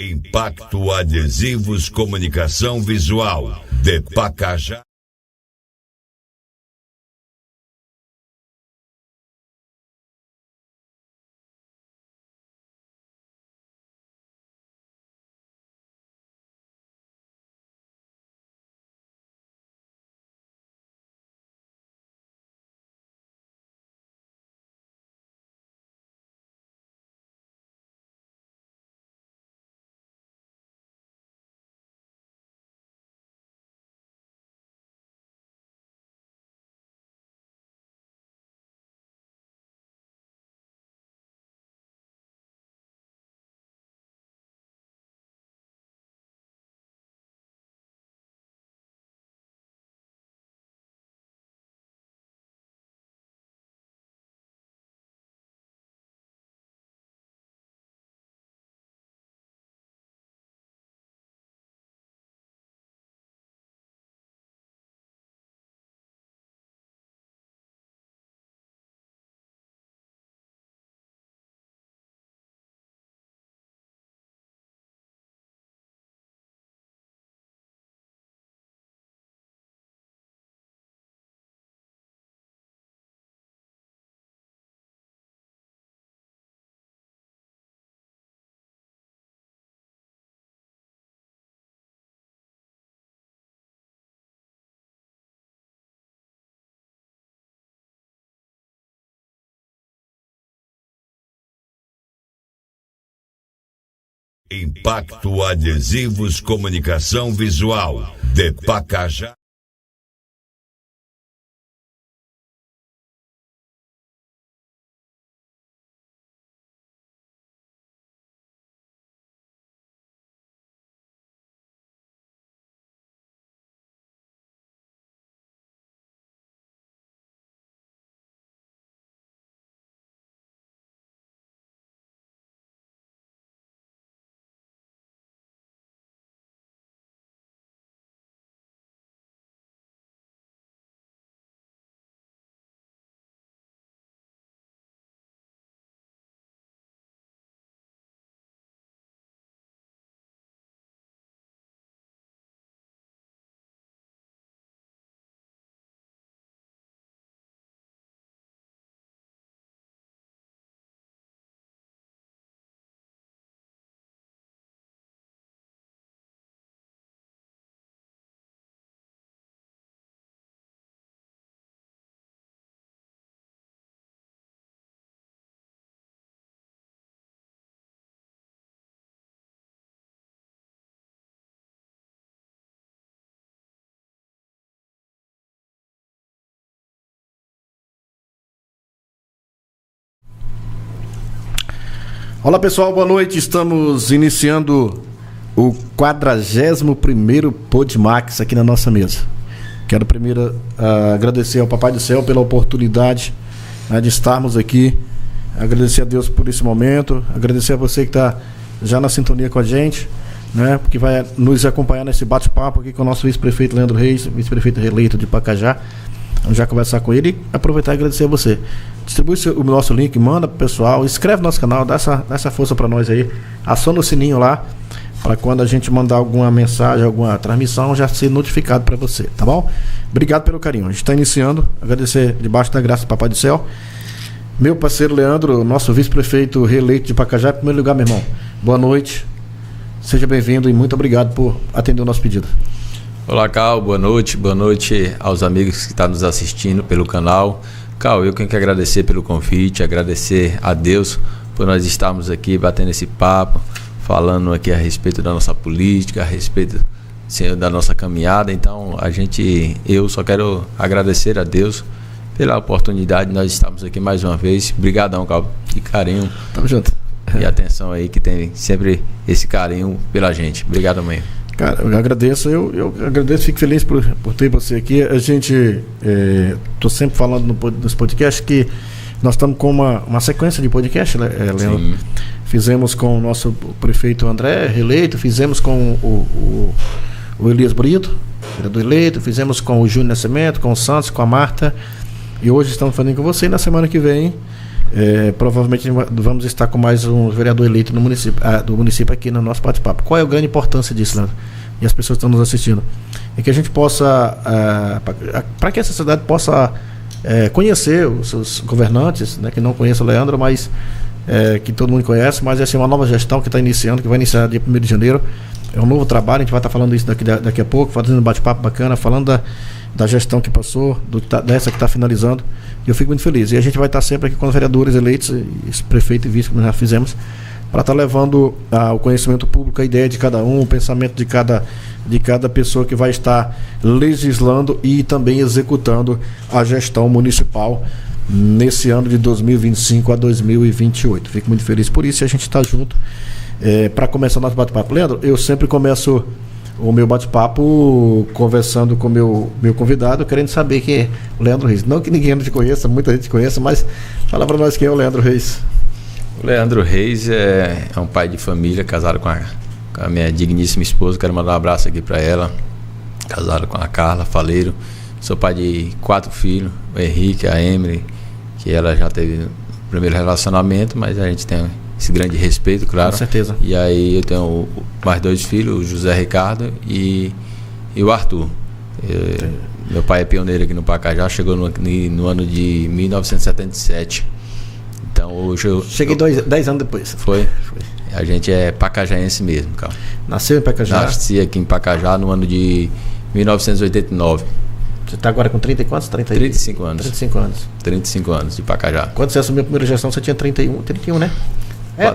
Impacto Adesivos Comunicação Visual de Pacajá. Impacto Adesivos Comunicação Visual de Pacajá. Olá pessoal, boa noite. Estamos iniciando o 41º Podmax aqui na nossa mesa. Quero primeiro agradecer ao Papai do Céu pela oportunidade, né, de estarmos aqui. Agradecer a Deus por esse momento. Agradecer a você que está já na sintonia com a gente, né, que vai nos acompanhar nesse bate-papo aqui com o nosso vice-prefeito Leandro Reis, vice-prefeito reeleito de Pacajá. Vamos já conversar com ele e aproveitar e agradecer a você. Distribui o nosso link, manda pro pessoal, inscreve no nosso canal, dá essa força para nós aí, aciona o sininho lá, para quando a gente mandar alguma mensagem, alguma transmissão, já ser notificado para você, tá bom? Obrigado pelo carinho. A gente está iniciando, agradecer debaixo da graça do Papai do Céu. Meu parceiro Leandro, nosso vice-prefeito reeleito de Pacajá, em primeiro lugar, meu irmão, boa noite, seja bem-vindo e muito obrigado por atender o nosso pedido. Olá, Cal, boa noite aos amigos que estão nos assistindo pelo canal. Cal, eu tenho que agradecer pelo convite, agradecer a Deus por nós estarmos aqui batendo esse papo, falando aqui a respeito da nossa política, a respeito, Senhor, da nossa caminhada. Então, eu só quero agradecer a Deus pela oportunidade de nós estarmos aqui mais uma vez. Obrigadão, Cal, que carinho. Tamo junto. E atenção aí, que tem sempre esse carinho pela gente. Obrigado, mãe. Cara, eu agradeço, eu agradeço, fico feliz por ter você aqui. A gente, tô sempre falando nos podcasts que nós estamos com uma sequência de podcast, né, Leandro? Sim. Fizemos com o nosso prefeito André, reeleito, fizemos com o Elias Brito, vereador eleito, fizemos com o Júnior Nascimento, com o Santos, com a Marta, e hoje estamos fazendo com você, e na semana que vem provavelmente vamos estar com mais um vereador eleito no município, do município aqui no nosso bate-papo. Qual é a grande importância disso, Leandro? E as pessoas que estão nos assistindo? É que a gente possa, para que essa cidade possa conhecer os seus governantes, né, que não conheçam o Leandro, mas que todo mundo conhece, mas é uma nova gestão que está iniciando, que vai iniciar dia 1º de janeiro. É um novo trabalho, a gente vai estar falando isso daqui a pouco, fazendo um bate-papo bacana, falando da gestão que passou, dessa que está finalizando. E eu fico muito feliz. E a gente vai estar sempre aqui com os vereadores eleitos, prefeito e vice, como já fizemos, para estar levando o conhecimento público, a ideia de cada um, o pensamento de cada pessoa que vai estar legislando e também executando a gestão municipal nesse ano de 2025 a 2028. Fico muito feliz por isso e a gente está junto. Para começar o nosso bate-papo, Leandro, eu sempre começo o meu bate-papo conversando com o meu convidado, querendo saber quem é o Leandro Reis. Não que ninguém te conheça, muita gente conheça, mas fala para nós quem é o Leandro Reis. O Leandro Reis é um pai de família, casado com a minha digníssima esposa. Quero mandar um abraço aqui para ela. Casado com a Carla Faleiro. Sou pai de 4 filhos, o Henrique, a Emily, que ela já teve o primeiro relacionamento, mas a gente tem esse grande respeito, claro. Com certeza. E aí eu tenho mais 2 filhos, o José Ricardo e o Arthur. Meu pai é pioneiro aqui no Pacajá, chegou no ano de 1977. Então hoje eu... Cheguei 10 anos depois. Foi. A gente é pacajaense mesmo, cara. Nasceu em Pacajá? Nasci aqui em Pacajá no ano de 1989. Você está agora com 30 e quantos? 35 anos. 35 anos. 35 anos de Pacajá. Quando você assumiu a primeira gestão, você tinha 31, né?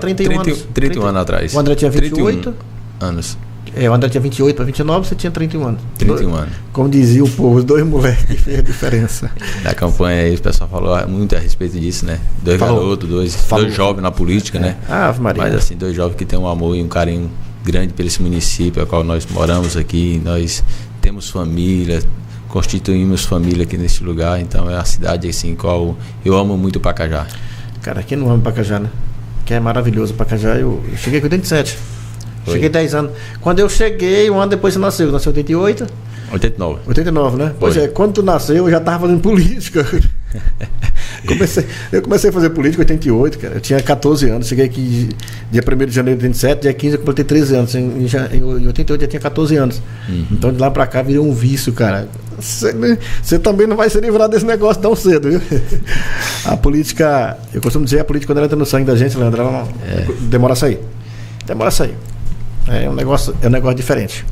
31 anos. 31 anos atrás. O André tinha 28. 31 anos. O André tinha 28 para 29, você tinha 31 anos. 31 anos. Como dizia o povo, os 2 moleques que fez a diferença. Na campanha aí o pessoal falou muito a respeito disso, né? 2 garotos, 2 jovens na política, né? Maria. Mas assim, 2 jovens que têm um amor e um carinho grande por esse município ao qual nós moramos aqui. Nós temos família, constituímos família aqui neste lugar. Então é uma cidade assim, qual eu amo muito o Pacajá. Cara, quem não ama Pacajá, né? Que é maravilhoso Pacajá. Eu cheguei com 87. Foi. Cheguei 10 anos. Quando eu cheguei, um ano depois você nasceu. Nasceu em 88? 89. 89, né? Pois é, quando tu nasceu, eu já estava fazendo política. Eu comecei a fazer política em 88, cara. Eu tinha 14 anos. Cheguei aqui dia 1º de janeiro de 87, dia 15 eu completei 13 anos. Em 88 já tinha 14 anos. Então de lá pra cá virou um vício, cara. Você também não vai se livrar desse negócio tão cedo, viu? A política, eu costumo dizer, a política quando ela entra no sangue da gente, Leandro, ela não demora a sair. É um negócio diferente.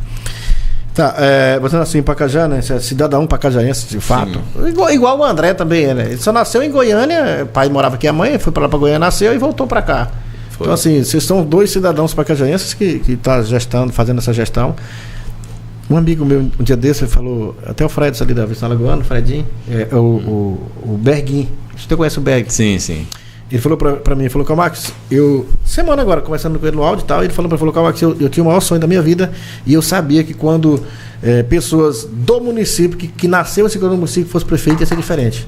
Tá, você nasceu em Pacajá, né? Você é cidadão pacajaense, de fato. Igual o André também, né? Ele só nasceu em Goiânia, o pai morava aqui, a mãe foi pra lá pra Goiânia, nasceu e voltou pra cá. Foi. Então, assim, vocês são 2 cidadãos pacajaenses que tá fazendo essa gestão. Um amigo meu, um dia desse, ele falou, até o Fred ali da Vista Alagoana, o Fredinho, o Berguinho. Você conhece o Berg? Sim, sim. Ele falou pra mim, falou, Max, semana agora, conversando com ele no áudio e tal, ele falou Max, eu tinha o maior sonho da minha vida e eu sabia que quando pessoas do município, que nasceu esse município, fosse prefeito, ia ser diferente.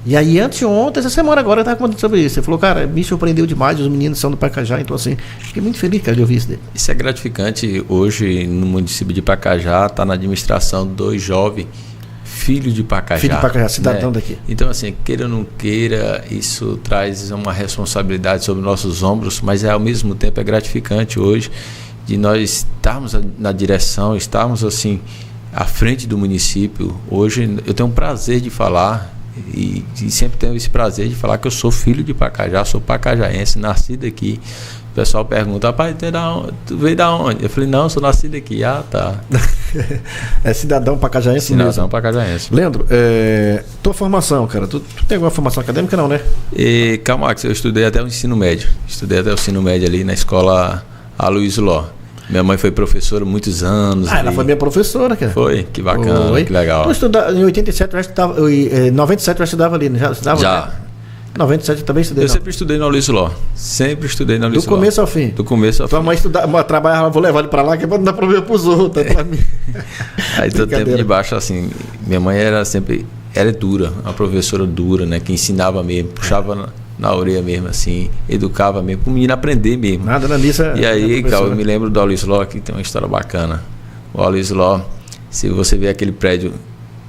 E aí, anteontem, essa semana agora, eu estava contando sobre isso. Ele falou, cara, me surpreendeu demais, os meninos são do Pacajá, então assim, fiquei muito feliz, cara, de ouvir isso dele. Isso é gratificante. Hoje, no município de Pacajá, está na administração 2 jovens, filho de Pacajá, cidadão daqui. Então, assim, queira ou não queira, isso traz uma responsabilidade sobre nossos ombros, mas ao mesmo tempo é gratificante hoje de nós estarmos na direção, estarmos assim, à frente do município. Hoje eu tenho um prazer de falar e sempre tenho esse prazer de falar que eu sou filho de Pacajá, sou pacajaense, nascido aqui. O pessoal pergunta, rapaz, tu veio da onde? Eu falei, não, sou nascido aqui. Ah, tá. É cidadão pacajaense mesmo? Cidadão pacajaense. Leandro, tua formação, cara, tu tem alguma formação acadêmica não, né? Calma, eu estudei até o ensino médio. Estudei até o ensino médio ali na escola Aloysio Ló. Minha mãe foi professora há muitos anos. Ela foi minha professora, cara. Foi, que bacana, que legal. Em 87 eu já estudava, em 97 eu já estudava ali, já estudava? Já. Em 97 eu também estudei. Eu sempre estudei no Aloysio Ló. Sempre estudei no Aloysio Ló. Do começo ao fim? Do começo ao fim. Tua mãe trabalhava, vou levar ele pra lá, que é pra não dar problema pros outros, pra mim. Aí todo tempo de baixo, assim, minha mãe era dura, uma professora dura, né, que ensinava mesmo, puxava na orelha mesmo, assim, educava mesmo, para o menino aprender mesmo. Nada na missa. E aí, cara, eu me lembro do Aloysio Ló, que tem uma história bacana. O Aloysio Ló, se você vê aquele prédio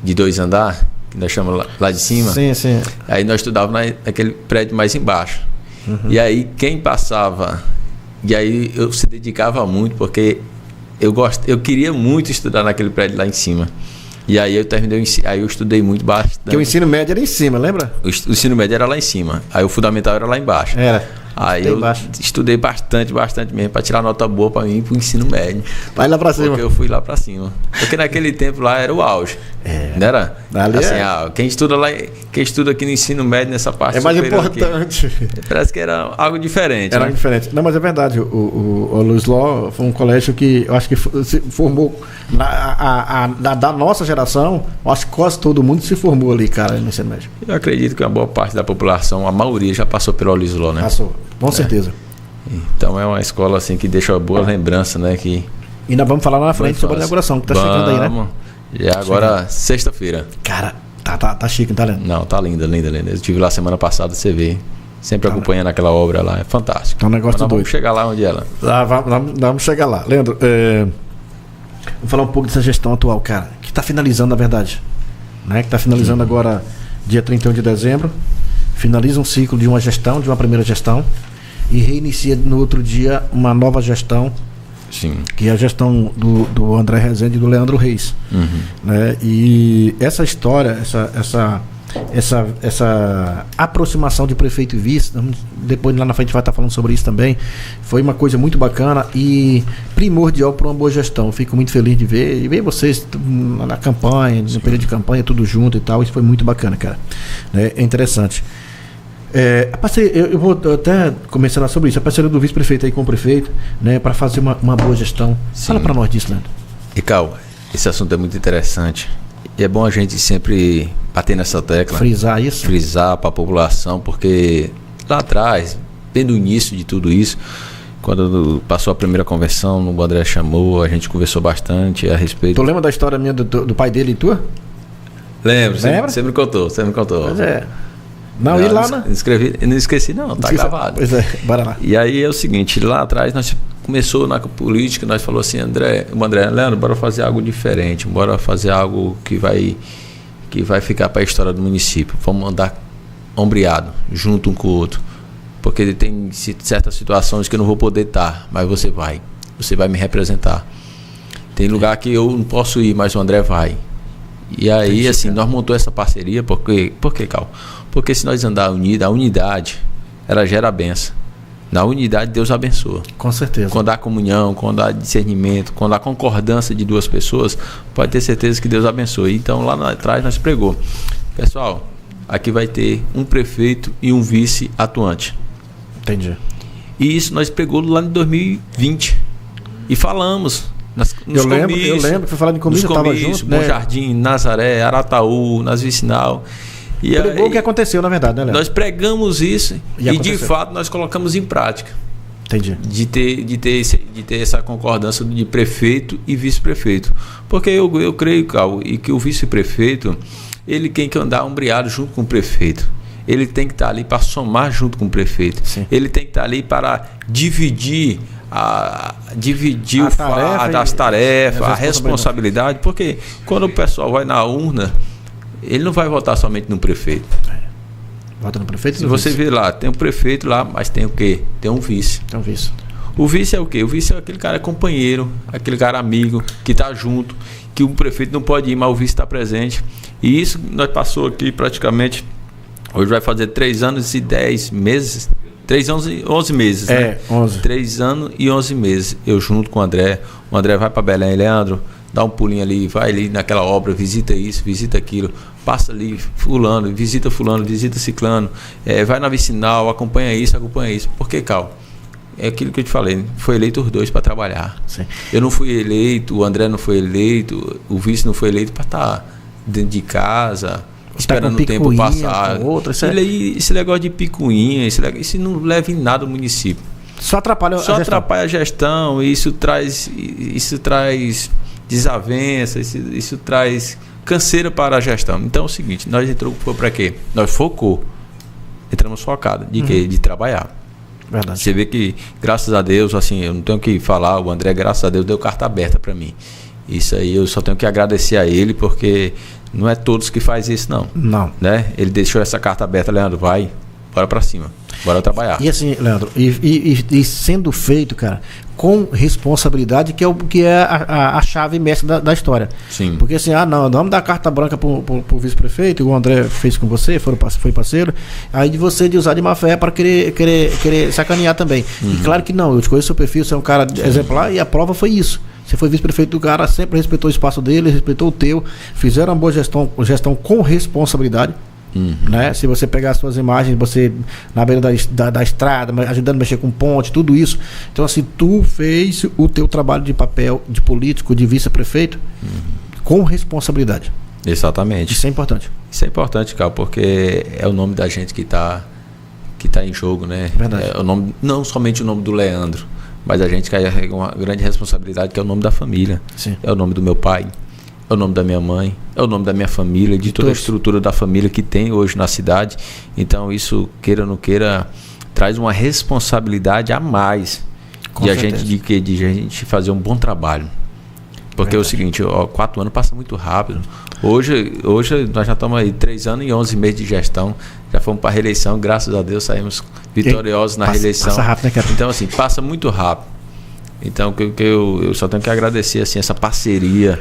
de 2 andares, que nós chamamos lá de cima. Sim, sim. Aí nós estudávamos naquele prédio mais embaixo. E aí quem passava, e aí eu se dedicava muito, porque eu queria muito estudar naquele prédio lá em cima. E aí eu terminei, aí eu estudei muito bastante. Porque o ensino médio era em cima, lembra? O ensino médio era lá em cima, aí o fundamental era lá embaixo. Era. Aí eu estudei bastante mesmo, para tirar nota boa para mim, para o ensino médio. Vai lá para cima. Porque eu fui lá para cima. Porque naquele tempo lá era o auge. Não era? Ali assim, quem estuda aqui no ensino médio, nessa parte é mais importante. Aqui, parece que era algo diferente. Era diferente. Não, mas é verdade. O Luiz Ló foi um colégio que eu acho que se formou da nossa geração. Eu acho que quase todo mundo se formou ali, cara, no ensino médio. Eu acredito que uma boa parte da população, a maioria, já passou pelo Luiz Ló, né? Passou. Com certeza. Então é uma escola assim que deixa boa lembrança, né? Que e nós vamos falar lá na frente sobre a inauguração, que tá chegando aí, né? Já agora, sexta-feira. Cara, tá chique, tá lindo? Não, tá linda. Eu estive lá semana passada, você vê. Sempre acompanhando aquela obra lá, é fantástico. É um negócio doido. Vamos chegar lá onde ela. Vamos chegar lá. Leandro, vou falar um pouco dessa gestão atual, cara, que tá finalizando, na verdade. Né? Que tá finalizando agora, dia 31 de dezembro. Finaliza um ciclo de uma gestão, de uma primeira gestão, e reinicia no outro dia uma nova gestão. Sim. Que é a gestão do André Rezende e do Leandro Reis. Né? E essa história, essa aproximação de prefeito e vice, depois lá na frente vai estar falando sobre isso também, foi uma coisa muito bacana e primordial para uma boa gestão. Fico muito feliz de ver vocês na campanha, no período de campanha, tudo junto e tal. Isso foi muito bacana, cara. É interessante. A parceria, eu vou até começar sobre isso, a parceria do vice-prefeito aí com o prefeito, né, para fazer uma boa gestão. Sim. Fala para nós disso, Leandro. E Cal, esse assunto é muito interessante e é bom a gente sempre bater nessa tecla, frisar isso, frisar para a população, porque lá atrás, bem no início de tudo isso, quando passou a primeira convenção, o André chamou, a gente conversou bastante a respeito. Tu lembra da história minha do pai dele e tua? Lembro, você me contou. Pois é. Não, e lá, né? Não esqueci, não, tá gravado. Pois é, bora lá. E aí é o seguinte, lá atrás nós começou na política, nós falou assim, Leandro, bora fazer algo diferente, bora fazer algo que vai ficar para a história do município. Vamos andar ombreado, junto um com o outro. Porque tem certas situações que eu não vou poder estar, mas você vai me representar. Tem lugar que eu não posso ir, mas o André vai. E aí, assim, nós montamos essa parceria, por quê, Cal? Porque se nós andar unidos, a unidade, ela gera a benção. Na unidade, Deus abençoa. Com certeza. Quando há comunhão, quando há discernimento, quando há concordância de duas pessoas, pode ter certeza que Deus abençoa. Então, lá atrás, nós pregou. Pessoal, aqui vai ter um prefeito e um vice atuante. Entendi. E isso nós pregou lá em 2020. E falamos. Eu lembro, foi falando em comício, eu estava junto, Bom Jardim, Nazaré, Arataú, nas vicinal. E pregou o que aconteceu, na verdade, né, Léo? Nós pregamos isso e de fato nós colocamos em prática. Entendi. De ter essa concordância de prefeito e vice-prefeito. Porque eu creio, Cal, e que o vice-prefeito, ele tem que andar ombreado junto com o prefeito. Ele tem que estar ali para somar junto com o prefeito. Sim. Ele tem que estar ali para dividir as tarefas, a responsabilidade, porque quando o pessoal vai na urna, ele não vai votar somente no prefeito. Vota no prefeito? Se você vê lá, tem um prefeito lá, mas tem o quê? Tem um vice. Tem um vice. O vice é o quê? O vice é aquele cara companheiro, aquele cara amigo, que está junto, que o prefeito não pode ir, mas o vice está presente. E isso nós passou aqui praticamente, hoje vai fazer 3 anos e 10 meses, 3 anos e 11 meses, né? 11. 3 anos e 11 meses. Eu junto com o André vai para Belém, Leandro, dá um pulinho ali, vai ali naquela obra, visita isso, visita aquilo, passa ali, fulano, visita ciclano, vai na vicinal, acompanha isso. Por que, Cal? É aquilo que eu te falei, foi eleito os dois para trabalhar. Sim. Eu não fui eleito, o André não foi eleito, o vice não foi eleito para estar dentro de casa, esperando o tempo passar. Esse negócio de picuinha, isso não leva em nada o município. Só atrapalha a gestão. E isso traz desavença, isso traz canseira para a gestão. Então é o seguinte, nós entramos para quê? Nós entramos focados de quê? De trabalhar. Verdade. Você vê que, graças a Deus, assim, eu não tenho que falar, o André, graças a Deus, deu carta aberta para mim. Isso aí eu só tenho que agradecer a ele, porque não é todos que faz isso, não. Não. Né? Ele deixou essa carta aberta, Leandro, vai, bora pra cima, bora trabalhar. E assim, Leandro, e sendo feito, cara, com responsabilidade, que é a chave mestre da história. Sim. Porque assim, não, vamos dar carta branca pro vice-prefeito, o André fez com você, foi parceiro, aí de você de usar de má fé para querer sacanear também. E claro que não, eu te conheço o seu perfil, você é um cara exemplar, e a prova foi isso. Você foi vice-prefeito do cara, sempre respeitou o espaço dele, respeitou o teu, fizeram uma boa gestão com responsabilidade. Né? Se você pegar as suas imagens, você na beira da estrada, ajudando a mexer com ponte, tudo isso. Então assim, tu fez o teu trabalho de papel, de político, de vice-prefeito, com responsabilidade. Exatamente. Isso é importante. Isso é importante, cara, porque é o nome da gente que tá em jogo, né? Verdade. É o nome, não somente o nome do Leandro, mas a gente carrega uma grande responsabilidade, que é o nome da família. Sim. É o nome do meu pai, é o nome da minha mãe, é o nome da minha família, de toda a estrutura da família que tem hoje na cidade. Então isso, queira ou não queira, traz uma responsabilidade a mais de a gente fazer um bom trabalho. Porque é o seguinte, 4 anos passa muito rápido. Hoje nós já estamos aí 3 anos e 11 meses de gestão, já fomos para a reeleição, graças a Deus saímos vitoriosos na reeleição. Passa rápido, né, cara? Então assim, passa muito rápido. Então eu só tenho que agradecer assim, essa parceria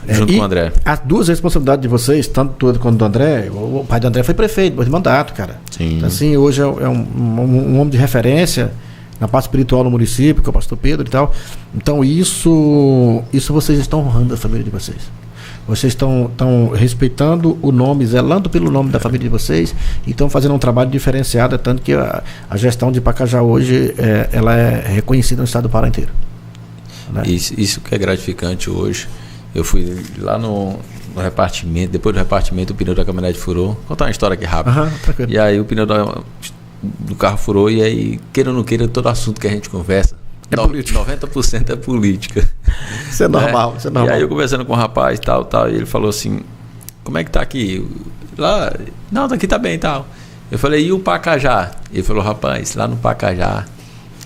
junto com o André. As duas responsabilidades de vocês, tanto tu quanto do André, o pai do André foi prefeito, de mandato, cara. Sim. Então, assim, hoje é um homem de referência na parte espiritual no município, que é o pastor Pedro e tal. Então isso vocês estão honrando a família de vocês. Vocês estão respeitando o nome, zelando pelo nome da família de vocês, e estão fazendo um trabalho diferenciado, tanto que a gestão de Pacajá hoje ela é reconhecida no estado do Pará inteiro. Né? Isso que é gratificante hoje. Eu fui lá no repartimento, depois do repartimento o pneu da caminhonete furou. Vou contar uma história aqui rápida. Tranquilo. E aí o pneu do carro furou, e aí, queira ou não queira, todo assunto que a gente conversa, 90% é política. Isso é normal, isso é normal. E aí eu conversando com o rapaz, tal, e ele falou assim, como é que tá aqui? Lá, não, daqui tá bem e tal. Eu falei, e o Pacajá? Ele falou, rapaz, lá no Pacajá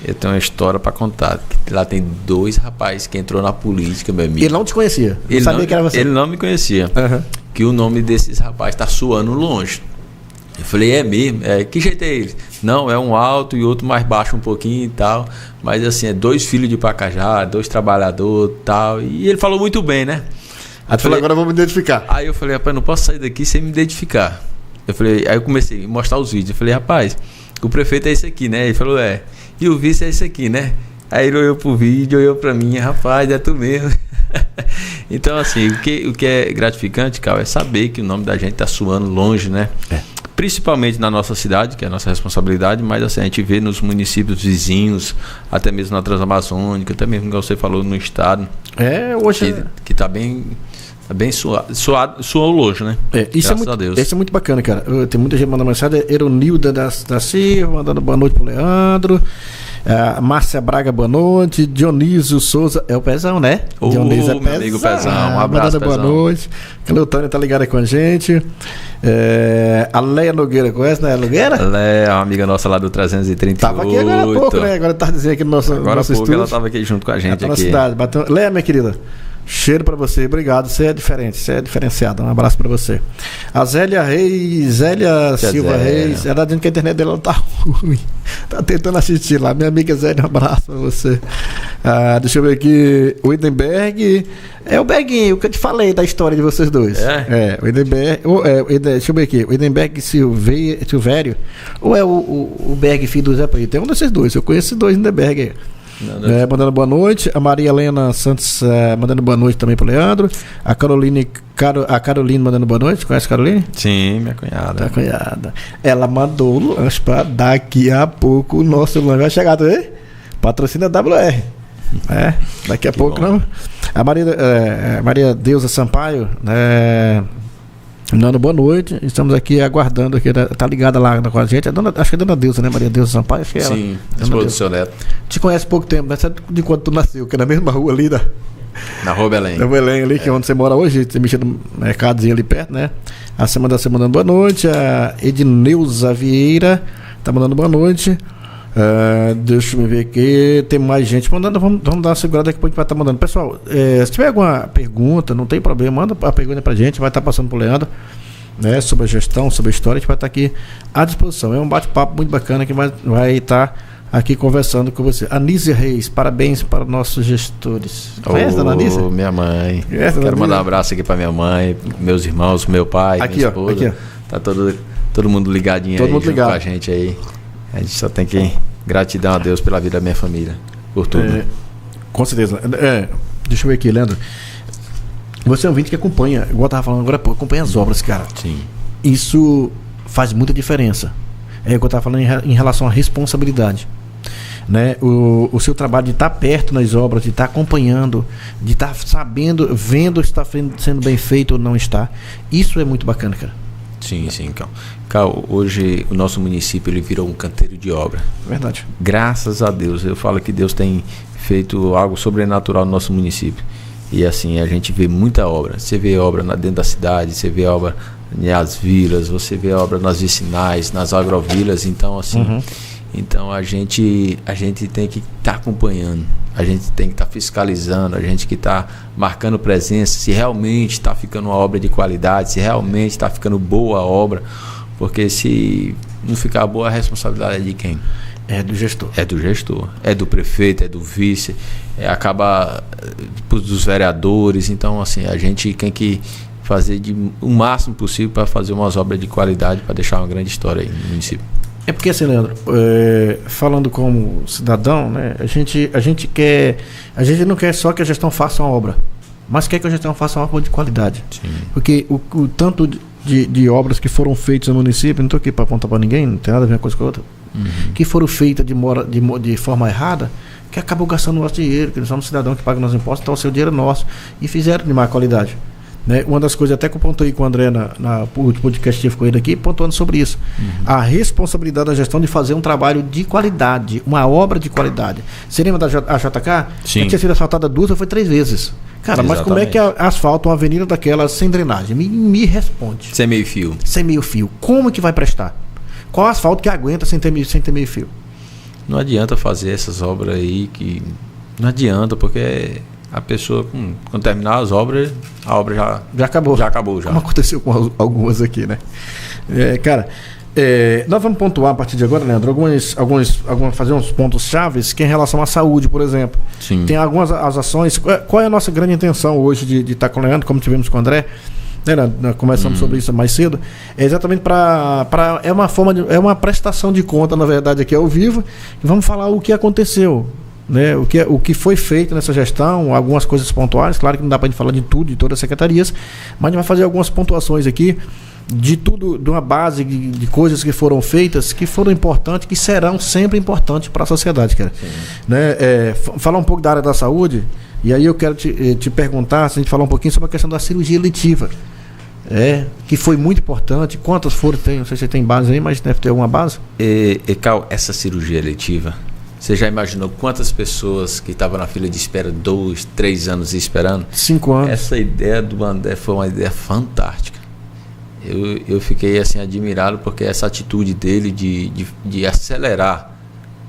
eu tenho uma história para contar. Lá tem 2 rapazes que entrou na política, meu amigo. Ele não te conhecia? Ele sabia que era você? Ele não me conhecia. Que o nome desses rapazes tá suando longe. Eu falei, é mesmo? Que jeito é ele? Não, é um alto e outro mais baixo um pouquinho e tal. Mas assim, é 2 filhos de Pacajá, 2 trabalhadores e tal. E ele falou muito bem, né? Aí tu falou, agora vamos me identificar. Aí eu falei, rapaz, não posso sair daqui sem me identificar. Aí eu comecei a mostrar os vídeos. Eu falei, rapaz, o prefeito é esse aqui, né? Ele falou, e o vice é esse aqui, né? Aí ele olhou pro vídeo, olhou pra mim, rapaz, é tu mesmo. Então, assim, o que é gratificante, Cal, é saber que o nome da gente tá suando longe, né? Principalmente na nossa cidade, que é a nossa responsabilidade, mas assim, a gente vê nos municípios vizinhos, até mesmo na Transamazônica, até mesmo, como você falou, no estado. Hoje... Que tá bem suou longe, né? Isso Graças a Deus. Isso é muito bacana, cara. Tem muita gente mandando mensagem. Eronilda da Silva mandando boa noite pro Leandro. Márcia Braga, boa noite. Dionísio Souza, é o Pezão, né? Dionísio é meu amigo Pezão, um abraço, boa noite. A Leutânia tá ligada com a gente. A Leia Nogueira, conhece, né? Nogueira? Leia, uma amiga nossa lá do 338. Tava aqui agora há pouco, né? Agora tá dizendo aqui no nosso estúdio. Ela tava aqui junto com a gente. Na cidade. Leia, minha querida. Cheiro pra você, obrigado. Você é diferente, você é diferenciado. Um abraço pra você. A Zélia Silva Reis, ela dizendo que a internet dela tá ruim. Tá tentando assistir lá. Minha amiga Zélia, um abraço pra você. Deixa eu ver aqui. O Idenberg. É o Berguinho, que eu te falei da história de vocês dois. O Idenberg. Deixa eu ver aqui. O Idenberg Silvério. Ou é o Berg, filho do Zé Preto? É um desses dois. Eu conheço esses dois Idenberg aí. Mandando boa noite. A Maria Helena Santos mandando boa noite também pro Leandro. A Caroline mandando boa noite. Conhece a Caroline? Sim, minha cunhada. Minha cunhada. Ela mandou o lanche pra daqui a pouco o nosso lanche vai chegar, tá vendo? Patrocina WR. Daqui a pouco bom. Não. A Maria Deusa Sampaio, Nando, boa noite. Estamos aqui aguardando. Aqui, tá ligada lá com a gente. Acho que é a Dona Deusa, né? Maria Deusa Sampaio. Acho que é ela. Sim, esposa do seu neto. Te conhece há pouco tempo, mas sabe de quando tu nasceu? Que é na mesma rua ali na Rua Belém. Na Belém ali, que é onde você mora hoje. Você mexeu no mercadozinho ali perto, né? A semana mandando boa noite. A Edneuza Vieira tá mandando boa noite. Deixa eu ver aqui. Tem mais gente mandando. Vamos dar uma segurada aqui, porque vai estar mandando. Pessoal, se tiver alguma pergunta, não tem problema, manda a pergunta pra gente. Vai estar passando pro Leandro, né, sobre a gestão, sobre a história. A gente vai estar aqui à disposição. É um bate-papo muito bacana que vai estar aqui conversando com você. Anísia Reis, parabéns para nossos gestores. Conhece, dona Anísia? Minha mãe. Quero mandar um abraço aqui para minha mãe, meus irmãos, meu pai, aqui, minha esposa. Aqui, tá todo mundo ligadinho todo aí mundo ligado com a gente aí. A gente só tem que gratidão a Deus pela vida da minha família, por tudo. Com certeza. Deixa eu ver aqui, Leandro. Você é um ouvinte que acompanha, igual eu tava falando agora, acompanha as obras, cara. Sim. Isso faz muita diferença. É o que eu tava falando em relação à responsabilidade. Né? O seu trabalho de estar perto nas obras, de estar acompanhando, de estar sabendo, vendo se está sendo bem feito ou não está. Isso é muito bacana, cara. Sim, Cal, hoje o nosso município ele virou um canteiro de obra. Verdade. Graças a Deus. Eu falo que Deus tem feito algo sobrenatural no nosso município. E assim, a gente vê muita obra. Você vê obra dentro da cidade, você vê obra nas vilas, você vê obra nas vicinais, nas agrovilas. Então, assim, então a gente tem que estar acompanhando, a gente tem que estar fiscalizando, a gente que está marcando presença, se realmente está ficando uma obra de qualidade, se realmente está ficando boa a obra, porque se não ficar boa, a responsabilidade é de quem? É do gestor. É do gestor, é do prefeito, é do vice, acaba dos vereadores. Então, assim, a gente tem que fazer o máximo possível para fazer umas obras de qualidade, para deixar uma grande história aí no município. É porque assim, Leandro, falando como cidadão, né, a gente não quer só que a gestão faça uma obra, mas quer que a gestão faça uma obra de qualidade. Sim. Porque o tanto de obras que foram feitas no município, não estou aqui para apontar para ninguém, não tem nada a ver uma coisa com a outra, que foram feitas de forma errada, que acabou gastando o nosso dinheiro, que nós somos cidadão que paga nossos impostos, então o seu dinheiro é nosso, e fizeram de má qualidade. Né? Uma das coisas até que eu pontuei com o André no último podcast que tive com ele aqui, pontuando sobre isso. A responsabilidade da gestão de fazer um trabalho de qualidade, uma obra de qualidade. Você lembra da JK? Sim. Que tinha sido asfaltada 2 ou foi 3 vezes. Cara, exatamente. Mas como é que asfalta uma avenida daquela sem drenagem? Me responde. Sem meio fio. Sem meio fio. Como que vai prestar? Qual asfalto que aguenta sem ter meio fio? Não adianta fazer essas obras aí que... Não adianta, porque... A pessoa, quando terminar as obras, a obra já acabou. Já acabou. Como aconteceu com algumas aqui, né? Cara, nós vamos pontuar a partir de agora, Leandro, fazer uns pontos chaves que é em relação à saúde, por exemplo. Sim. Tem algumas as ações. Qual é a nossa grande intenção hoje de estar com o Leandro, como tivemos com o André? Né, nós conversamos sobre isso mais cedo. É exatamente é uma prestação de conta, na verdade, aqui ao vivo. E vamos falar o que aconteceu. Né, o que foi feito nessa gestão, algumas coisas pontuais, claro que não dá para a gente falar de tudo, de todas as secretarias, mas a gente vai fazer algumas pontuações aqui de tudo, de uma base de coisas que foram feitas, que foram importantes, que serão sempre importantes para a sociedade, cara. Né, falar um pouco da área da saúde, e aí eu quero te perguntar, se a gente falar um pouquinho sobre a questão da cirurgia eletiva, que foi muito importante. Quantas foram? Não sei se você tem base aí, mas deve ter alguma base. Cal, essa cirurgia eletiva, você já imaginou quantas pessoas que estavam na fila de espera 2, 3 anos esperando? 5 anos. Essa ideia do André foi uma ideia fantástica. Eu fiquei assim admirado porque essa atitude dele de acelerar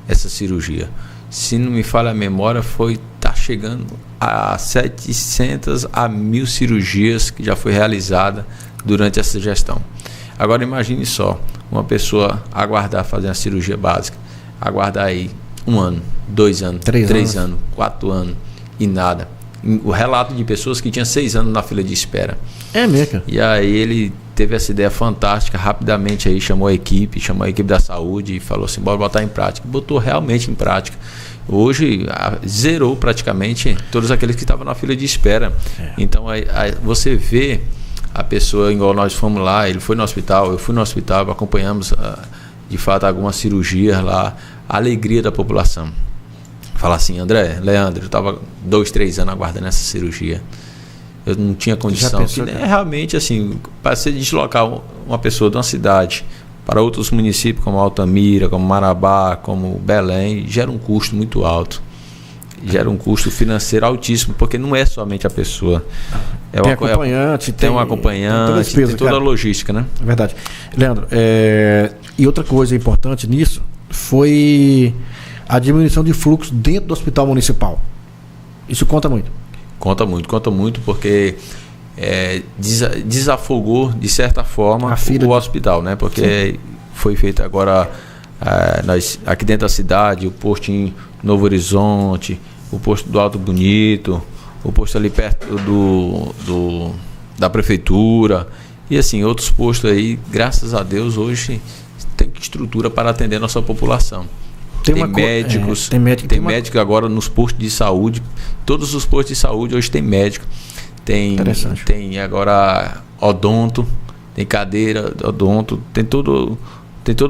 essa cirurgia. Se não me falha a memória, tá chegando a 700 a 1.000 cirurgias que já foi realizada durante essa gestão. Agora imagine só, uma pessoa aguardar fazer uma cirurgia básica, aguardar aí 1 ano, 2 anos, 3 anos, 4 anos e nada. O relato de pessoas que tinham 6 anos na fila de espera. É mesmo. E aí ele teve essa ideia fantástica, rapidamente aí chamou a equipe da saúde e falou assim, bora botar em prática. Botou realmente em prática. Hoje zerou praticamente todos aqueles que estavam na fila de espera. Então aí você vê a pessoa, igual nós fomos lá, ele foi no hospital, eu fui no hospital, acompanhamos de fato algumas cirurgias lá, a alegria da população. Fala assim, Leandro, eu estava 2, 3 anos aguardando essa cirurgia. Eu não tinha condição. Realmente, assim, para se deslocar uma pessoa de uma cidade para outros municípios, como Altamira, como Marabá, como Belém, gera um custo muito alto. Gera um custo financeiro altíssimo, porque não é somente a pessoa. Tem acompanhante, tem um acompanhante, despesa, tem toda a logística, né? É verdade. Leandro, e outra coisa importante nisso, foi a diminuição de fluxo dentro do hospital municipal. Isso conta muito? Conta muito, porque desafogou, de certa forma, o hospital, né? Porque foi feito agora aqui dentro da cidade, o posto em Novo Horizonte, o posto do Alto Bonito, o posto ali perto da prefeitura, e assim, outros postos aí, graças a Deus, hoje tem estrutura para atender a nossa população. Tem médicos, tem médico agora nos postos de saúde, todos os postos de saúde hoje tem médico, tem agora odonto, tem cadeira odonto, tem toda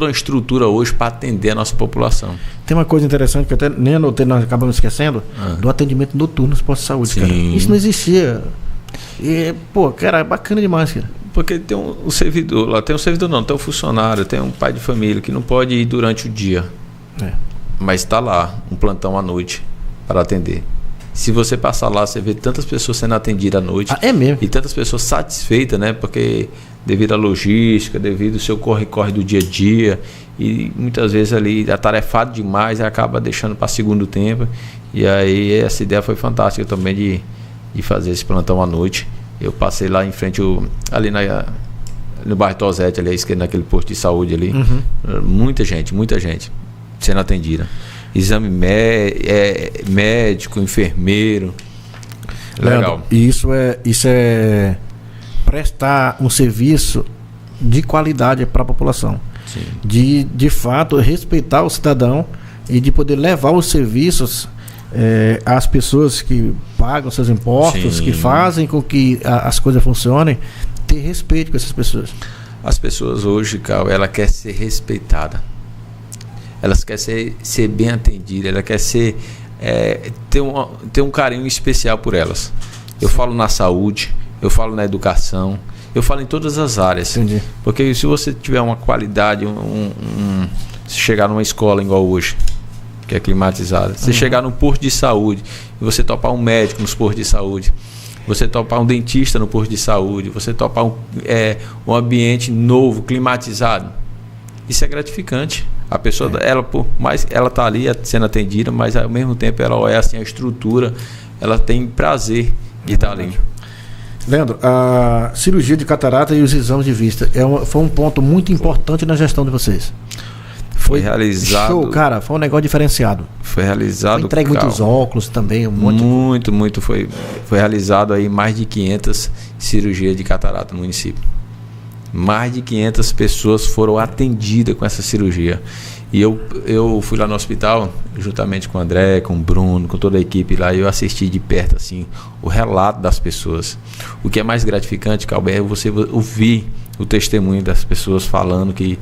uma estrutura hoje para atender a nossa população. Tem uma coisa interessante que eu até nem anotei, nós acabamos esquecendo, do atendimento noturno nos postos de saúde, cara. Isso não existia. E, cara, é bacana demais, cara. Porque tem um servidor, lá tem um servidor não, tem um funcionário, tem um pai de família que não pode ir durante o dia. Mas está lá, um plantão à noite para atender. Se você passar lá, você vê tantas pessoas sendo atendidas à noite. É mesmo? E tantas pessoas satisfeitas, né? Porque devido à logística, devido ao seu corre-corre do dia a dia, e muitas vezes ali atarefado demais, acaba deixando para segundo tempo. E aí essa ideia foi fantástica também de fazer esse plantão à noite. Eu passei lá em frente, ali no bairro Tosete, ali à esquerda, naquele posto de saúde ali. Muita gente sendo atendida. Exame médico, enfermeiro. Legal. E isso é prestar um serviço de qualidade para a população. Sim. De fato, respeitar o cidadão e de poder levar os serviços às pessoas que pagam seus impostos, que fazem com que as coisas funcionem, ter respeito com essas pessoas. As pessoas hoje, Cal, ela quer ser respeitada. Elas querem ser bem atendidas, ela quer ter um carinho especial por elas. Eu falo na saúde, eu falo na educação, eu falo em todas as áreas. Entendi. Porque se você tiver uma qualidade, se chegar numa escola igual hoje, que é climatizada, você chegar num posto de saúde e você topar um médico nos postos de saúde, você topar um dentista no posto de saúde, você topar um ambiente novo, climatizado, isso é gratificante. A pessoa, ela está ali sendo atendida, mas ao mesmo tempo ela olha assim a estrutura, ela tem prazer de estar ali. Leandro, a cirurgia de catarata e os exames de vista foi um ponto muito importante na gestão de vocês. Foi realizado. Show, cara, foi um negócio diferenciado. Foi realizado. Foi entregue muitos óculos também, um monte. Muito. Foi realizado aí mais de 500 cirurgias de catarata no município. Mais de 500 pessoas foram atendidas com essa cirurgia. E eu fui lá no hospital, juntamente com o André, com o Bruno, com toda a equipe lá, e eu assisti de perto assim, o relato das pessoas. O que é mais gratificante, Calber, é você ouvir o testemunho das pessoas falando que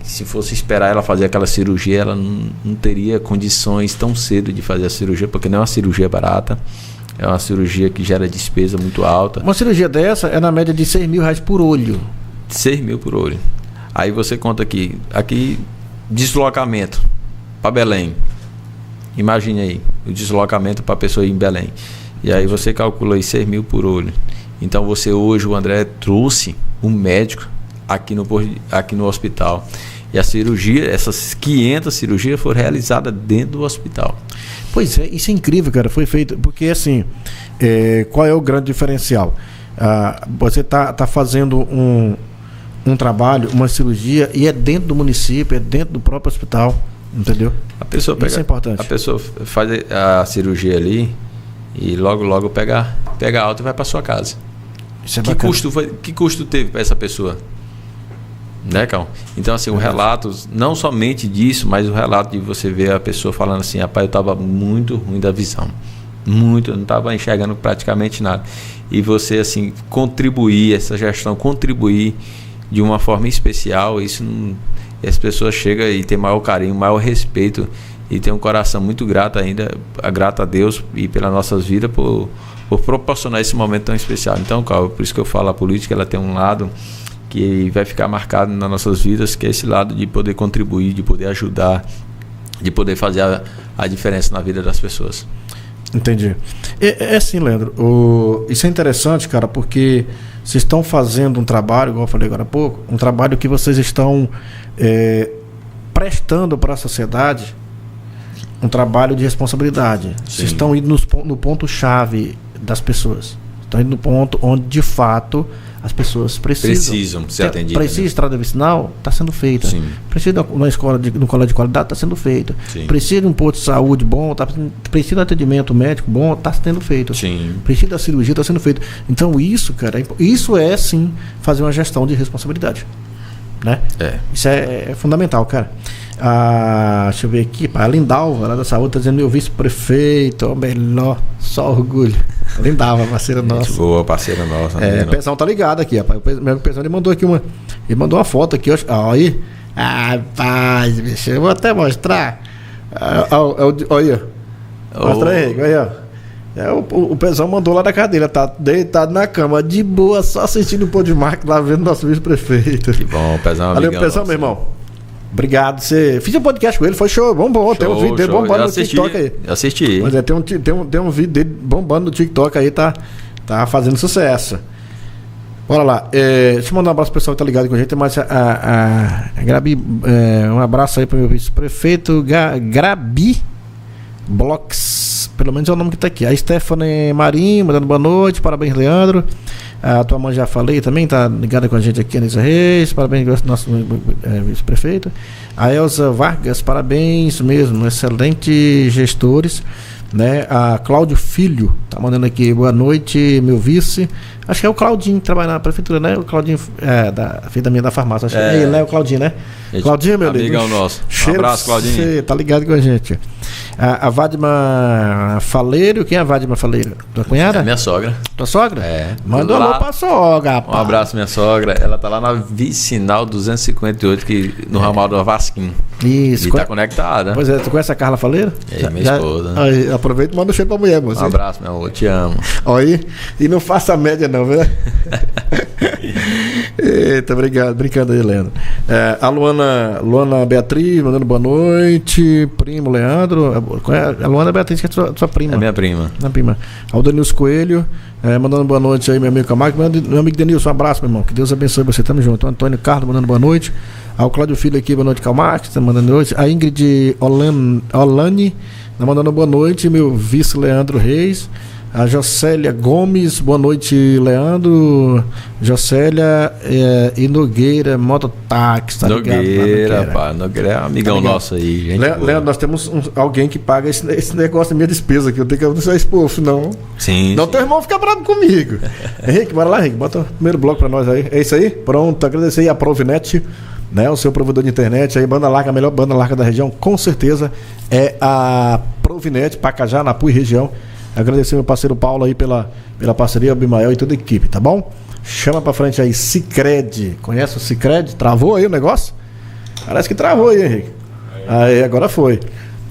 se fosse esperar ela fazer aquela cirurgia, ela não teria condições tão cedo de fazer a cirurgia, porque não é uma cirurgia barata. É uma cirurgia que gera despesa muito alta. Uma cirurgia dessa é na média de R$6.000 por olho. 6 mil por olho. Aí você conta aqui deslocamento para Belém. Imagine aí, o deslocamento para a pessoa ir em Belém. E aí você calcula aí 6 mil por olho. Então hoje o André trouxe um médico aqui no hospital. E a cirurgia, essas 500 cirurgias foram realizadas dentro do hospital. Pois é, isso é incrível, cara. Foi feito, porque assim, qual é o grande diferencial? Você tá fazendo um trabalho, uma cirurgia, e é dentro do município, é dentro do próprio hospital, entendeu? Isso é importante. A pessoa faz a cirurgia ali e logo pega alta e vai para sua casa. Isso é bacana. Que custo teve para essa pessoa? Né, Cal? Então, assim, o relato, não somente disso, mas o relato de você ver a pessoa falando assim: rapaz, eu estava muito ruim da visão, eu não estava enxergando praticamente nada. E você, assim, essa gestão contribuir de uma forma especial, e as pessoas chegam e tem maior carinho, maior respeito, e tem um coração muito grato ainda, grato a Deus e pelas nossas vidas por proporcionar esse momento tão especial. Então, Cal, por isso que eu falo, a política ela tem um lado que vai ficar marcado nas nossas vidas, que é esse lado de poder contribuir, de poder ajudar, de poder fazer a diferença na vida das pessoas. Entendi. É assim, Leandro, isso é interessante, cara, porque vocês estão fazendo um trabalho, igual eu falei agora há pouco, um trabalho que vocês estão prestando para a sociedade um trabalho de responsabilidade. Sim. Vocês estão indo no ponto-chave das pessoas. Estão indo no ponto onde, de fato, as pessoas precisam ser atendidas. Precisa de estrada vicinal? Está sendo feita. Sim. Precisa de uma escola no colégio de qualidade? Está sendo feito. Sim. Precisa de um posto de saúde bom? Precisa de um atendimento médico bom? Está sendo feito. Sim. Precisa da cirurgia? Está sendo feito. Então isso, cara, isso é sim fazer uma gestão de responsabilidade. Né? Isso é fundamental, cara. Deixa eu ver aqui, a Lindalva lá da saúde está dizendo: meu vice-prefeito, melhor, só orgulho. Lindalva, parceira nossa. Boa, parceira nossa. O Pezão tá ligado aqui, rapaz. O Pezão ele mandou aqui ele mandou uma foto aqui, ó, aí. Rapaz, bicho, eu vou até mostrar. Olha. Mostra aí, olha. O Pezão mandou lá da cadeira, tá deitado na cama, de boa, só assistindo o Podmark lá, vendo nosso vice-prefeito. Que bom, Pezão. Valeu, Pezão, meu irmão. Obrigado. Fiz um podcast com ele, foi show, bom. Tem um vídeo dele bombando no TikTok aí. Assisti. Mas tem um vídeo dele bombando no TikTok aí, tá fazendo sucesso. Bora lá. Deixa eu mandar um abraço pro pessoal que tá ligado com a gente. Mas a Grabi, um abraço aí pro meu vice-prefeito, Grabi Blocks. Pelo menos é o nome que tá aqui. A Stephanie Marinho, mandando boa noite. Parabéns, Leandro. A tua mãe já falei também, tá ligada com a gente aqui, Anisa Reis. Parabéns, nosso vice-prefeito. A Elza Vargas, parabéns mesmo. Excelentes gestores. Né? A Cláudio Filho tá mandando aqui: boa noite, meu vice. Acho que é o Claudinho que trabalha na prefeitura, né? O Claudinho, filho da minha da farmácia. Acho que é ele, né? O Claudinho, né? Claudinho, meu amigo. Amigão nosso. Um abraço, Claudinho. Tá ligado com a gente. A Vadima Faleiro. Quem é a Vadima Faleiro? Tua cunhada? Minha sogra. Tua sogra? Manda um alô pra sogra, rapaz. Um abraço, minha sogra. Ela tá lá na Vicinal 258, no ramal do Vasquinho. Isso. E tá conectada. Pois é, tu conhece a Carla Faleiro? Minha esposa. Aí, aproveita e manda um cheiro pra mulher, moço. Um abraço, meu amor. Te amo. Aí, e não faça média não, viu? Eita, obrigado. Brincando aí, Leandro. A Luana Beatriz, mandando boa noite. Primo Leandro. A Luana Beatriz, que é sua prima. É minha prima. Minha prima. O Denilson Coelho, mandando boa noite aí, meu amigo Camargo. Meu amigo Denilson, um abraço, meu irmão. Que Deus abençoe você. Tamo junto. O Antônio Carlos, mandando boa noite. Ao Cláudio Filho aqui, boa noite, Camargo. Tá mandando boa noite. A Ingrid Olani, mandando boa noite. Meu vice Leandro Reis. A Jocélia Gomes, boa noite, Leandro. Jocélia e Nogueira, Mototáxi, tá ligado? Nogueira é um amigão nosso aí, gente. Leandro, nós temos alguém que paga esse negócio da minha despesa aqui. Eu tenho que não ser expulso, não. Sim. Não, teu irmão fica bravo comigo. Henrique, bora lá, Henrique. Bota o primeiro bloco pra nós aí. É isso aí? Pronto, agradecer aí a Provinet, né? O seu provedor de internet aí, banda larga, a melhor banda larga da região, com certeza é a Provinet, Pacajá, Napu e região. Agradecer meu parceiro Paulo aí pela parceria, o Bimael e toda a equipe, tá bom? Chama pra frente aí, Sicredi. Conhece o Sicredi? Travou aí o negócio? Parece que travou aí, Henrique. Aí, agora foi.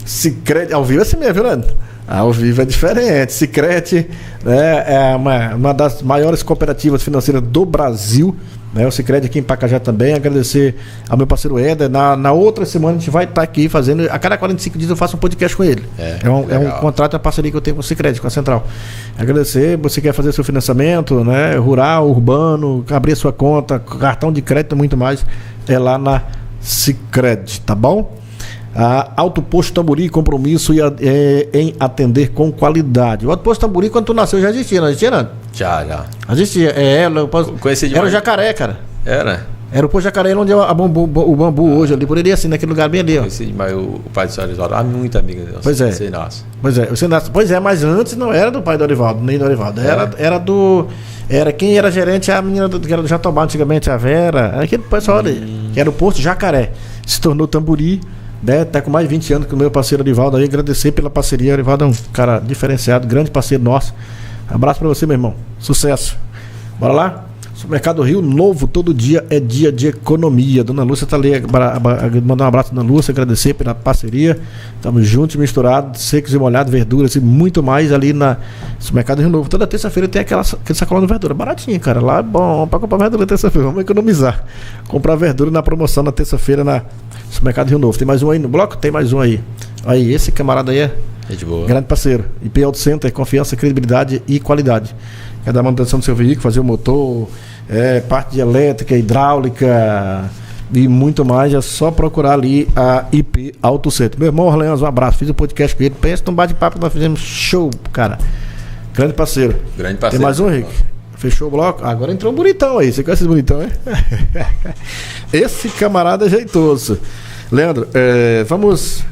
Sicredi, ao vivo é assim mesmo, viu, Leandro? Ao vivo é diferente. Sicredi, né, é uma das maiores cooperativas financeiras do Brasil, né? O Sicredi aqui em Pacajá também. Agradecer ao meu parceiro Éder. Na outra semana a gente vai estar aqui fazendo. A cada 45 dias eu faço um podcast com ele. É um contrato, é uma parceria que eu tenho com o Sicredi, com a Central. Agradecer. Você quer fazer seu financiamento, né? Rural, urbano, abrir sua conta, cartão de crédito e muito mais. É lá na Sicredi, tá bom? Alto Posto Tamburi, compromisso em atender com qualidade. O Alto Posto Tamburi, quando tu nasceu, já existia, não existia, não? Já. Existia. Era o Jacaré, cara. Era o Posto Jacaré, onde é o bambu hoje, ali, por ali, assim, naquele lugar bem ali, ó. Conheci demais o pai do senhor Orivaldo. Muito amiga dele. Pois é. Pois é, mas antes não era do pai do Orivaldo, nem do Orivaldo. Era quem era gerente, a menina que era do Jatobá antigamente, a Vera. Era aquele pessoal ali, que era o Posto Jacaré. Se tornou Tamburi. Né, tá com mais de 20 anos com o meu parceiro Arivaldo aí. Agradecer pela parceria. Arivaldo é um cara diferenciado, grande parceiro nosso. Abraço pra você, meu irmão. Sucesso. Bora lá? Supermercado Rio Novo, todo dia é dia de economia. Dona Lúcia tá ali, mandar um abraço, Dona Lúcia, agradecer pela parceria. Estamos juntos, misturados, secos e molhados, verduras e muito mais ali na Supermercado Rio Novo. Toda terça-feira tem aquele sacolão de verdura, baratinho, cara. Lá é bom pra comprar verdura terça-feira, vamos economizar. Comprar verdura na promoção na terça-feira na Supermercado Rio Novo. Tem mais um aí no bloco? Tem mais um aí. Aí, esse camarada aí é de boa. Grande parceiro. IP Auto Center, confiança, credibilidade e qualidade. Quer dar manutenção do seu veículo, fazer o motor, parte de elétrica, hidráulica, e muito mais, é só procurar ali a IP Auto Center. Meu irmão Orleans, um abraço, fiz o podcast com ele, pensa num bate-papo que nós fizemos, show, cara. Grande parceiro. Tem mais um, Rick? Fechou o bloco? Agora entrou um bonitão aí. Você conhece esse bonitão, hein? Esse camarada é jeitoso. Leandro, vamos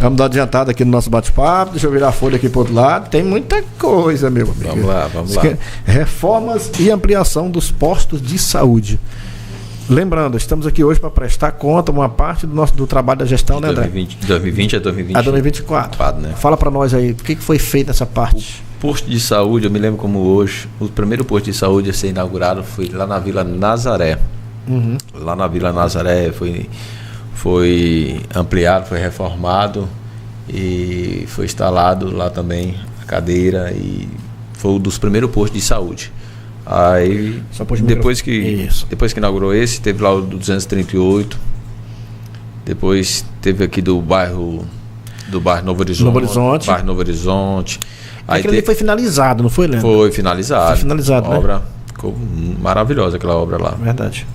dar uma adiantada aqui no nosso bate-papo. Deixa eu virar a folha aqui pro outro lado. Tem muita coisa, meu amigo. Vamos lá. Reformas e ampliação dos postos de saúde. Lembrando, estamos aqui hoje para prestar conta uma parte do trabalho da gestão, né, André? 2020 a 2024. A 2024. Né? Fala para nós aí, o que foi feito nessa parte? O posto de saúde, eu me lembro como hoje, o primeiro posto de saúde a ser inaugurado foi lá na Vila Nazaré. Uhum. Lá na Vila Nazaré foi ampliado, foi reformado e foi instalado lá também a cadeira e foi um dos primeiros postos de saúde. Aí, depois que inaugurou esse, teve lá o do 238, depois teve aqui do bairro Novo Horizonte. Bairro Novo Horizonte. Aquilo ali foi finalizado, não foi, Leandro? Foi finalizado. Foi finalizado, a obra ficou maravilhosa, aquela obra lá. Verdade.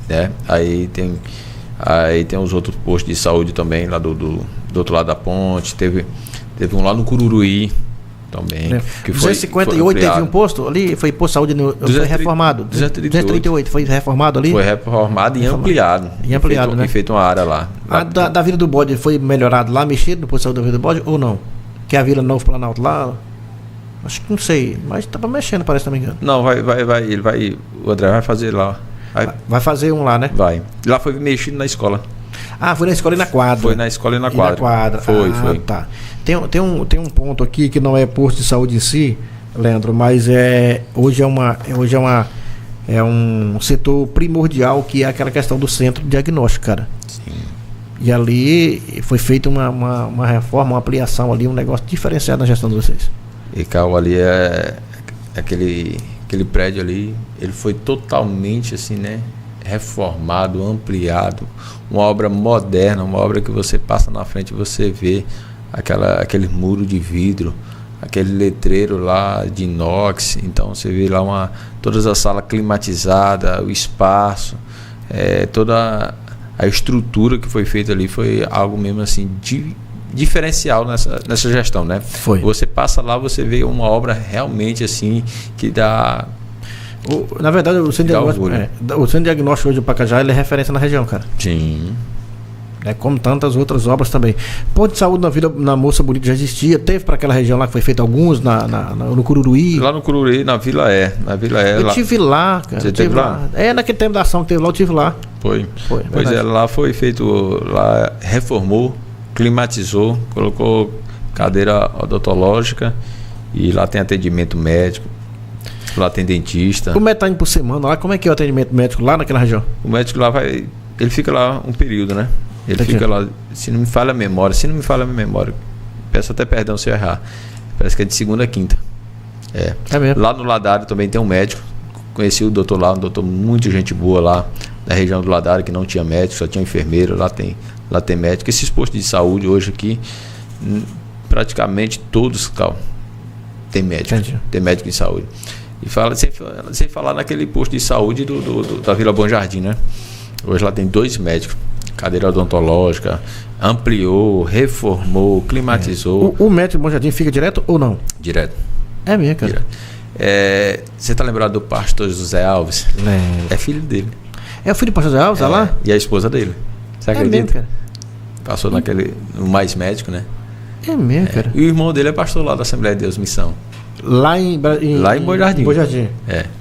Aí tem os outros postos de saúde também, lá do outro lado da ponte. Teve um lá no Cururuí também. Que 258 teve um posto ali, foi posto de saúde, foi reformado. 238 foi reformado ali? Foi reformado e ampliado. Né? E feito uma área lá. Da Vila do Bode foi melhorado lá, mexido no posto de saúde da Vila do Bode ou não? Que é a Vila Novo Planalto lá? Acho que não sei, mas tava mexendo, parece, se não me engano. Não, o André vai fazer lá. Vai fazer um lá, né? Vai. Lá foi mexido na escola. Ah, foi na escola e na quadra. Foi na escola e na quadra. Foi. Tá. Tem um ponto aqui que não é posto de saúde em si, Leandro, mas hoje é um setor primordial, que é aquela questão do centro de diagnóstico, cara. Sim. E ali foi feita uma reforma, uma ampliação ali, um negócio diferenciado na gestão de vocês. E Cal, ali é aquele prédio ali, ele foi totalmente assim, né, reformado, ampliado, uma obra moderna, uma obra que você passa na frente e você vê aquele muro de vidro, aquele letreiro lá de inox, então você vê lá todas as salas climatizadas, o espaço, toda a estrutura que foi feita ali foi algo mesmo assim diferencial nessa gestão, né? Foi. Você passa lá, você vê uma obra realmente assim que dá. Na verdade, o centro de diagnóstico hoje de Pacajá, ele é referência na região, cara. Sim. Como tantas outras obras também. Ponto de saúde na Moça Bonita já existia, teve para aquela região lá que foi feito alguis no Cururuí. Lá no Cururuí, na Vila É. Eu tive lá, cara. Você teve lá? Naquele tempo da ação que teve lá, eu tive lá. Foi. Pois lá foi feito, lá reformou, climatizou, colocou cadeira odontológica e lá tem atendimento médico, lá tem dentista. Como tá indo por semana lá, como é que é o atendimento médico lá naquela região? O médico lá ele fica lá um período, né? Ele fica lá, se não me falha a memória, peço até perdão se eu errar, parece que é de segunda a quinta. É mesmo. Lá no Ladário também tem um médico, conheci o doutor lá, um doutor muito gente boa lá, da região do Ladário, que não tinha médico, só tinha enfermeiro, lá tem médico. Esses postos de saúde hoje aqui, praticamente todos, tem médico. Entendi. Tem médico em saúde. E sem falar naquele posto de saúde da Vila Bom Jardim, né? Hoje lá tem 2 médicos, cadeira odontológica, ampliou, reformou, climatizou. O médico do Bom Jardim fica direto ou não? Direto. É mesmo, cara? Direto. Você tá lembrado do pastor José Alves? É filho dele. É o filho do pastor José Alves, lá? E a esposa dele. Você acredita? Mesmo, cara? Passou no Mais Médico, né? É mesmo, cara? E o irmão dele é pastor lá da Assembleia de Deus Missão. Lá em Bom Jardim. Bom Jardim.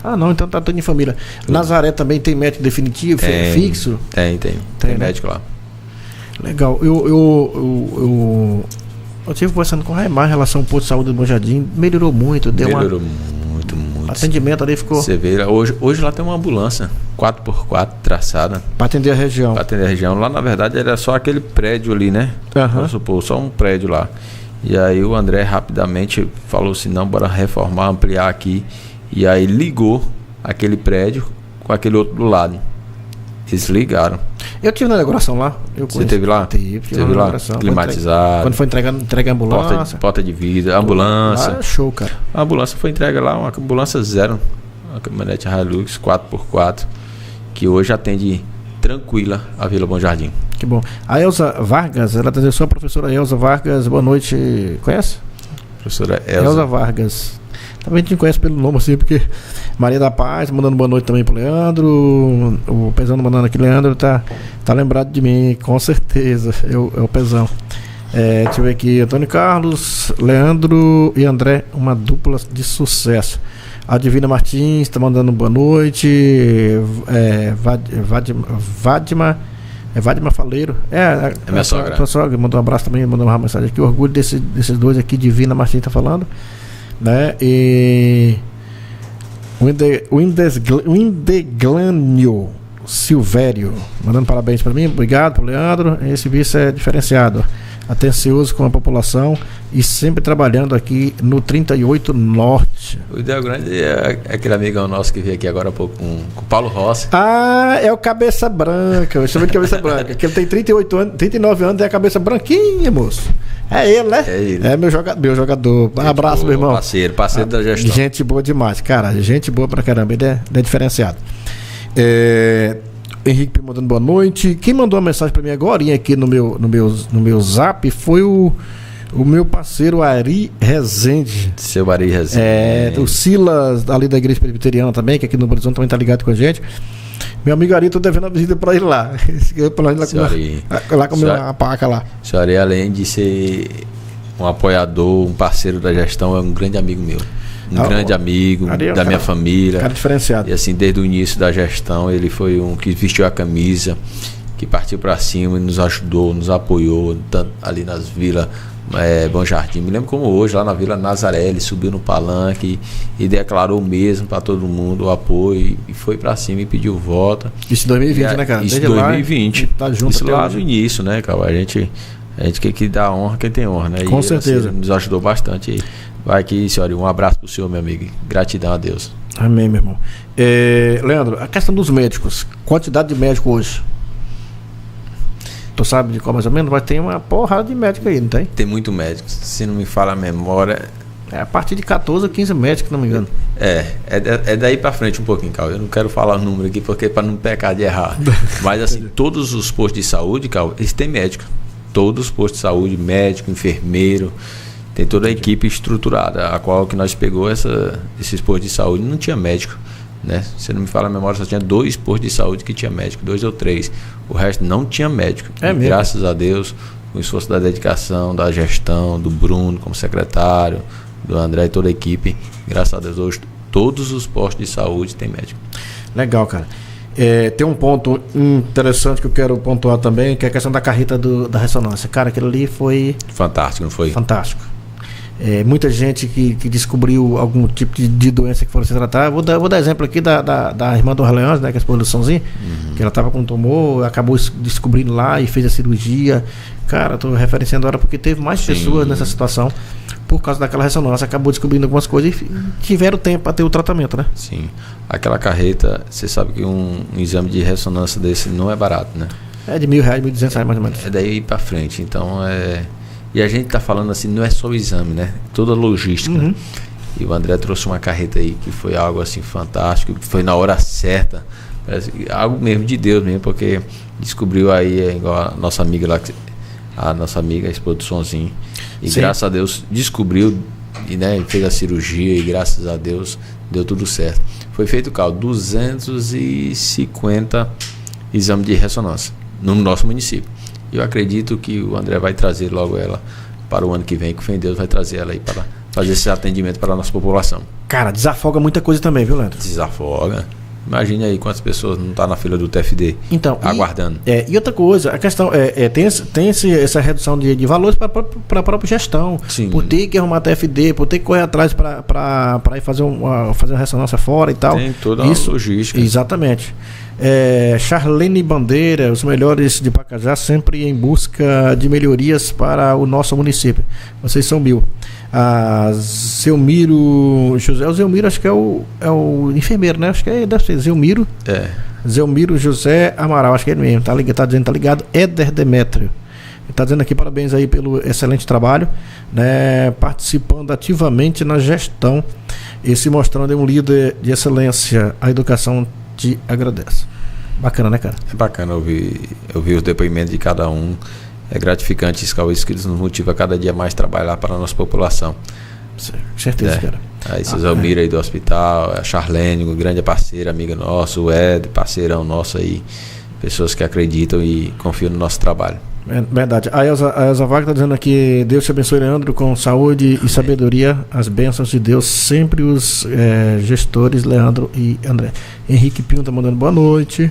Ah, não, então tá tudo em família. Tudo. Nazaré também tem médico definitivo, fixo? Tem médico lá. Legal. Eu estive conversando com o Raimar em relação ao posto de saúde do Bom Jardim. Melhorou muito. Muito. Atendimento ali ficou. Você vê, hoje lá tem uma ambulância 4x4 traçada. Para atender a região. Lá, na verdade, era só aquele prédio ali, né? Vamos supor, só um prédio lá. E aí o André rapidamente falou assim, não, bora reformar, ampliar aqui. E aí ligou aquele prédio com aquele outro do lado. Eles ligaram. Eu tive na inauguração lá. Você teve lá? Teve lá. Climatizado. Quando foi entregue a ambulância. Porta de vidro, ambulância. Show, cara. A ambulância foi entregue lá, uma ambulância zero. Uma caminhonete Hilux 4x4. Que hoje atende tranquila a Vila Bom Jardim. Que bom. A Elza Vargas, ela tá sua professora Elza Vargas, boa noite. Conhece? Professora Elza Vargas. Também a gente conhece pelo nome assim, porque Maria da Paz, mandando boa noite também pro Leandro. O Pezão mandando aqui, Leandro tá lembrado de mim, com certeza. É o Pezão. Deixa eu ver aqui, Antônio Carlos, Leandro e André, uma dupla de sucesso. A Divina Martins está mandando boa noite. Vadima Faleiro. É minha sogra. Tua sogra mandou um abraço também, mandou uma mensagem aqui. Orgulho desses dois aqui, Divina Martins está falando. Né? E o Indeglânio Silvério mandando parabéns para mim. Obrigado pro Leandro. Esse vice é diferenciado, atencioso com a população e sempre trabalhando aqui no 38 Norte. O Ideal Grande é aquele amigão nosso que veio aqui agora há pouco com o Paulo Rossi. Ah, é o Cabeça Branca. Eu chamo de Cabeça Branca, que ele tem 39 anos e é a cabeça branquinha, moço. É ele, né? É ele. É meu jogador. Um abraço, meu irmão. Parceiro da gestão. Gente boa demais, cara. Gente boa pra caramba. Ele é diferenciado. Henrique mandando boa noite. Quem mandou uma mensagem pra mim agora aqui no meu zap foi o meu parceiro Ari Rezende. Seu Ari Rezende. O Silas, ali da Igreja Presbiteriana também, que aqui no Horizonte também tá ligado com a gente. Meu amigo Ari, tô devendo a visita pra ele lá. Lá comer uma paca lá. O senhor Ari, além de ser um apoiador, um parceiro da gestão, é um grande amigo meu. Grande amigo da minha família. Cara diferenciado. E assim, desde o início da gestão, ele foi um que vestiu a camisa, que partiu para cima e nos ajudou, nos apoiou, tanto ali nas vilas Bom Jardim. Me lembro como hoje, lá na Vila Nazaré, ele subiu no palanque e declarou mesmo para todo mundo o apoio e foi para cima e pediu voto. Isso em 2020, né, cara? Isso em 2020. Tá junto isso lá no início, né, cara? A gente quer que dá honra quem tem honra, né? Com certeza. Assim, nos ajudou bastante. Vai aqui, senhor. Um abraço pro senhor, meu amigo. Gratidão a Deus. Amém, meu irmão. Leandro, a questão dos médicos. Quantidade de médicos hoje? Tu sabe de qual mais ou menos? Mas tem uma porrada de médicos aí, não tem? Tem muito médico. Se não me falha a memória... A partir de 14 ou 15 médicos, se não me engano. É daí pra frente um pouquinho, Cal. Eu não quero falar o número aqui, porque para não pecar de errar. Mas assim, todos os postos de saúde, Cal, eles têm médico. Todos os postos de saúde, médico, enfermeiro... Tem toda a equipe estruturada, a qual que nós pegou esses postos de saúde, não tinha médico, né? Se não me fala a memória, só tinha 2 postos de saúde que tinha médico, 2 ou 3. O resto não tinha médico. Graças a Deus, com o esforço da dedicação, da gestão, do Bruno como secretário, do André e toda a equipe, graças a Deus, hoje todos os postos de saúde têm médico. Legal, cara. Tem um ponto interessante que eu quero pontuar também, que é a questão da carreta da ressonância. Cara, aquilo ali foi... Fantástico, não foi? Fantástico. Muita gente que descobriu algum tipo de doença que foram se tratar. Vou dar exemplo aqui da irmã do Orleans, né, que é a esposa do Sãozinho, que ela estava com tumor, acabou descobrindo lá e fez a cirurgia. Cara, estou referenciando agora porque teve mais pessoas nessa situação por causa daquela ressonância. Acabou descobrindo algumas coisas e tiveram tempo para ter o tratamento, né? Sim. Aquela carreta, você sabe que um exame de ressonância desse não é barato, né? É de R$1.000, R$1.200 mais ou menos. É daí para frente. Então E a gente tá falando assim, não é só o exame, né? Toda a logística. Né? E o André trouxe uma carreta aí que foi algo assim fantástico, que foi na hora certa. Algo mesmo de Deus mesmo, porque descobriu aí, igual a nossa amiga lá, a esposa do Sonzinho. E sim, graças a Deus descobriu e, né, fez a cirurgia e graças a Deus deu tudo certo. Foi feito, Cal, 250 exames de ressonância no nosso município. Eu acredito que o André vai trazer logo ela para o ano que vem, que fé em Deus vai trazer ela aí para fazer esse atendimento para a nossa população. Cara, desafoga muita coisa também, viu, Leandro? Desafoga. Imagine aí quantas pessoas não estão na fila do TFD aguardando. E outra coisa, a questão tem essa redução de valores para a própria gestão. Sim. Por ter que arrumar TFD, por ter que correr atrás para ir fazer uma ressonância fora e tal. Tem toda a logística. Exatamente. Charlene Bandeira, os melhores de Pacajá, sempre em busca de melhorias para o nosso município. Vocês são 1000. Zelmiro José, o Zelmiro acho que é o enfermeiro, né? Acho que deve ser Zelmiro. Zelmiro José Amaral, acho que é ele mesmo, tá ligado. Éder Demétrio. Ele tá dizendo aqui parabéns aí pelo excelente trabalho, né? Participando ativamente na gestão e se mostrando um líder de excelência. A educação te agradece. Bacana, né, cara? É bacana ouvir os depoimentos de cada um. É gratificante isso que nos motiva a cada dia mais trabalhar para a nossa população. Com certeza, cara. Aí, Zelmira aí do hospital, a Charlene, um grande parceira, amiga nossa, o Ed, parceirão nosso aí. Pessoas que acreditam e confiam no nosso trabalho. Verdade. A Elza Vaga está dizendo aqui: Deus te abençoe, Leandro, com saúde e sabedoria. As bênçãos de Deus, sempre os gestores, Leandro e André. Henrique Pinho está mandando boa noite.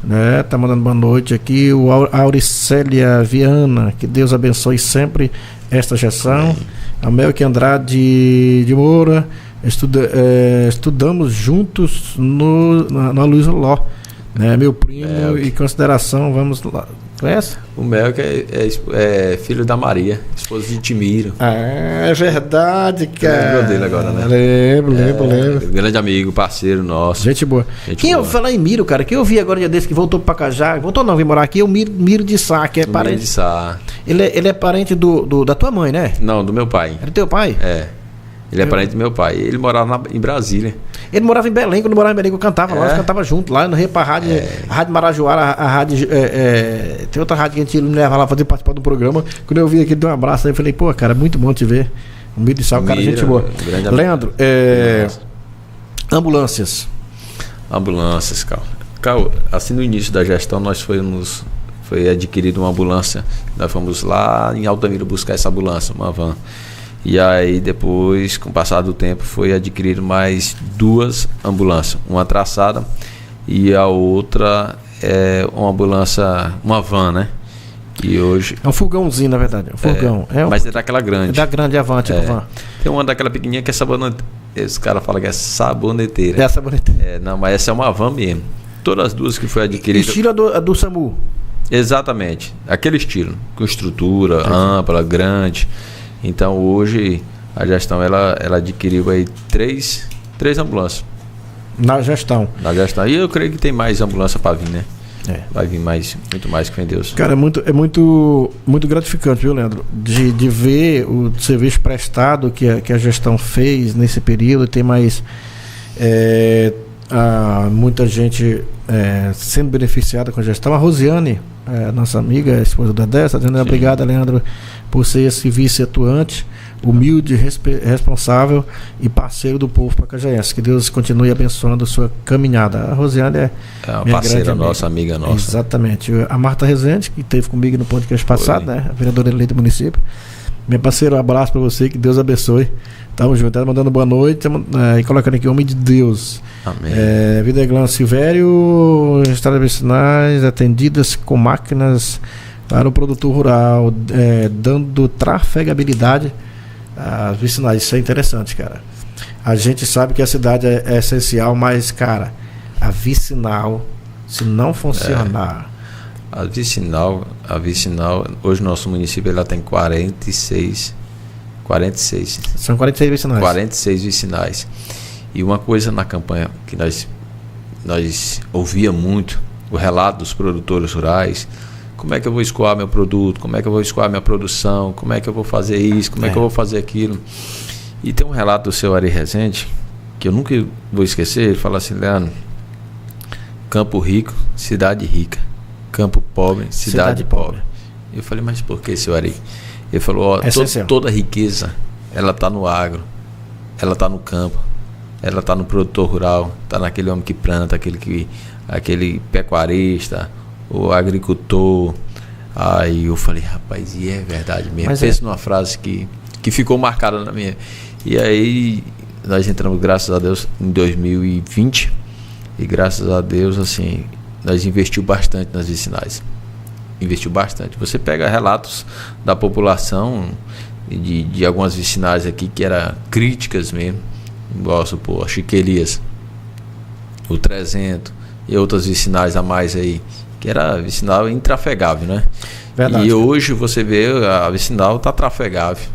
Né? Tá mandando boa noite aqui. O Auricélia Viana, que Deus abençoe sempre esta gestão. A Melque Andrade de Moura, estudamos juntos na Luiz Ló. Né, meu primo e consideração, vamos lá. Conhece? O Mel que é filho da Maria, esposa de Timiro. É verdade, cara. Lembro dele agora, né? Lembro. Grande amigo, parceiro nosso. Gente boa. Eu falar em Miro, cara, que eu vi agora um dia desse que voltou pra Pacajá. Voltou não, veio morar aqui, é o Miro de Sá, que é parente. Miro de Sá. Ele é parente da tua mãe, né? Não, do meu pai. É do teu pai? É. Ele é parente do meu pai. Ele morava em Brasília. Ele morava em Belém, quando eu morava em Belém, eu cantava lá, nós cantava junto, lá no Repa Rádio, a Rádio Marajoara, a rádio. Tem outra rádio que a gente me leva lá fazer participar do programa. Quando eu vi aqui, ele deu um abraço aí, eu falei, pô, cara, muito bom te ver. O Miro de Sal, cara, gente boa. Leandro, ambulâncias. Ambulâncias, cara. Assim no início da gestão, foi adquirida uma ambulância. Nós fomos lá em Altamira buscar essa ambulância, uma van. E aí depois, com o passar do tempo, foi adquirido mais 2 ambulâncias. Uma traçada e a outra é uma ambulância, uma van, né? E hoje... É um fogãozinho, na verdade. Um fogão. Mas é daquela grande. É da grande Avante, van. Tem uma daquela pequenininha que é saboneteira. Esse cara fala que é saboneteira. É a saboneteira. Não, mas essa é uma van mesmo. Todas as 2 que foi adquiridas... Estilo a do SAMU. Exatamente. Aquele estilo. Com estrutura ampla, grande... Então hoje a gestão ela adquiriu aí 3 ambulâncias. Na gestão. E eu creio que tem mais ambulância para vir, né? Vai vir muito mais com Deus. Cara, é muito gratificante, viu, Leandro? De ver o serviço prestado que a gestão fez nesse período. Tem mais muita gente sendo beneficiada com a gestão. A Rosiane, nossa amiga, a esposa da Dessa, dizendo obrigada, Leandro, por ser esse vice atuante, humilde, responsável e parceiro do povo pacajaense. Que Deus continue abençoando a sua caminhada. A Rosiane é uma parceira nossa, amiga nossa. Exatamente. A Marta Rezende, que esteve comigo no podcast passado, né? A vereadora eleita do município. Minha parceira, um abraço para você, que Deus abençoe. Tamo junto. Tá mandando boa noite e colocando aqui, homem de Deus. Amém. Videglã Silvério, estradas vicinais atendidas com máquinas para o produtor rural, dando trafegabilidade às vicinais. Isso é interessante, cara. A gente sabe que a cidade é essencial, mas, cara, a vicinal, se não funcionar... A vicinal, hoje nosso município ela tem 46. São 46 vicinais. 46 vicinais. E uma coisa na campanha que nós ouvia muito, o relato dos produtores rurais: como é que eu vou escoar meu produto, como é que eu vou escoar minha produção, como é que eu vou fazer isso, como é que eu vou fazer aquilo. E tem um relato do seu Ari Rezende, que eu nunca vou esquecer. Ele fala assim: Leandro, campo rico, cidade rica. Campo pobre, cidade pobre. Eu falei, mas por que, seu Ari? Ele falou, toda riqueza, ela está no agro, ela está no campo, ela está no produtor rural, está naquele homem que planta, aquele pecuarista, o agricultor. Aí eu falei, rapaz, e é verdade mesmo. Pensa numa frase que ficou marcada na minha. E aí nós entramos, graças a Deus, em 2020, e graças a Deus, assim, nós investimos bastante nas vicinais. Investiu bastante. Você pega relatos da população de algumas vicinais aqui que eram críticas mesmo, igual a Chiquelias, o 300 e outras vicinais a mais aí, que era vicinal intrafegável, né? Verdade. E hoje você vê a vicinal está trafegável.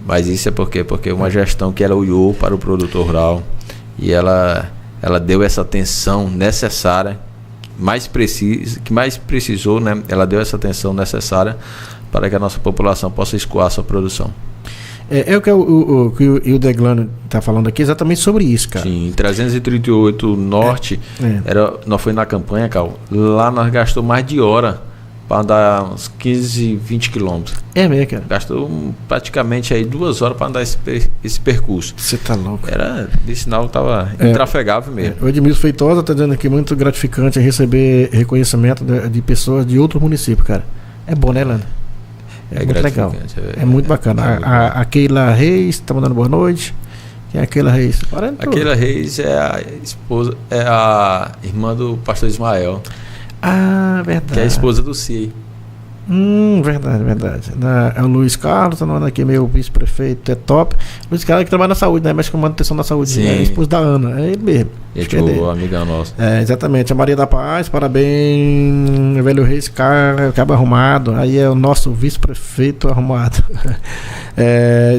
Mas isso é porque uma gestão que ela olhou para o produtor rural e ela deu essa atenção necessária, que mais precisou, né? Ela deu essa atenção necessária para que a nossa população possa escoar a sua produção. É o que o Deglano está falando aqui, exatamente sobre isso, cara. Sim, 338 Norte, nós foi na campanha, Cal, lá nós gastou mais de hora para andar uns 15, 20 quilômetros. É mesmo, cara? Gastou praticamente aí 2 horas para andar esse percurso. Você tá louco. De sinal estava intrafegável mesmo. O Edmilson Feitosa está dizendo aqui, muito gratificante receber reconhecimento de pessoas de outro município, cara. É bom, né, Leandro? É muito legal. É muito bacana. A Keila Reis está mandando boa noite. Quem é a Keila Reis? A Keila Reis é a esposa, é a irmã do pastor Ismael. Ah, verdade. Que é a esposa do CIE. Verdade. É o Luiz Carlos, tá mandando aqui, meu vice-prefeito, é top. Luiz Carlos que trabalha na saúde, né? Mexe com manutenção da saúde. Sim. É a esposa da Ana, é ele mesmo. O amigão nosso. Exatamente. A Maria da Paz, parabéns. Velho Reis, cabo arrumado. Aí é o nosso vice-prefeito arrumado.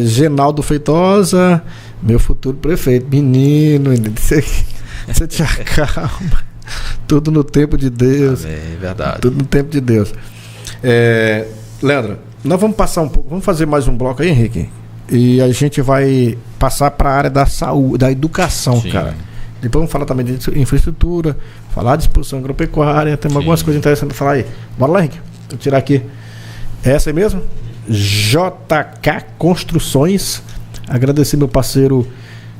Genaldo Feitosa, meu futuro prefeito. Menino, você te acalma. Tudo no tempo de Deus. É verdade. Tudo no tempo de Deus. Leandro, nós vamos passar um pouco. Vamos fazer mais um bloco aí, Henrique. E a gente vai passar para a área da saúde, da educação, sim, cara. Depois vamos falar também de infraestrutura, falar de exposição agropecuária. Tem algumas coisas interessantes para falar aí. Bora lá, Henrique. Vou tirar aqui. É essa aí mesmo? JK Construções. Agradecer meu parceiro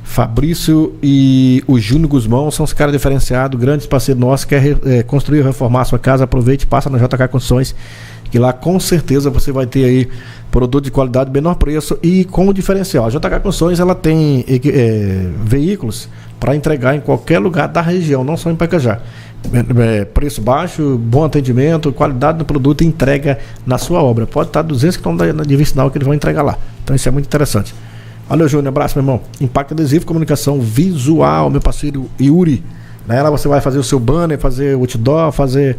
Fabrício e o Júnior Guzmão, são os caras diferenciados, grandes parceiros nossos. Quer construir ou reformar a sua casa, aproveite, passa na JK Construções, que lá com certeza você vai ter aí produto de qualidade, menor preço e com diferencial. A JK Construções, ela tem veículos para entregar em qualquer lugar da região, não só em Pacajá. Preço baixo, bom atendimento, qualidade do produto e entrega na sua obra. Pode estar 200 km de vicinal que eles vão entregar lá. Então isso é muito interessante. Valeu, Júnior, abraço, meu irmão. Impacto Adesivo, comunicação visual, meu parceiro Yuri. Lá você vai fazer o seu banner, fazer o outdoor, fazer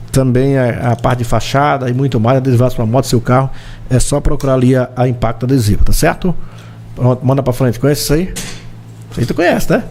também a parte de fachada e muito mais, adesivar sua moto, seu carro. É só procurar ali a Impacto Adesivo, tá certo? Pronto, manda pra frente. Conhece isso aí? Isso aí tu conhece, né?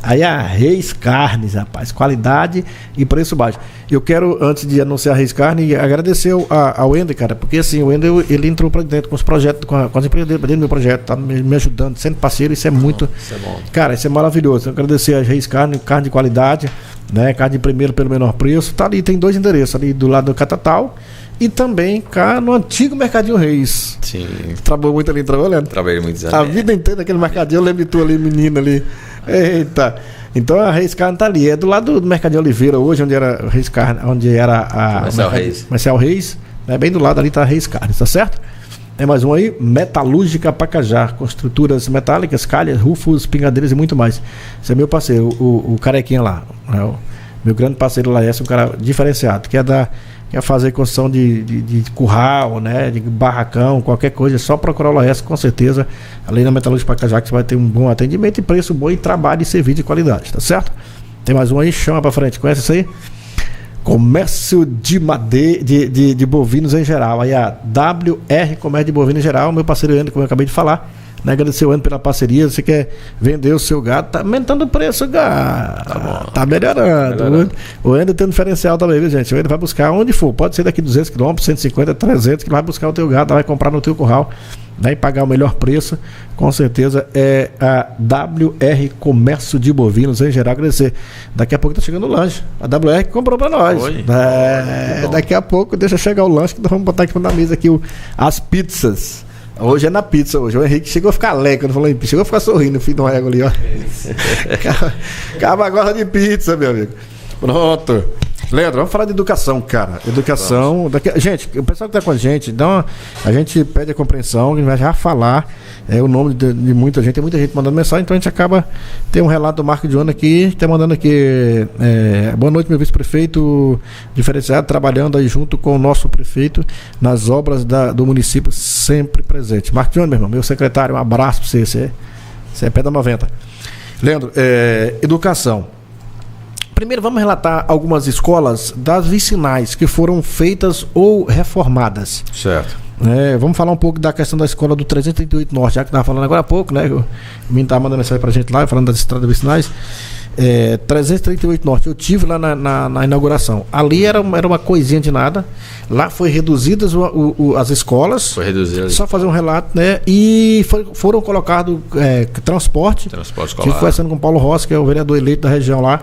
Aí a Reis Carnes, rapaz, qualidade e preço baixo. Eu quero, antes de anunciar a Reis Carnes, agradecer ao Wender, cara, porque assim, o Wender, ele entrou pra dentro com os projetos, com as empresas dentro do meu projeto, tá me ajudando, sendo parceiro, isso é muito... Isso é bom. Cara, isso é maravilhoso. Eu agradecer a Reis Carne, carne de qualidade, né, carne de primeiro pelo menor preço, tá ali, tem 2 endereços, ali do lado do Catatal e também cá no antigo Mercadinho Reis. Sim. Trabalhou muito ali, trabalhando? Trabalhei muitos anos. A vida inteira naquele mercadinho, eu lembro de tu ali, menino ali. Eita. Então a Reis Carne tá ali. É do lado do Mercadinho Oliveira hoje, onde era a Reis Carne, onde era a Marcel Reis. Né? Bem do lado ali tá a Reis Carne, tá certo? Tem mais um aí, Metalúrgica Pacajá, com estruturas metálicas, calhas, rufos, pingadeiras e muito mais. Esse é meu parceiro, o carequinha lá. Né? O meu grande parceiro lá, esse é um cara diferenciado, quer fazer construção de curral, né, de barracão, qualquer coisa, é só procurar o Laércio, com certeza, além da Metalúrgica Pacajá, que você vai ter um bom atendimento e preço bom e trabalho e serviço de qualidade, tá certo? Tem mais um aí, chama pra frente, conhece isso aí? Comércio de madeira, de bovinos em geral, aí a WR Comércio de Bovinos em Geral, meu parceiro Leandro, como eu acabei de falar, né, agradecer o Leandro pela parceria. Você quer vender o seu gado, tá aumentando o preço, gado. Tá bom. Tá melhorando. O Leandro tem um diferencial também, viu, gente? O Leandro vai buscar onde for, pode ser daqui 200 km, 150, 300, que vai buscar o teu gado, vai comprar no teu curral, né, e pagar o melhor preço, com certeza é a WR Comércio de Bovinos em geral. Agradecer. Daqui a pouco tá chegando o lanche. A WR que comprou pra nós. Daqui a pouco deixa chegar o lanche que nós vamos botar aqui na mesa aqui as pizzas. Hoje é na pizza hoje. O Henrique chegou a ficar alegre quando falou em pizza. Chegou a ficar sorrindo, filho do ego ali, ó. Acaba agora de pizza, meu amigo. Pronto. Leandro, vamos falar de educação, cara. Educação. Gente, o pessoal que tá com a gente, a gente pede a compreensão, a gente vai já falar o nome de muita gente. Tem muita gente mandando mensagem, então a gente acaba. Tem um relato do Marco Diona aqui, tá mandando aqui. Boa noite, meu vice-prefeito diferenciado, trabalhando aí junto com o nosso prefeito nas obras do município, sempre presente. Marco Diona, meu irmão, meu secretário, um abraço pra você. Você é pé da 90. Leandro, educação. Primeiro vamos relatar algumas escolas das vicinais que foram feitas ou reformadas. Certo. Vamos falar um pouco da questão da escola do 338 Norte, já que estava falando agora há pouco, né? O menino estava mandando mensagem pra gente lá, falando das estradas vicinais. 338 Norte, eu tive lá na inauguração. Ali era uma coisinha de nada. Lá foi reduzidas as escolas. Foi reduzida. Só fazer um relato, né? E foram colocados transporte escolar. Estive conversando com o Paulo Rossi, que é o vereador eleito da região lá.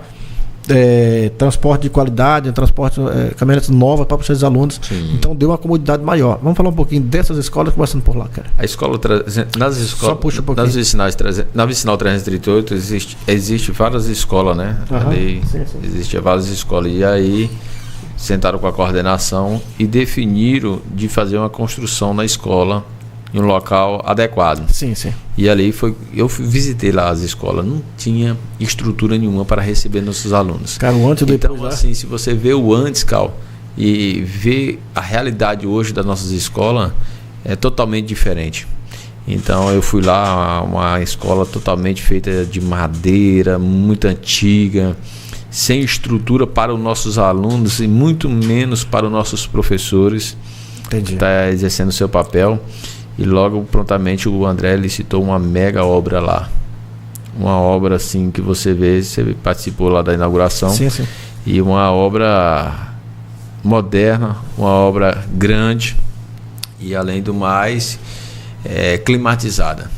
Transporte de qualidade, transporte, caminhonetes novas para os alunos. Sim. Então deu uma comodidade maior. Vamos falar um pouquinho dessas escolas, começando por lá, cara. A escola, nas escolas, só puxa um pouquinho. Na vicinal 338 existe várias escolas, né? Ali existe várias escolas. E aí sentaram com a coordenação e definiram de fazer uma construção na escola em um local adequado. Sim. E ali eu visitei lá as escolas, não tinha estrutura nenhuma para receber nossos alunos. Cara, o antes então, depois, assim, se você vê o antes, Cal, e vê a realidade hoje das nossas escolas, é totalmente diferente. Então eu fui lá, uma escola totalmente feita de madeira, muito antiga, sem estrutura para os nossos alunos e muito menos para os nossos professores. Entendi. Está exercendo o seu papel. E logo prontamente o André licitou uma mega obra lá. Uma obra assim que você vê, você participou lá da inauguração. Sim. E uma obra moderna, uma obra grande e além do mais climatizada.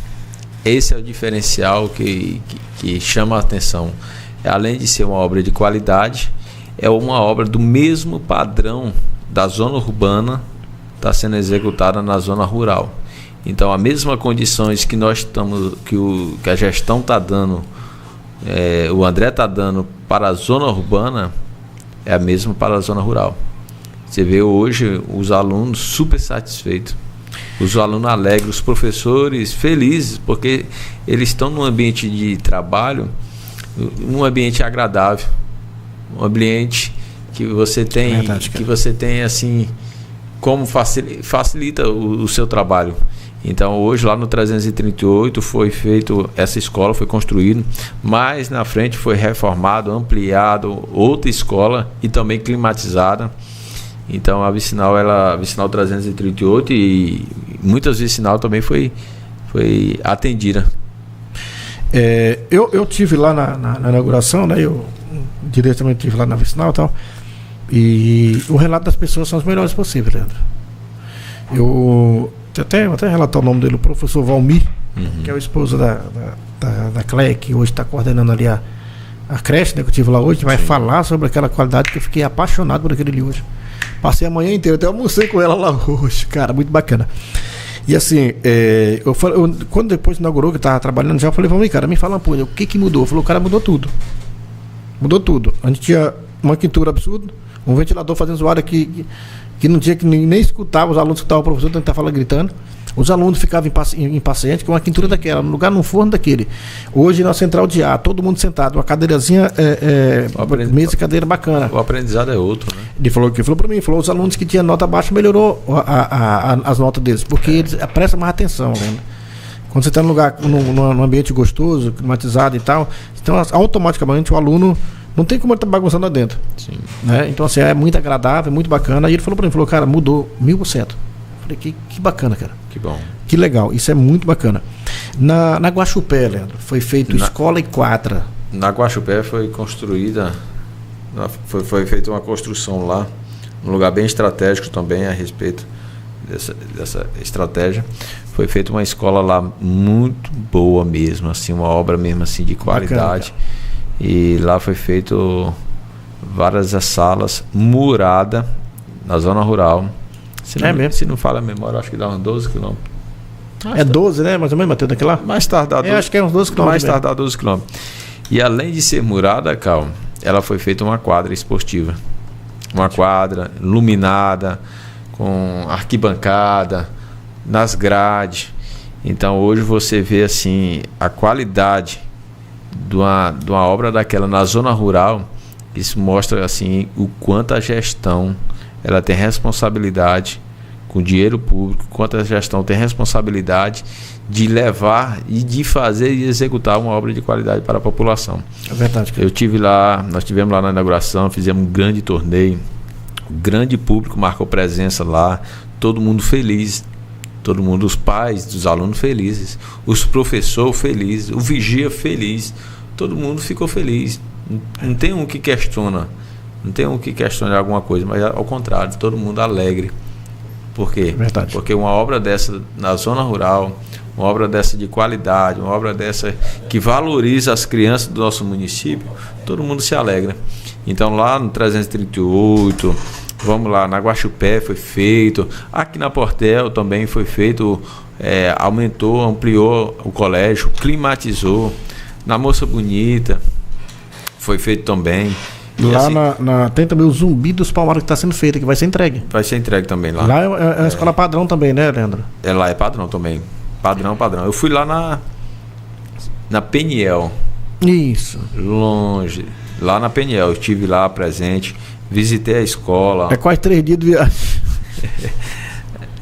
Esse é o diferencial que chama a atenção. Além de ser uma obra de qualidade, é uma obra do mesmo padrão da zona urbana, está sendo executada na zona rural. Então, a mesma condições que nós estamos, que a gestão está dando, o André está dando para a zona urbana, é a mesma para a zona rural. Você vê hoje os alunos super satisfeitos, os alunos alegres, os professores felizes, porque eles estão num ambiente de trabalho, num ambiente agradável, um ambiente que você tem, assim, como facilita o seu trabalho. Então hoje lá no 338 foi feito, essa escola foi construída, mais na frente foi reformado, ampliado outra escola e também climatizada. Então a vicinal 338 e muitas vicinal também foi atendida. Eu tive lá na inauguração, né? Eu diretamente tive lá na vicinal e tal. E o relato das pessoas são os melhores possíveis, Leandro. Eu até relatar o nome dele, o professor Valmir, que é o esposo da Cleia, que hoje está coordenando ali a creche, né, que eu tive lá hoje, vai falar sobre aquela qualidade que eu fiquei apaixonado por aquele ali hoje. Passei a manhã inteira, até almocei com ela lá hoje, cara, muito bacana. E assim, quando depois inaugurou, que eu estava trabalhando já, eu falei, Valmir, cara, me fala um pouco, o que mudou? Falou, cara, mudou tudo. Mudou tudo. A gente tinha uma quintura absurda, um ventilador fazendo zoada que não tinha, que nem escutava os alunos que estavam o professor tentando estar falando, gritando. Os alunos ficavam impacientes com uma quintura daquela, no lugar, num forno daquele. Hoje na central de ar, todo mundo sentado, uma cadeirazinha, mesa e cadeira bacana. O aprendizado é outro, né? Ele falou para mim, os alunos que tinham nota baixa melhorou as notas deles, porque eles prestam mais atenção, né? Quando você está num lugar, num ambiente gostoso, climatizado e tal, então automaticamente o aluno não tem como ele estar bagunçando lá dentro. Sim. Né? Então, assim, é muito agradável, é muito bacana. E ele falou para mim, cara, mudou 1000%. Falei, que bacana, cara. Que bom. Que legal, isso é muito bacana. Na Guaxupé, Leandro, foi feito escola e quadra. Na Guaxupé foi construída, foi feita uma construção lá, um lugar bem estratégico também a respeito dessa estratégia. Foi feita uma escola lá muito boa mesmo, assim, uma obra mesmo assim de qualidade. Bacana. E lá foi feito várias salas murada na zona rural. Se não fala a memória, acho que dá uns 12 quilômetros. 12, né? Mais ou menos, Matheus, daquele lá? Mais tardar 12. Acho que é uns 12 quilômetros. Mais tardar 12 quilômetros. E além de ser murada, Cal, ela foi feita uma quadra esportiva. Uma quadra iluminada, com arquibancada, nas grades. Então hoje você vê assim a qualidade de uma obra daquela na zona rural. Isso mostra assim o quanto a gestão ela tem responsabilidade com dinheiro público, quanto a gestão tem responsabilidade de levar e de fazer e executar uma obra de qualidade para a população. É verdade. Nós tivemos lá na inauguração, fizemos um grande torneio, grande público marcou presença lá, todo mundo feliz. Todo mundo, os pais dos alunos felizes, os professores felizes, o vigia feliz, todo mundo ficou feliz. Não tem um que questiona, não tem um que questione alguma coisa, mas ao contrário, todo mundo alegre. Por quê? Verdade. Porque uma obra dessa na zona rural, uma obra dessa de qualidade, uma obra dessa que valoriza as crianças do nosso município, todo mundo se alegra. Então lá no 338, vamos lá, na Guaxupé foi feito, aqui na Portel também foi feito, aumentou, ampliou o colégio, climatizou, na Moça Bonita foi feito também. Lá assim, tem também o Zumbi dos Palmares que está sendo feito, que vai ser entregue. Vai ser entregue também lá. Lá é uma escola padrão também, né, Leandro? Lá é padrão também. Padrão. Eu fui lá na Peniel. Isso. Longe. Lá na Peniel, eu estive lá presente, visitei a escola. É quase 3 dias de viagem.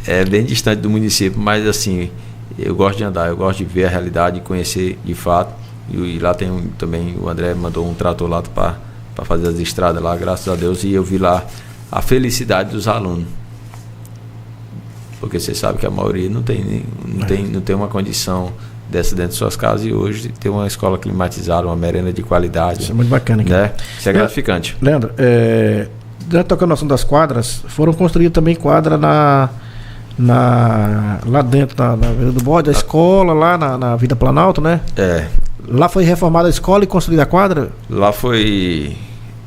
É bem distante do município, mas assim, eu gosto de andar, eu gosto de ver a realidade, de conhecer de fato. E lá tem também, o André mandou um trator lá para fazer as estradas lá, graças a Deus, e eu vi lá a felicidade dos alunos. Porque você sabe que a maioria não tem uma condição dessa dentro de suas casas, e hoje tem uma escola climatizada, uma merenda de qualidade. Isso é muito bacana, né? Isso é gratificante. Leandro, já tocando no assunto das quadras, foram construídas também quadras lá dentro da Vila do Bode, a escola lá na Vida Planalto, né? Lá foi reformada a escola e construída a quadra? Lá foi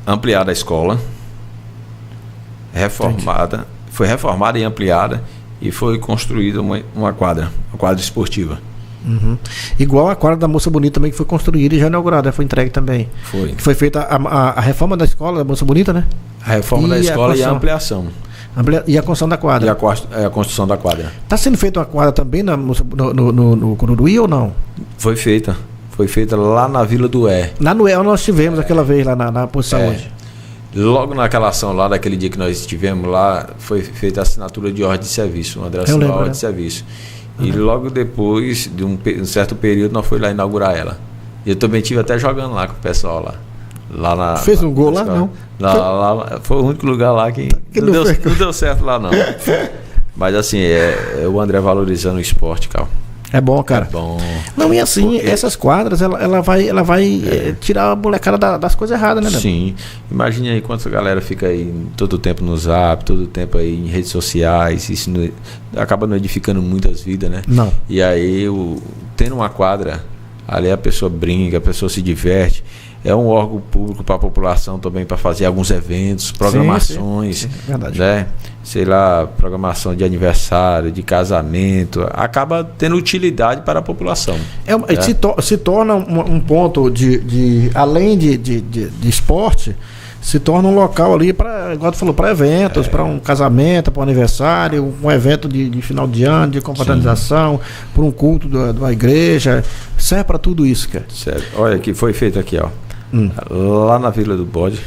ampliada a escola, foi reformada e ampliada, e foi construída uma quadra esportiva. Uhum. Igual a quadra da Moça Bonita também, que foi construída e já inaugurada, foi entregue também. Foi feita a reforma da escola da Moça Bonita, né? A reforma da escola e a ampliação. E a construção da quadra. E a construção da quadra. Está sendo feita uma quadra também no Cururuí ou não? Foi feita lá na Vila do É. Lá no É nós tivemos aquela vez lá na posição hoje. Logo naquela ação lá, daquele dia que nós estivemos lá, foi feita a assinatura de ordem de serviço, uma assinou a ordem de serviço. E logo depois de um certo período nós fomos lá inaugurar ela. E eu também estive até jogando lá com o pessoal lá. Fez um gol lá? Não. Lá foi o único lugar lá que não deu certo lá não. Mas assim, o André valorizando o esporte, Cal. É bom, cara. É bom. Não, e assim, essas quadras, ela vai tirar a molecada das coisas erradas, né? Sim. Imagine aí quanta galera fica aí todo o tempo no Zap, todo o tempo aí em redes sociais. Isso acaba não edificando muitas vidas, né? Não. E aí, tendo uma quadra, ali a pessoa brinca, a pessoa se diverte. É um órgão público para a população também, para fazer alguns eventos, programações, sim, verdade. Né? Sei lá, programação de aniversário, de casamento, acaba tendo utilidade para a população. Né? Se torna um ponto de além de esporte, se torna um local ali para, igual tu falou, para eventos, para um casamento, para um aniversário, um evento de final de ano, de confraternização, para um culto da igreja, serve para tudo isso, cara. Sério. Olha que foi feito aqui, ó. Lá na Vila do Bode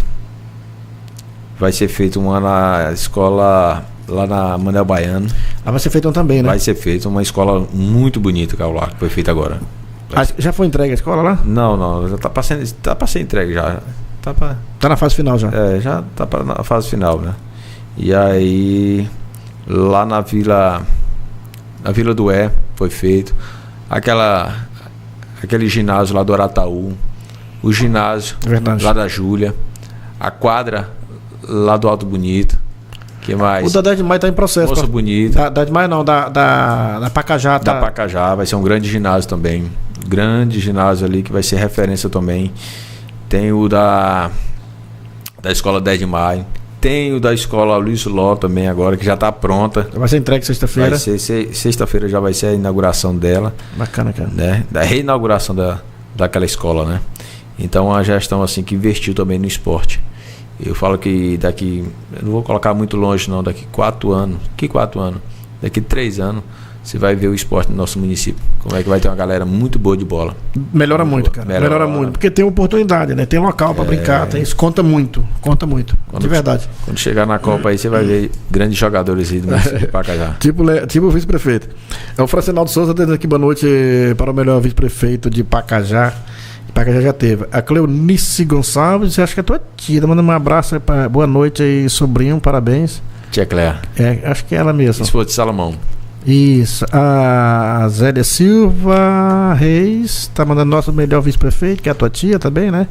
vai ser feito uma na escola lá na Manel Baiano. Vai ser feito também, né? Vai ser feito uma escola muito bonita, lá, que foi feita agora. Já foi entregue a escola lá? Não, já tá para ser entregue já. Tá na fase final já. Já tá na fase final, né? E aí lá na Vila do É foi feito aquele ginásio lá do Arataú, o ginásio lá da Júlia, a quadra lá do Alto Bonito. Que mais? O da 10 de Maio está em processo. Moça Bonita. Da 10 de Maio não, da Pacajá. Da Pacajá, vai ser um grande ginásio também. Grande ginásio ali que vai ser referência também. Tem o da Escola 10 de Maio. Tem o da Escola Luiz Ló também agora, que já está pronta. Vai ser entregue sexta-feira? Vai ser sexta-feira, já vai ser a inauguração dela. Bacana, cara. Né? Da reinauguração daquela escola, né? Então, a gestão assim que investiu também no esporte. Eu falo que eu não vou colocar muito longe não, daqui 4 anos. Daqui 3 anos, você vai ver o esporte no nosso município. Como é que vai ter uma galera muito boa de bola. Melhora muito, cara. Melhora muito. Porque tem oportunidade, né? Tem local para brincar. Isso conta muito. De verdade. Quando chegar na Copa aí, você vai ver grandes jogadores aí do município de Pacajá. Tipo o vice-prefeito. O Francinaldo Souza dando aqui boa noite para o melhor vice-prefeito de Pacajá. Pacajá já teve. A Cleonice Gonçalves, acho que é tua tia. Manda um abraço, boa noite aí, sobrinho, parabéns. Tia Cléa. Acho que é ela mesma. Esposa de Salomão. Isso. A Zélia Silva Reis tá mandando nosso melhor vice-prefeito, que é a tua tia também, né?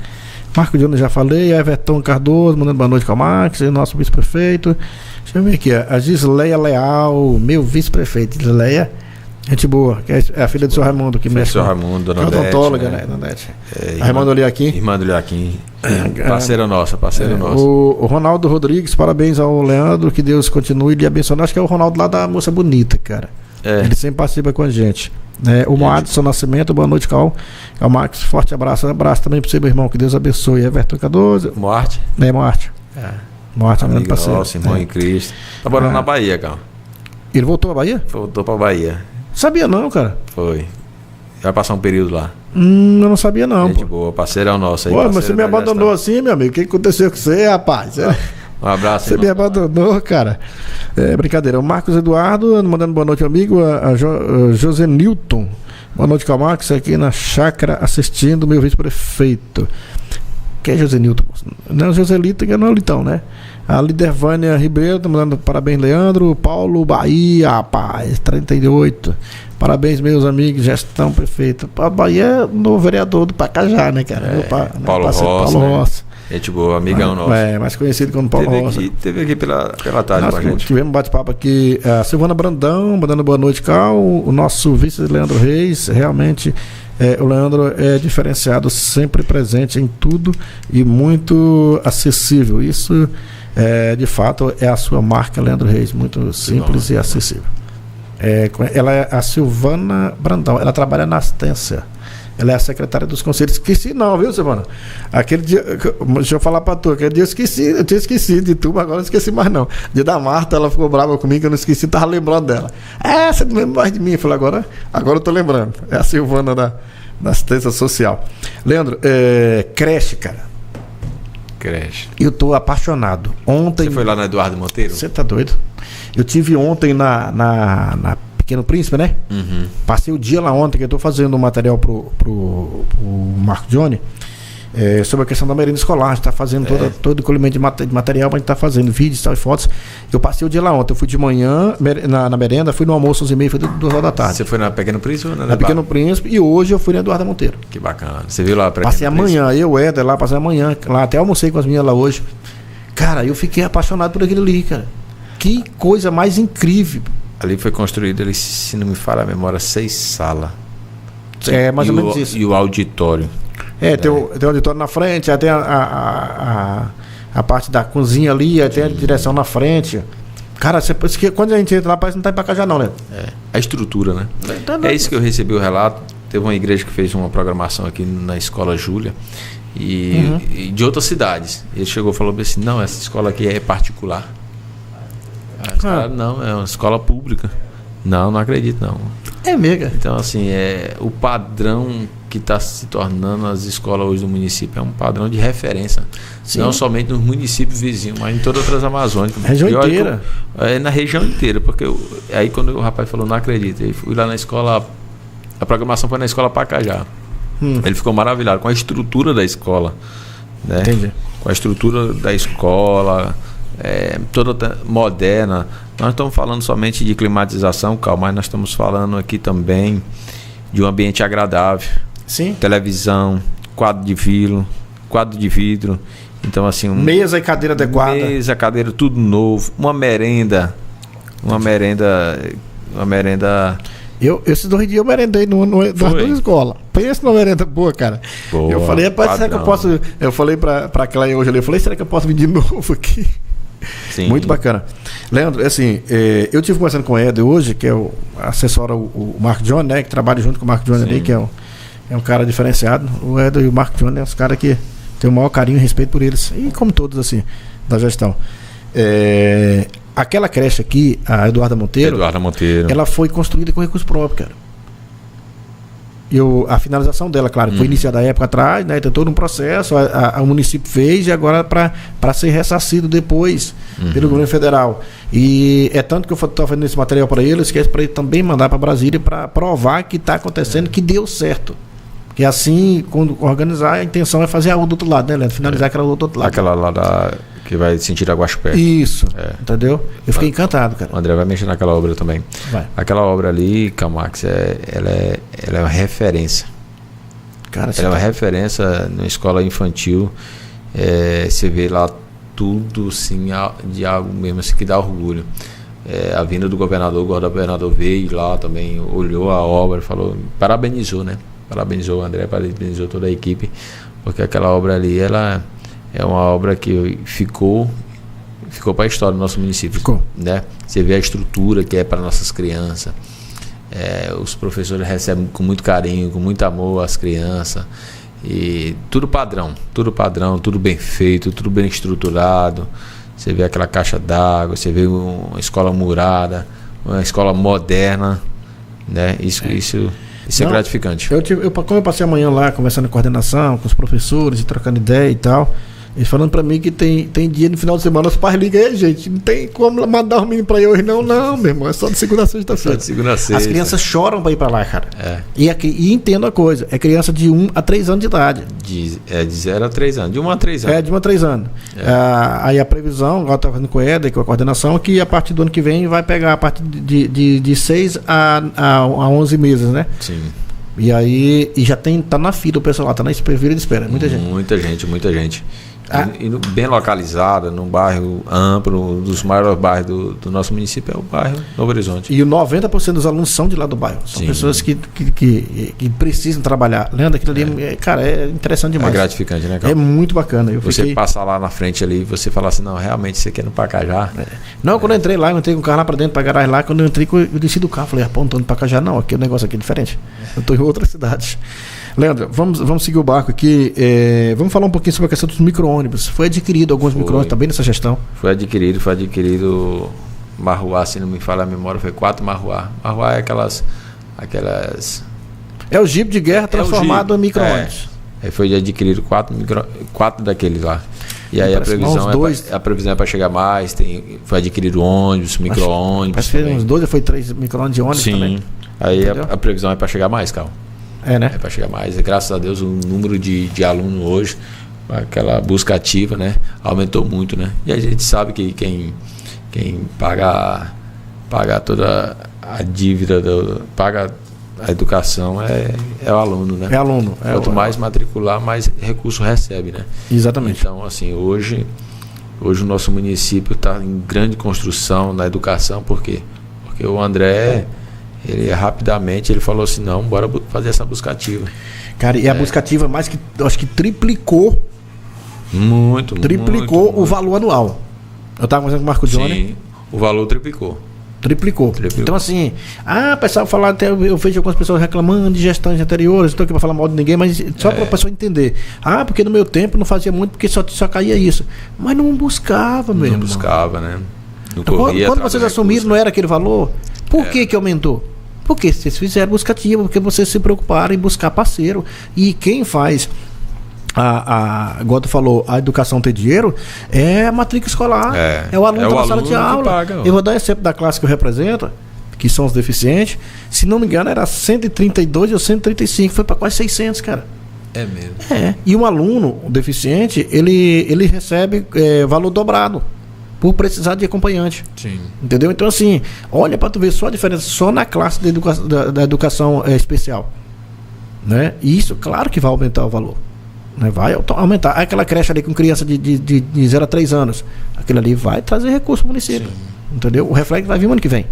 Marco Júnior já falei. Everton Cardoso mandando boa noite com o Max, nosso vice-prefeito. Deixa eu ver aqui, a Gisleia Leal, meu vice-prefeito. Gisleia, gente boa, que é a filha do seu Raimundo, que mexe. Seu Raimundo, dona Odontóloga, odontóloga, né? Donete. A irmã do Liaquim. Irmã do Liaquim. Parceira nossa, parceira nossa. O Ronaldo Rodrigues, parabéns ao Leandro, que Deus continue lhe abençoando. Acho que é o Ronaldo lá da Moça Bonita, cara. Ele sempre participa com a gente. O Moadson Nascimento, boa noite, Cal. É o Max, forte abraço. Abraço também para você, meu irmão, que Deus abençoe. Everton Cardoso. Moarte? Moarte. Moarte, amigo nosso, irmão em Cristo. Tá morando na Bahia, Cal. Ele voltou à Bahia? Voltou pra Bahia. Sabia não, cara. Foi. Vai passar um período lá. Eu não sabia não. Gente boa, parceiro é o nosso aí. Pô, mas você me abandonou assim, meu amigo. O que aconteceu com você, rapaz? Um abraço. Você me abandonou, cara. Brincadeira. O Marcos Eduardo mandando boa noite, amigo. A José Newton. Boa noite, com o Max, aqui na chácara assistindo o meu vice-prefeito. Quem é José Newton? Não é o Joselito, que é o Litão, né? A Lidervânia Ribeiro, tá mandando parabéns, Leandro. Paulo Bahia, rapaz, 38. Parabéns, meus amigos, gestão prefeito. A Bahia é o novo vereador do Pacajá, né, cara? Paulo Rossi. Gente boa, amigão nosso. Mais conhecido como Paulo Rossi. Teve aqui pela tarde com a gente. Tivemos um bate-papo aqui. A Silvana Brandão, mandando boa noite, Cal. O nosso vice Leandro Reis, realmente. O Leandro é diferenciado, sempre presente em tudo e muito acessível. Isso, de fato, é a sua marca, Leandro Reis, muito simples e acessível. Ela é a Silvana Brandão, ela trabalha na assistência. Ela é a secretária dos conselhos. Esqueci não, viu, Silvana? Aquele dia, deixa eu falar pra tu, aquele dia eu tinha esquecido de tu, mas agora não esqueci mais não. Dia da Marta, ela ficou brava comigo, eu não esqueci, tava lembrando dela. Você não lembra mais de mim? Eu falei, agora eu tô lembrando. É a Silvana da assistência social. Leandro, creche, cara. Creche. Eu tô apaixonado. Ontem... Você foi lá na Eduardo Monteiro? Você tá doido? Eu tive ontem na Pequeno Príncipe, né? Uhum. Passei o dia lá ontem, que eu tô fazendo um material pro Marco Johnny, sobre a questão da merenda escolar. A gente tá fazendo todo o colhimento de material, a gente tá fazendo vídeos e fotos. Eu passei o dia lá ontem, eu fui de manhã na merenda, fui no almoço 11h30, foi 2 horas da tarde. Você foi na Pequeno Príncipe ou na Pequeno Príncipe, e hoje eu fui na Eduardo Monteiro. Que bacana. Você viu lá? Passei amanhã, Éder lá, passei amanhã, lá até almocei com as minhas lá hoje. Cara, eu fiquei apaixonado por aquilo ali, cara. Que coisa mais incrível. Ali foi construído, se não me falha a memória, 6 salas. Mais ou menos isso. E o auditório. Tem o auditório na frente, até a parte da cozinha ali, até a direção na frente. Cara, quando a gente entra lá, parece que não tá em Pacajá não, né? A estrutura, né? É isso que eu recebi o relato. Teve uma igreja que fez uma programação aqui na Escola Júlia e de outras cidades. Ele chegou e falou assim, não, essa escola aqui é particular. Não, é uma escola pública. Não acredito, não. É mega. Então, assim, o padrão que está se tornando as escolas hoje do município é um padrão de referência. Sim. Não somente nos municípios vizinhos, mas em todas as outras amazônicas. Região inteira. Na região inteira, porque aí quando o rapaz falou, não acredito, eu fui lá na escola, a programação foi na escola Pacajá. Ele ficou maravilhado com a estrutura da escola, né? Entendi. Com a estrutura da escola, toda moderna. Nós estamos falando somente de climatização, Cal, mas nós estamos falando aqui também de um ambiente agradável. Sim. Televisão, quadro de vidro. Então, assim, mesa e cadeira adequada. Mesa, cadeira, tudo novo. Uma merenda. Esses 2 dias eu merendei nas 2 escolas. Pensa numa merenda boa, cara. Boa, eu falei, será que eu posso. Eu falei pra Cleia hoje ali, eu falei, será que eu posso vir de novo aqui? Sim. Muito bacana. Leandro, assim, eu tive conversando com o Éder hoje, que é o assessora o Marco Johnny, né? Que trabalha junto com o Marco Johnny ali, que é um cara diferenciado. O Éder e o Marco Johnny são os caras que tem o maior carinho e respeito por eles. E como todos, assim, da gestão. Aquela creche aqui, a Eduardo Monteiro, ela foi construída com recurso próprio, cara. A finalização dela, claro, foi iniciada há época atrás, né? Tem todo um processo, o município fez e agora para ser ressarcido depois pelo governo federal. E é tanto que eu estou fazendo esse material para eles, que é para ele também mandar para Brasília para provar que está acontecendo, que deu certo. Que assim, quando organizar, a intenção é fazer a do outro lado, né, Leandro? Finalizar aquela do outro lado. Aquela lá que vai sentir a Guaxupé. Isso, entendeu? Eu fiquei encantado, cara. O André vai mexer naquela obra também. Vai. Aquela obra ali, Camax, ela é uma referência. Cara, Ela é uma referência na escola infantil. Você vê lá tudo assim, de algo mesmo assim, que dá orgulho. A vinda do governador, o governador veio lá também, olhou a obra, falou, parabenizou, né? Parabenizou o André, parabenizou toda a equipe, porque aquela obra ali, ela é uma obra que ficou para a história do nosso município. Ficou. Né? Você vê a estrutura que é para nossas crianças. Os professores recebem com muito carinho, com muito amor as crianças. E tudo padrão, tudo bem feito, tudo bem estruturado. Você vê aquela caixa d'água, você vê uma escola murada, uma escola moderna, né? Isso é gratificante. Como eu passei amanhã lá conversando em coordenação com os professores e trocando ideia e tal, eles falando pra mim que tem dia no final de semana, os pais ligam aí, gente, não tem como mandar os meninos pra ir hoje, não, meu irmão, é só de segunda a sexta-feira. Só de segunda a sexta. As crianças choram pra ir pra lá, cara. E entendo a coisa, é criança de 1 a 3 anos de idade. De 0 a 3 anos, de 1 a 3 anos. De 1 a 3 anos. Aí a previsão, igual eu tava fazendo com o Eder, com a coordenação, é que a partir do ano que vem vai pegar a partir de 6 a 11 meses, né? Sim. E aí, já tá na fila o pessoal lá, tá na fila de espera, muita gente. Muita gente. E bem localizada, num bairro amplo, um dos maiores bairros do nosso município é o bairro Novo Horizonte. E o 90% dos alunos são de lá do bairro. São pessoas que precisam trabalhar. Leandro, aquilo ali, cara, é interessante demais. É gratificante, né, cara? É muito bacana. Você passar lá na frente ali, você falar assim, não, realmente você quer ir no Pacajá. Não, quando eu entrei lá, eu entrei com o carro lá pra dentro, pra garagem lá, quando eu entrei, eu desci do carro, falei, pô, não tô indo pra Pacajá, não, aqui o negócio aqui é diferente. Eu tô em outra cidade. Leandro, vamos seguir o barco aqui. Vamos falar um pouquinho sobre a questão dos micro-ônibus. Foi adquirido alguns micro-ônibus também nessa gestão? Foi adquirido Marruá, se não me falha a memória, foi 4 Marruá. Marruá é aquelas... É o Jeep de guerra transformado em micro-ônibus. Foi adquirido 4 daqueles lá. E aí a previsão é para chegar mais. Foi adquirido ônibus, micro-ônibus. Parece que uns 12, foi 3 micro-ônibus de ônibus também. Sim. Aí a previsão é para chegar mais, Carl. Né? É para chegar mais. E, graças a Deus, o número de alunos hoje, aquela busca ativa, né, aumentou muito, né? E a gente sabe que quem paga toda a dívida, paga a educação é o aluno, né? É aluno. Quanto mais matricular, mais recurso recebe, né? Exatamente. Então, assim, hoje o nosso município está em grande construção na educação, por quê? Porque o André... Ele rapidamente falou assim, não, bora fazer essa busca ativa. Cara, e a busca ativa mais que, acho que triplicou o valor anual. Eu estava conversando com o Marco Johnny. Sim, o valor triplicou. Então assim, pessoal falar, até eu vejo algumas pessoas reclamando de gestões anteriores, não estou aqui para falar mal de ninguém, mas só para a pessoa entender. Porque no meu tempo não fazia muito, porque só caía isso. Mas não buscava mesmo. Não buscava, né? Não então, quando vocês assumiram, não era aquele valor? Por que aumentou? Porque vocês fizeram busca ativa, porque vocês se preocuparam em buscar parceiro. E quem faz, igual tu falou, a educação ter dinheiro, é a matrícula escolar. É o aluno da sala de aula. Eu vou dar exemplo da classe que eu represento, que são os deficientes. Se não me engano, era 132 ou 135, foi para quase 600, cara. É mesmo. E um aluno deficiente, ele recebe valor dobrado por precisar de acompanhante. Sim. Entendeu? Então, assim, olha para tu ver só a diferença, só na classe da educação especial. Né? E isso, claro que vai aumentar o valor. Né? Vai aumentar. Aquela creche ali com criança de 0 a 3 anos, aquilo ali vai trazer recurso pro município. Sim. Entendeu? O reflexo vai vir ano que vem.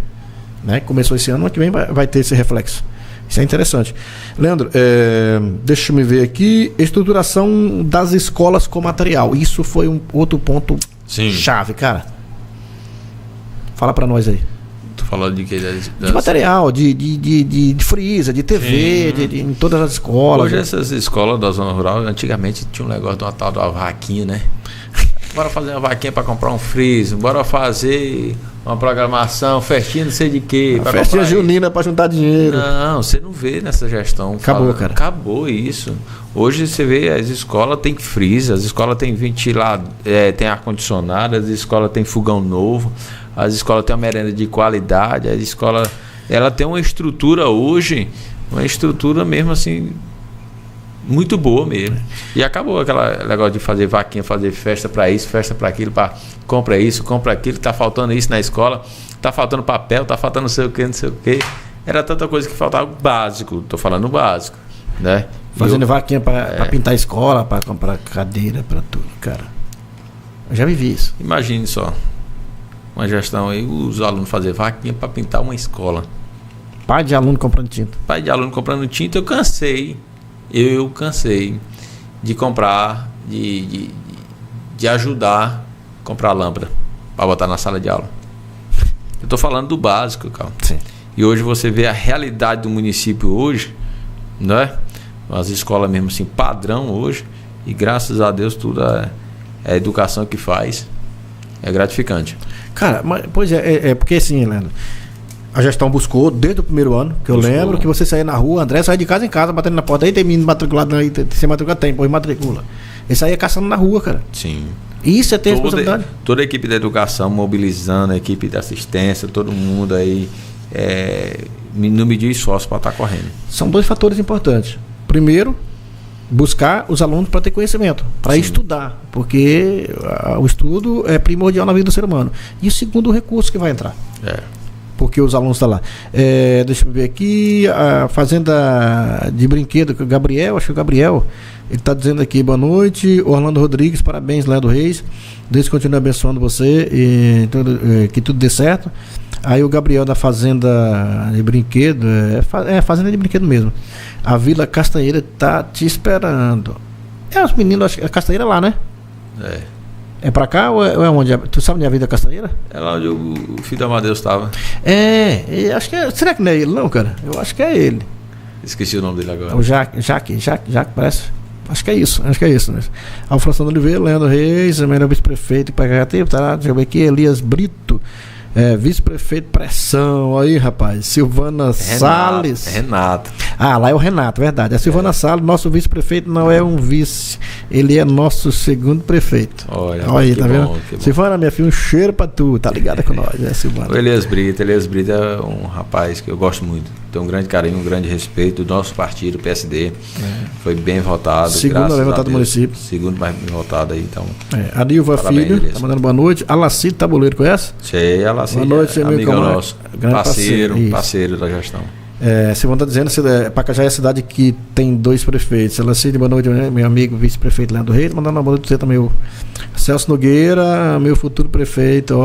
Né? Começou esse ano que vem vai ter esse reflexo. Isso é interessante. Leandro, deixa eu me ver aqui. Estruturação das escolas com material. Isso foi um outro ponto chave, cara. Fala pra nós aí. Tu falou de que? De material, de freezer, de TV, em todas as escolas. Hoje essas escolas da zona rural, antigamente tinha um negócio de uma tal de uma vaquinha, né? Bora fazer uma vaquinha para comprar um freezer, bora fazer uma programação, festinha não sei de quê. Festinha junina para juntar dinheiro. Não, você não vê nessa gestão. Acabou, cara. Acabou isso. Hoje você vê, as escolas têm freezer, as escolas têm ventilador, tem ar-condicionado, as escolas têm fogão novo, as escolas têm uma merenda de qualidade, a escola ela tem uma estrutura hoje, uma estrutura mesmo assim muito boa mesmo. E acabou aquele negócio de fazer vaquinha, fazer festa para isso, festa para aquilo, para compra isso, compra aquilo, tá faltando isso na escola, tá faltando papel, tá faltando não sei o que. Era tanta coisa que faltava básico, tô falando básico, né? Fazendo vaquinha para pintar a escola, para comprar cadeira, para tudo, cara. Eu já vivi isso. Imagine só, uma gestão aí, os alunos fazer vaquinha para pintar uma escola. Pai de aluno comprando tinta. Pai de aluno comprando tinta, eu cansei de comprar, de ajudar a comprar lâmpada para botar na sala de aula. Eu tô falando do básico, cara. Sim. E hoje você vê a realidade do município hoje, né? As escolas mesmo assim, padrão hoje, e graças a Deus tudo é a educação que faz. É gratificante. Cara, mas, pois é porque assim, Leandro, a gestão buscou desde o primeiro ano, que eu lembro que você saía na rua, André saía de casa em casa, batendo na porta, aí tem menino matriculado, aí sem matriculado tem, pois matricula. Ele saía caçando na rua, cara. Sim. Isso é ter responsabilidade. Toda a equipe da educação mobilizando, a equipe da assistência, todo mundo aí não mediu esforço para estar correndo. São dois fatores importantes. Primeiro, buscar os alunos para ter conhecimento, para estudar, porque o estudo é primordial na vida do ser humano. E o segundo, o recurso que vai entrar. Porque os alunos estão lá. Deixa eu ver aqui, a fazenda de brinquedo, que o Gabriel, acho que o Gabriel, ele está dizendo aqui, boa noite, Orlando Rodrigues, parabéns, Leandro Reis, Deus continue abençoando você e que tudo dê certo. Aí o Gabriel da fazenda de brinquedo, fazenda de brinquedo mesmo, a Vila Castanheira tá te esperando. Os meninos, a Castanheira lá, né? É pra cá ou é onde? Tu sabe onde é a Vila Castanheira? É lá onde o filho do Amadeus estava. Acho que será que não é ele não, cara? Eu acho que é ele. Esqueci o nome dele agora. O Jaque, parece. Acho que é isso. Né? Alfredo Oliveira, Leandro Reis, melhor vice-prefeito para Cajati, tá? Deixa eu ver aqui, Elias Brito, vice-prefeito pressão, aí rapaz, Silvana Salles. Renato. Lá é o Renato, verdade. A Silvana Salles, nosso vice-prefeito, não é um vice, ele é nosso segundo prefeito. Olha aí, tá vendo? Bom. Silvana, minha filha, um cheiro pra tu, tá ligada com nós, né, Silvana? O Elias Brito é um rapaz que eu gosto muito. Tem um grande carinho, um grande respeito do nosso partido, PSD. Foi bem votado. Segundo mais votado do município. Segundo mais bem votado aí, então. A Nilva Filho, Elias. tá mandando boa noite. Alacide Tabuleiro, conhece? Sei, Alacide. Boa noite, amigo nosso. Parceiro da gestão. Silvana está dizendo, Pacajá é a cidade que tem 2 prefeitos. Alacide, boa noite, meu amigo vice-prefeito Leandro Reis. Mandando uma boa noite para você também, o Celso Nogueira, meu futuro prefeito.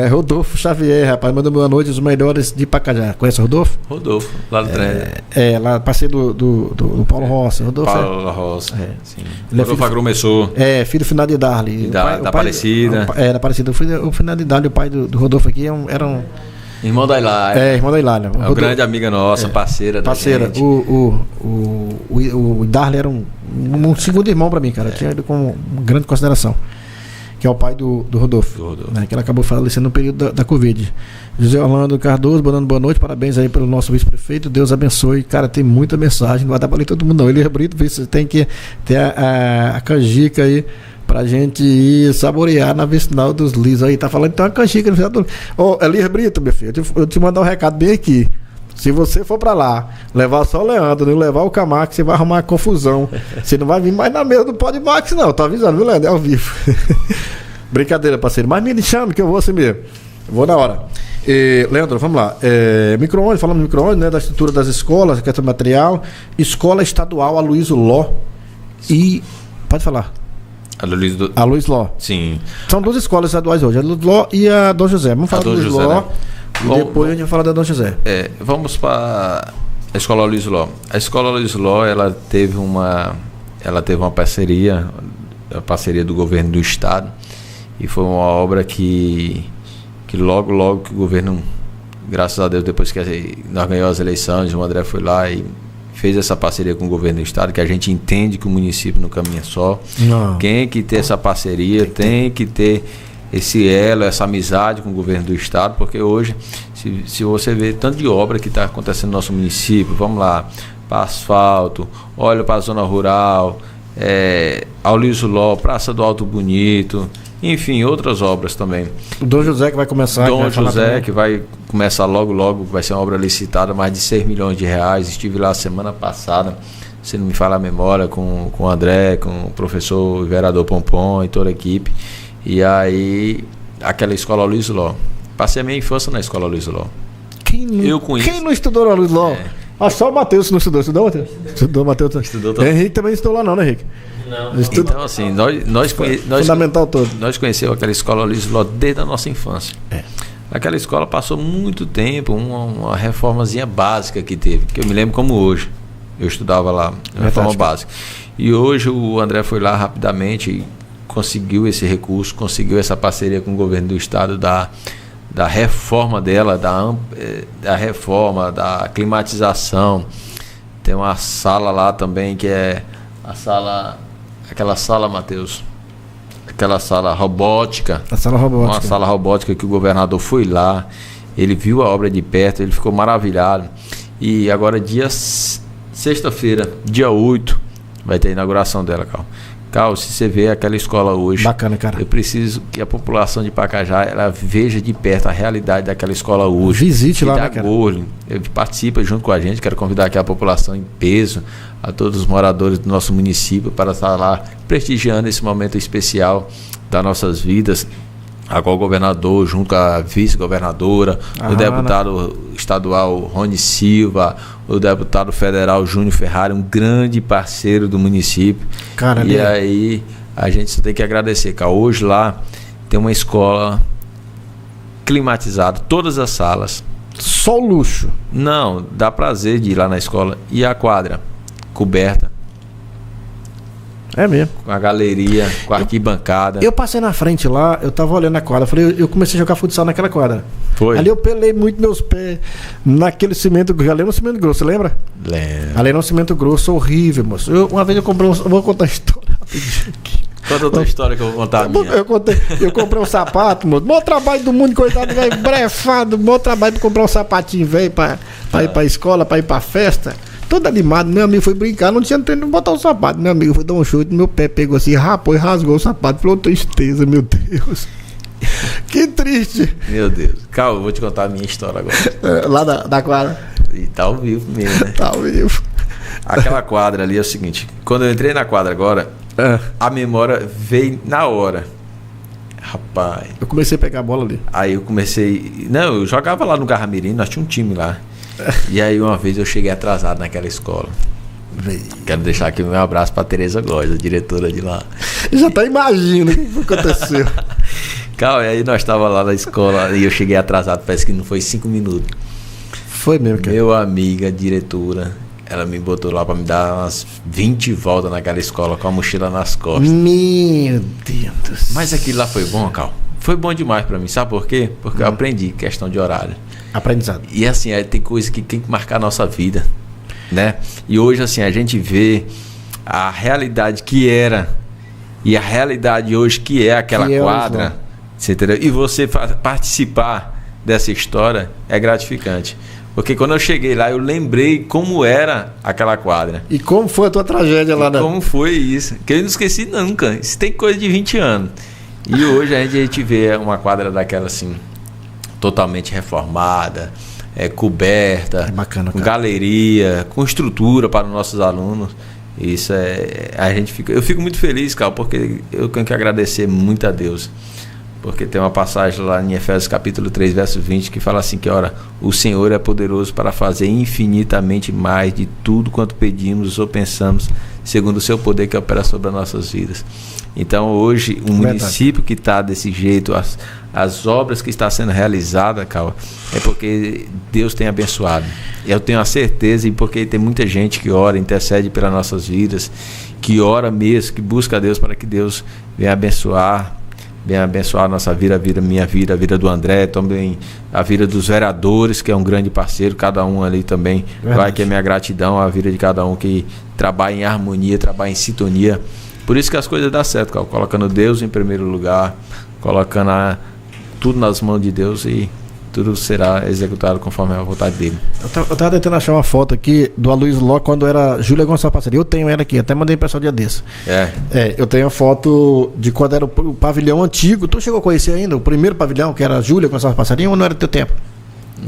Rodolfo Xavier, rapaz, manda boa noite, os melhores de Pacajá. Conhece o Rodolfo? Rodolfo, lá do trem. Lá parceiro do Paulo Rossi. Rodolfo, Paulo Rossi, sim. Ele Rodolfo agromessou. Filho final de Darli. Da Aparecida. Da Aparecida. O final de Darli, o pai do Rodolfo aqui, era um... Irmão da Hilária. Irmão da Hilária. Uma grande amiga nossa, parceira da gente. O Darli era um segundo irmão pra mim, cara. Eu tinha ele com grande consideração. Que é o pai do Rodolfo. Né, que ele acabou falecendo no período da Covid. José Orlando Cardoso, boa noite, parabéns aí pelo nosso vice-prefeito, Deus abençoe. Cara, tem muita mensagem, não vai dar pra ler todo mundo não. Ele é Brito, você tem que ter a canjica aí pra gente ir saborear na vicinal dos Lis aí. Tá falando que tem uma canjica no final do... Elias Brito, meu filho, eu te mandar um recado bem aqui. Se você for pra lá, levar só o Leandro, não levar o Camax, você vai arrumar uma confusão. Você não vai vir mais na mesa do Podmax, não. Tô avisando, viu, Leandro? É ao vivo. Brincadeira, parceiro. Mas me chame que eu vou assim mesmo. Vou na hora. Leandro, vamos lá. Micro-ondas, falando de micro-ondas, né? Da estrutura das escolas, questão do material. Escola Estadual Aloysio Ló. E... Pode falar. Aloysio Ló. Sim. São 2 escolas estaduais hoje. A Aloysio Ló e a Dom José. Vamos falar do Aloysio Ló. Né? E depois a gente vai falar da Dom José. Vamos para a Escola Aloysio Ló. A Escola Aloysio Ló, ela teve uma parceria, a parceria do governo do estado, e foi uma obra que logo que o governo, graças a Deus, depois que nós ganhamos as eleições, o André foi lá e fez essa parceria com o governo do estado, que a gente entende que o município não caminha só. Não. Tem que ter essa parceria, tem que ter esse elo, essa amizade com o governo do estado, porque hoje, se você vê tanto de obra que está acontecendo no nosso município, vamos lá, para asfalto, olha para a zona rural, Aloysio Ló, Praça do Alto Bonito, enfim, outras obras também. O Dom José que vai começar. Dom José que vai começar logo, vai ser uma obra licitada, mais de 6 milhões de reais. Estive lá semana passada, se não me falha a memória, com o André, com o professor, o vereador Pompom e toda a equipe. E aí, aquela escola Luiz Ló. Passei a minha infância na escola Luiz Ló. Quem não estudou na Luiz Ló? Só o Matheus não estudou. Estudou, Matheus? Estudou, Matheus. Estudou também. Henrique também estudou lá não, né, Henrique? Não. Então, assim, nós fundamental todo. Nós conhecemos aquela escola Luiz Ló desde a nossa infância. Aquela escola passou muito tempo, uma reformazinha básica que teve, que eu me lembro como hoje. Eu estudava lá, reforma básica. E hoje o André foi lá rapidamente e conseguiu esse recurso, conseguiu essa parceria com o governo do estado da reforma dela, da reforma, da climatização. Tem uma sala lá também que é aquela sala, Matheus, aquela sala robótica. A sala robótica. Uma sala robótica que o governador foi lá, ele viu a obra de perto, ele ficou maravilhado. E agora sexta-feira, dia 8, vai ter a inauguração dela, Cal, se você vê aquela escola hoje, bacana, cara. Eu preciso que a população de Pacajá ela veja de perto a realidade daquela escola hoje. Visite lá, né, cara? Participa junto com a gente. Quero convidar aqui a população em peso, a todos os moradores do nosso município para estar lá prestigiando esse momento especial das nossas vidas, a qual o governador, junto com a vice-governadora, o deputado estadual Rony Silva, o deputado federal Júnior Ferrari, um grande parceiro do município. E aí a gente só tem que agradecer, Cal. Hoje lá tem uma escola climatizada, todas as salas. Só luxo? Não, dá prazer de ir lá na escola. E a quadra coberta. É mesmo. Com a galeria, com a arquibancada. Eu passei na frente lá, eu tava olhando a quadra. Eu comecei a jogar futsal naquela quadra. Foi. Ali eu pelei muito meus pés naquele cimento. Ali era um cimento grosso, você lembra? Lembro. Ali era um cimento grosso, horrível, moço. Uma vez eu comprei vou contar a história rapidinho aqui. Conta outra história que eu vou contar a minha. Eu comprei um sapato, moço. Mó trabalho do mundo, coitado, velho, brefado. Mó trabalho pra comprar um sapatinho, velho, pra ir pra escola, pra ir pra festa. Todo animado, meu amigo foi brincar, não tinha tempo de botar o sapato. Meu amigo foi dar um chute, meu pé pegou assim, rapou e rasgou o sapato. Falou, tristeza, meu Deus. Que triste. Meu Deus. Calma, eu vou te contar a minha história agora. Lá da quadra. E tá ao vivo mesmo, né? Tá ao vivo. Aquela quadra ali é o seguinte, quando eu entrei na quadra agora, a memória veio na hora. Rapaz. Eu comecei a pegar a bola ali. Aí eu comecei... Não, eu jogava lá no Garramirim, nós tínhamos um time lá. E aí uma vez eu cheguei atrasado naquela escola. Quero deixar aqui o meu abraço pra Tereza Góes, a diretora de lá. Já até imagino o que aconteceu. Calma, e aí nós tava lá na escola e eu cheguei atrasado, parece que não foi 5 minutos. Foi mesmo, cara. Meu amiga, a diretora, ela me botou lá pra me dar umas 20 voltas naquela escola com a mochila nas costas. Meu Deus. Mas aquilo lá foi bom, Cal. Foi bom demais pra mim, sabe por quê? Porque eu aprendi questão de horário. Aprendizado. E assim, tem coisa que tem que marcar a nossa vida, né? E hoje, assim, a gente vê a realidade que era e a realidade hoje que é aquela quadra, você entendeu? E você participar dessa história é gratificante. Porque quando eu cheguei lá, eu lembrei como era aquela quadra. E como foi a tua tragédia lá, né? Como foi isso? Que eu não esqueci nunca. Isso tem coisa de 20 anos. E hoje a gente vê uma quadra daquela assim, totalmente reformada, coberta, bacana, com galeria, com estrutura para os nossos alunos. Isso eu fico muito feliz, Carl, porque eu tenho que agradecer muito a Deus. Porque tem uma passagem lá em Efésios capítulo 3, verso 20, que fala assim que, ora, o Senhor é poderoso para fazer infinitamente mais de tudo quanto pedimos ou pensamos, segundo o seu poder que opera sobre as nossas vidas. Então hoje, o município que está desse jeito, as obras que estão sendo realizadas, Cal, é porque Deus tem abençoado. Eu tenho a certeza, e porque tem muita gente que ora, intercede pelas nossas vidas, que ora mesmo, que busca a Deus para que Deus venha abençoar a nossa vida, a vida, minha vida, a vida do André, também a vida dos vereadores, que é um grande parceiro, cada um ali também. Vai que é minha gratidão, a vida de cada um que trabalha em harmonia, trabalha em sintonia. Por isso que as coisas dão certo, Cal, colocando Deus em primeiro lugar, colocando tudo nas mãos de Deus e tudo será executado conforme a vontade dele. Eu tava tentando achar uma foto aqui do Aloysio Ló quando era Júlia Gonçalves Passarinho. Eu tenho ela aqui, até mandei pro pessoal dia desse. Eu tenho a foto de quando era o pavilhão antigo. Tu chegou a conhecer ainda o primeiro pavilhão, que era Júlia Gonçalves Passarinho, ou não era teu tempo?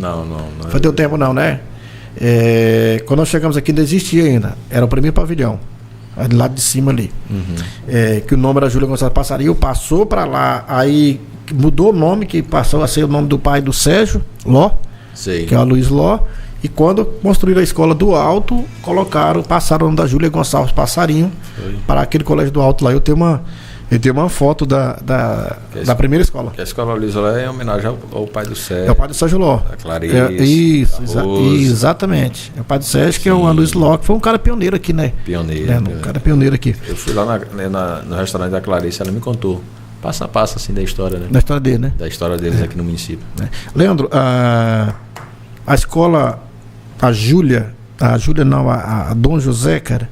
Não. Foi teu tempo não, né? Quando nós chegamos aqui, não existia ainda. Era o primeiro pavilhão, do lado de cima ali. Que o nome era Júlia Gonçalves Passarinho, passou para lá, aí mudou o nome, que passou a ser o nome do pai do Sérgio Ló, que é o Luiz Ló. E quando construíram a escola do Alto, passaram o nome da Júlia Gonçalves Passarinho para aquele colégio do Alto lá. Eu tenho uma foto da primeira escola. Que a escola Luiz Ló é em homenagem ao pai do Sérgio. É o pai do Sérgio Ló. A Clarice. Exatamente. É o pai do Sérgio, que é o Luiz Ló, que foi um cara pioneiro aqui, né? Um cara pioneiro aqui. Eu fui lá no restaurante da Clarice, ela me contou. Passo a passo, assim, da história, né? Da história dele, né? Da história deles aqui no município. Leandro, a escola, a Dom José, cara,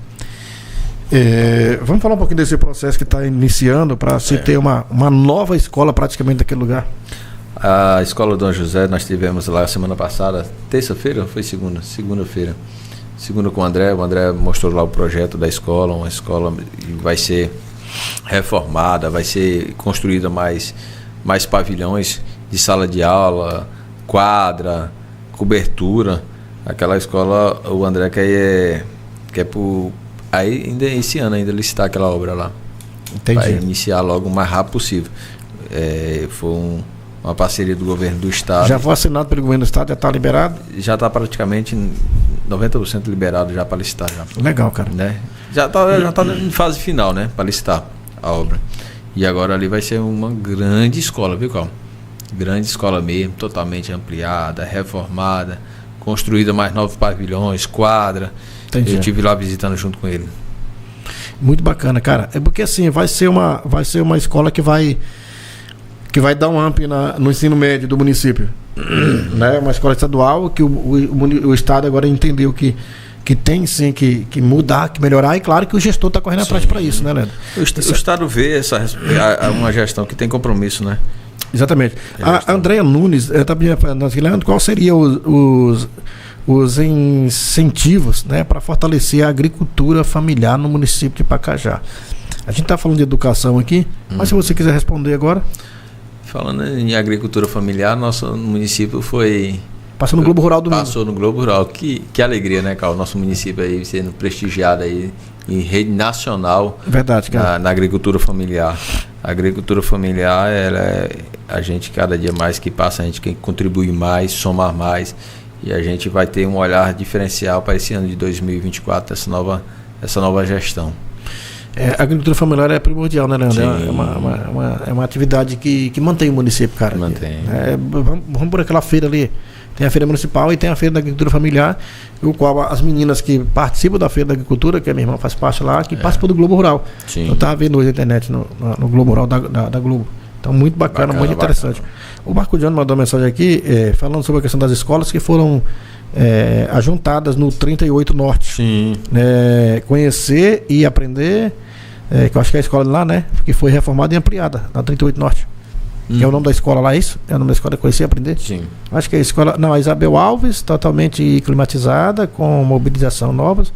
vamos falar um pouquinho desse processo que está iniciando para se ter uma nova escola praticamente naquele lugar. A escola Dom José, nós tivemos lá semana passada, terça-feira ou foi segunda? Segunda-feira. Segunda com o André mostrou lá o projeto da escola, uma escola que vai ser reformada, vai ser construída mais pavilhões de sala de aula, quadra, cobertura. Aquela escola, o André quer aí ainda esse ano ainda licitar aquela obra lá. Entendi. Vai iniciar logo o mais rápido possível. Foi uma parceria do governo do estado. Já foi assinado pelo governo do estado, já está liberado? Já está praticamente 90% liberado já para licitar. Já. Legal, cara. Né? Já tá em fase final, né? Para licitar a obra. E agora ali vai ser uma grande escola, viu, Cal? Grande escola mesmo, totalmente ampliada, reformada, construída mais 9 pavilhões, quadra. Entendi. Eu estive lá visitando junto com ele. Muito bacana, cara. É porque assim, vai ser uma escola que vai dar um up no ensino médio do município. Né? Uma escola estadual que o estado agora entendeu que tem sim que mudar, que melhorar, e claro que o gestor está correndo atrás para isso, né, Leandro? O estado vê uma gestão que tem compromisso, né? Exatamente. A Andréia Nunes está pedindo, Leandro, qual seria os incentivos, né, para fortalecer a agricultura familiar no município de Pacajá? A gente está falando de educação aqui, mas se você quiser responder agora. Falando em agricultura familiar, nosso município passou no Globo Rural domingo. Passou no Globo Rural. Que alegria, né, Carl? Nosso município aí sendo prestigiado aí em rede nacional. Verdade, cara. Na agricultura familiar. A agricultura familiar, a gente cada dia mais que passa, a gente quer contribuir mais, somar mais. E a gente vai ter um olhar diferencial para esse ano de 2024, essa nova gestão. A agricultura familiar é primordial, né, Leandro? É uma atividade que mantém o município, cara. Mantém. Vamos por aquela feira ali. Tem a feira municipal e tem a feira da agricultura familiar, o qual as meninas que participam da feira da agricultura, que a minha irmã faz parte lá, que participam do Globo Rural. Sim. Eu estava vendo hoje na internet no Globo Rural da Globo. Então, muito bacana, muito interessante. Bacana. O Marco Johnny mandou uma mensagem aqui falando sobre a questão das escolas que foram ajuntadas no 38 Norte. Sim. Conhecer e aprender, que eu acho que é a escola de lá, né? Que foi reformada e ampliada na 38 Norte. Que é o nome da escola lá, isso? É o nome da escola, Conhecer e Aprender? Sim. Acho que é a escola... Não, a Isabel Alves, totalmente climatizada, com mobilização novas.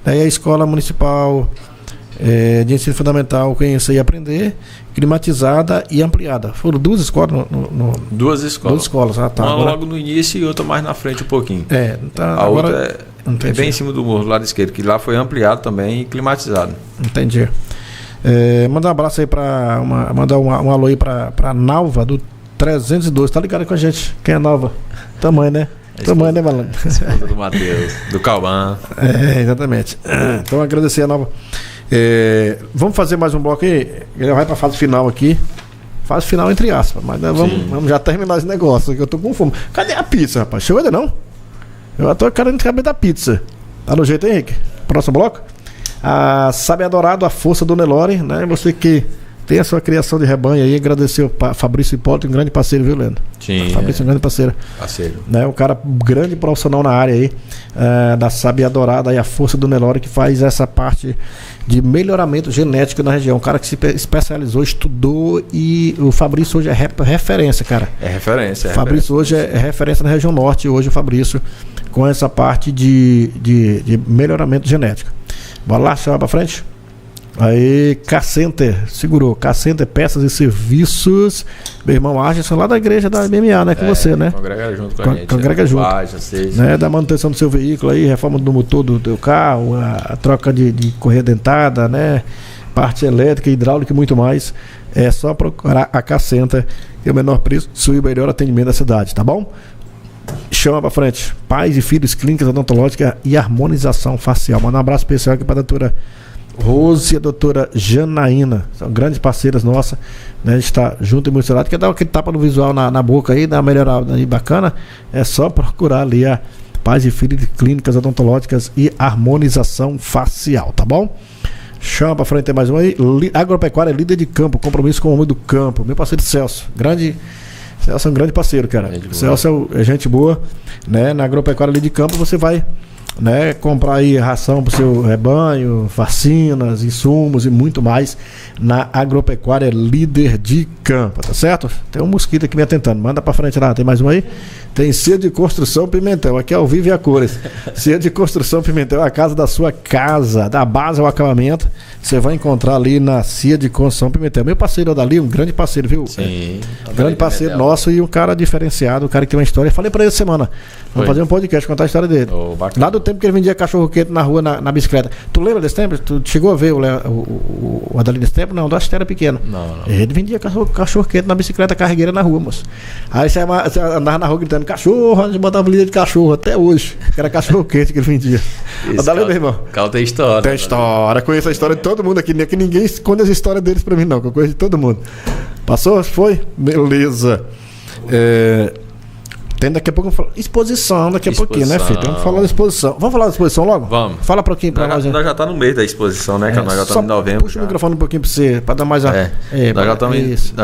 Daí a Escola Municipal de Ensino Fundamental, Conhecer e Aprender, climatizada e ampliada. Foram duas escolas Duas escolas. Duas escolas, Uma agora... logo no início e outra mais na frente um pouquinho. Tá, a agora... outra é bem em cima do morro, do lado esquerdo, que lá foi ampliado também e climatizado. Entendi. Mandar um abraço aí mandar um alô aí pra Nalva do 302, tá ligado com a gente? Quem é Nalva? Tamanho, né? Tamanho, né, malandro? Esposa do Matheus, do Cauã. Exatamente. Então agradecer a Nalva. Vamos fazer mais um bloco aí. Ele vai pra fase final aqui. Fase final entre aspas, mas vamos já terminar esse negócio, que eu tô com fome. Cadê a pizza, rapaz? Chegou ainda não? Eu tô querendo saber da pizza. Tá no jeito aí, Henrique? Próximo bloco? A Sabe Adorado, a força do Nelore, né? Você que tem a sua criação de rebanho aí, agradecer o Fabrício Hipólito, um grande parceiro, viu, Leandro? Sim. Fabrício é um grande parceiro. Né? Um cara grande profissional na área aí, da Sabe Adorado, aí a força do Nelore, que faz essa parte de melhoramento genético na região. Um cara que se especializou, estudou, e o Fabrício hoje é referência, cara. É referência. Fabrício hoje é referência na região norte, hoje o Fabrício, com essa parte de melhoramento genético. Bora lá, chama pra frente. Aí, K-Center, segurou. K-Center, peças e serviços. Meu irmão Argerson, lá da igreja da MMA, né? Com você, né? Congrega junto com a gente. Congrega junto. Né? Da manutenção do seu veículo aí, reforma do motor do teu carro, a troca de correia dentada, né? Parte elétrica, hidráulica e muito mais. É só procurar a K-Center, que é o menor preço e o melhor atendimento da cidade, tá bom? Chama pra frente. Pais e filhos, clínicas odontológicas e harmonização facial. Manda um abraço especial aqui pra doutora Rose e a doutora Janaína. São grandes parceiras nossas, né? A gente tá junto e misturado. Quer dar aquele tapa no visual na boca aí, dar uma melhorada aí bacana? É só procurar ali a Pais e Filhos de Clínicas Odontológicas e Harmonização Facial, tá bom? Chama pra frente, tem mais um aí. Agropecuária líder de campo, compromisso com o homem do campo. Meu parceiro Celso. Celso é um grande parceiro, cara. Celso é gente boa, né? Na Agropecuária líder de campo você vai, né, comprar aí ração pro seu rebanho, vacinas, insumos e muito mais na Agropecuária líder de campo, tá certo? Tem um mosquito aqui me atentando, manda pra frente lá, tem mais um aí? Tem Cia de Construção Pimentel, aqui é ao vivo e a cores. Cia de Construção Pimentel é a casa da sua casa, da base ao acabamento, você vai encontrar ali na Cia de Construção Pimentel. Meu parceiro Odali, um grande parceiro, viu? Sim. Grande parceiro nosso e um cara diferenciado, um cara que tem uma história. Falei pra ele semana, vamos fazer um podcast, contar a história dele. Lá do tempo que ele vendia cachorro quente na rua, na bicicleta. Tu lembra desse tempo? Tu chegou a ver o Adali desse tempo? Não, acho que era pequeno. Não. Ele vendia cachorro quente na bicicleta carregueira na rua, moço. Aí você andava na rua gritando cachorro, a gente botava líder de cachorro até hoje. Que era cachorro quente que ele vendia. Adali, meu irmão. Cal tem história. Tem história, conheço a história de todo mundo aqui, que ninguém esconde as histórias deles pra mim, não, que eu conheço de todo mundo. Passou? Foi? Beleza. Tem daqui a pouco exposição, daqui a pouquinho, né, filho? Vamos falar da exposição. Vamos falar da exposição logo? Vamos. Fala um pouquinho pra nós. Nós já tá no meio da exposição, né? Que nós já estamos em novembro. Puxa o microfone um pouquinho pra você, pra dar mais a. Nós já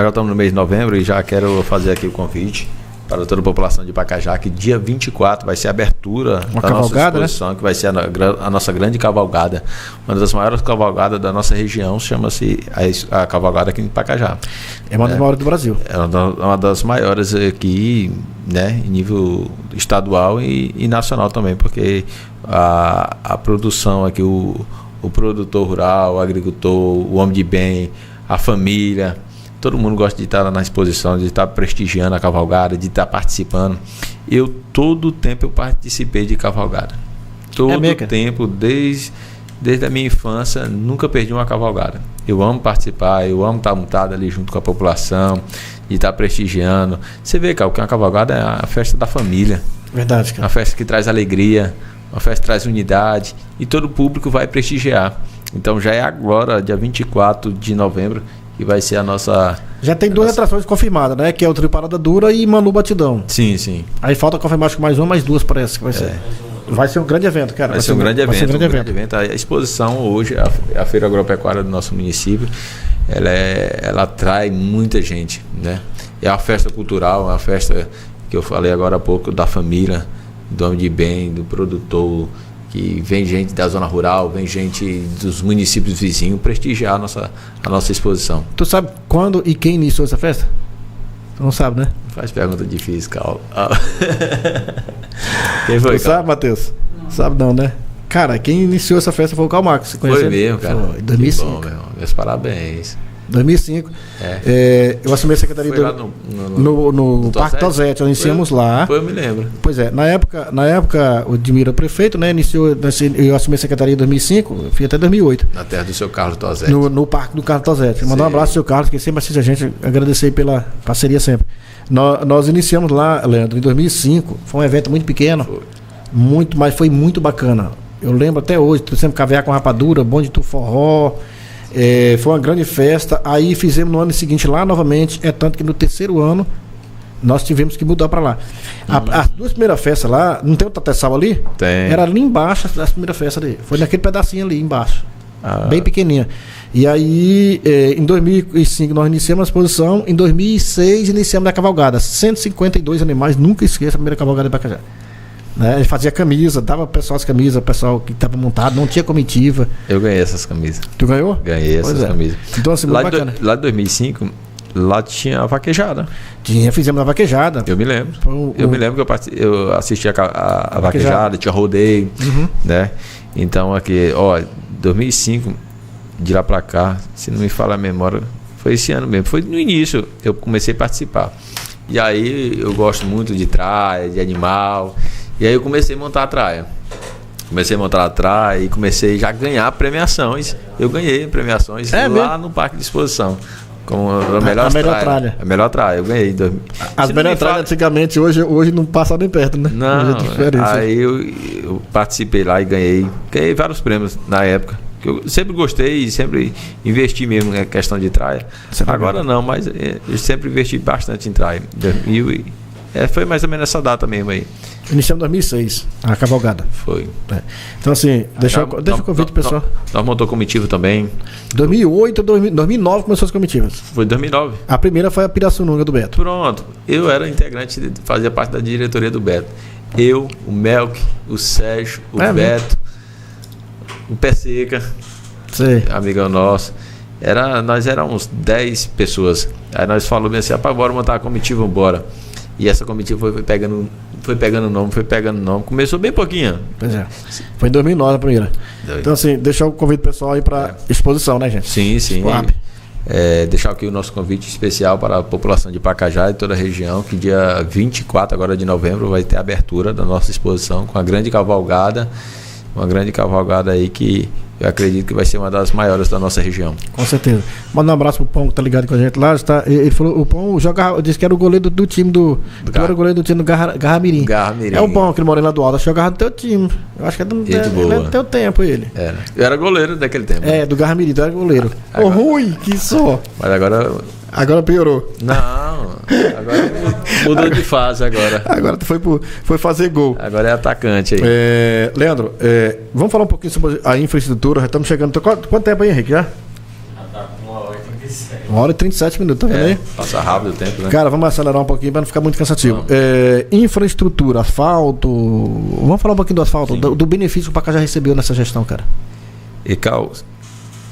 estamos no mês de novembro e já quero fazer aqui o convite para toda a população de Pacajá, que dia 24 vai ser a abertura da nossa exposição, né? Que vai ser a nossa grande cavalgada. Uma das maiores cavalgadas da nossa região, chama-se a cavalgada aqui em Pacajá. É uma das maiores do Brasil. É uma das maiores aqui, né, em nível estadual e nacional também, porque a produção aqui, o produtor rural, o agricultor, o homem de bem, a família, todo mundo gosta de estar na exposição, de estar prestigiando a cavalgada, de estar participando. Todo o tempo eu participei de cavalgada. Todo o tempo, desde a minha infância, nunca perdi uma cavalgada. Eu amo participar, eu amo estar montado ali junto com a população, de estar prestigiando. Você vê, cara, que uma cavalgada é a festa da família. Verdade, cara. Uma festa que traz alegria, uma festa que traz unidade, e todo o público vai prestigiar. Então já é agora, dia 24 de novembro, que vai ser a nossa... Já tem duas atrações confirmadas, né? Que é o Trio Parada Dura e Manu Batidão. Sim, sim. Aí falta confirmar, acho que mais uma, mais duas parece que vai ser. Vai ser um grande evento, cara. Vai ser um grande evento. A exposição hoje, a Feira Agropecuária do nosso município, ela atrai muita gente, né? É uma festa cultural, uma festa que eu falei agora há pouco, da família, do homem de bem, do produtor, que vem gente da zona rural, vem gente dos municípios vizinhos prestigiar a nossa exposição. Tu sabe quando e quem iniciou essa festa? Tu não sabe, né? Faz pergunta difícil, calma. Quem foi, tu sabe, Matheus? Não. Sabe não, né? Cara, quem iniciou essa festa foi o Karl Marx. Você conhece? Foi mesmo, cara. Foi, 2005. Bom, meu irmão. Meus parabéns. 2005. Eu assumi a secretaria no Parque Tosete, nós iniciamos lá. Eu me lembro. Pois é, na época o Edmir era prefeito, né? Eu assumi a secretaria em 2005, fui até 2008. Na terra do seu Carlos Tosete. No Parque do Carlos Tosete. Mandar um abraço ao seu Carlos, que sempre assiste a gente, agradecer pela parceria sempre. Nós iniciamos lá, Leandro, em 2005, foi um evento muito pequeno, mas foi muito bacana. Eu lembro até hoje, sempre caviar com rapadura, bonde do forró. Foi uma grande festa. Aí fizemos no ano seguinte lá novamente. É tanto que no terceiro ano nós tivemos que mudar para lá. As duas primeiras festas lá, não tem o Tatessal ali? Tem. Era ali embaixo as primeiras festas ali. Foi naquele pedacinho ali embaixo. Bem pequenininha. E aí, em 2005 nós iniciamos a exposição. Em 2006 iniciamos a cavalgada. 152 animais. Nunca esqueça a primeira cavalgada de Pacajá. Né? Ele fazia camisa, dava pro pessoal as camisas, o pessoal que estava montado, não tinha comitiva. Eu ganhei essas camisas. Tu ganhou? Ganhei essas camisas. Então, assim, muito bacana. Lá de 2005, lá tinha a vaquejada. Fizemos a vaquejada. Eu me lembro. Eu me lembro que eu assisti a vaquejada, tinha rodeio, né? Então, aqui, 2005, de lá pra cá, se não me falha a memória, foi esse ano mesmo. Foi no início, eu comecei a participar. E aí eu gosto muito de traia, de animal. E aí eu comecei a montar a traia. Comecei a montar a traia e comecei já a ganhar premiações. Eu ganhei premiações lá mesmo? No Parque de Exposição. Como a melhor tralha. A melhor tralha, eu ganhei. As melhores tralhas antigamente, hoje não passa nem perto, né? Não, aí eu participei lá e ganhei vários prêmios na época. Eu sempre gostei e sempre investi mesmo na questão de traia. Agora não, mas eu sempre investi bastante em traia. Foi mais ou menos essa data mesmo aí. Iniciamos em 2006, a cavalgada. Foi. Então assim, deixa o convite, pessoal. Nós montou comitiva também. 2008, 2009 começou as comitivas. Foi 2009. A primeira foi a Pirassununga do Beto. Pronto. Eu era integrante, fazia parte da diretoria do Beto. Eu, o Melk, o Sérgio, o Beto, o Pé Seca, amigão nosso. Nós éramos 10 pessoas. Aí nós falamos assim, bora montar a comitiva, vambora. E essa comitiva foi pegando nome. Começou bem pouquinho. Pois é. Foi em 2009 a primeira. Então, assim, deixar o convite pessoal aí para exposição, né, gente? Sim. Deixar aqui o nosso convite especial para a população de Pacajá e toda a região, que dia 24 agora de novembro vai ter a abertura da nossa exposição com a grande cavalgada. Uma grande cavalgada aí que eu acredito que vai ser uma das maiores da nossa região. Com certeza. Manda um abraço pro Pão que tá ligado com a gente lá. Ele falou, o Pão disse que era o goleiro do time do era o goleiro do time do Garramirim. É o Pão que ele mora lá do alto. Acho que jogava no teu time. Eu acho que é do teu tempo ele. Era. Eu era goleiro daquele tempo. Do Garramirim, tu era goleiro. Ruim, que só. Mas agora piorou. Não, agora mudou de fase agora. Agora tu foi fazer gol. Agora é atacante aí. Leandro, vamos falar um pouquinho sobre a infraestrutura. Já estamos chegando. Quanto tempo aí, Henrique? Já? Tá com 1h37. 1h37 minutos, tá vendo aí? Passa rápido o tempo, né? Cara, vamos acelerar um pouquinho para não ficar muito cansativo. Infraestrutura, asfalto. Vamos falar um pouquinho do asfalto, do benefício que o Pacajá recebeu nessa gestão, cara.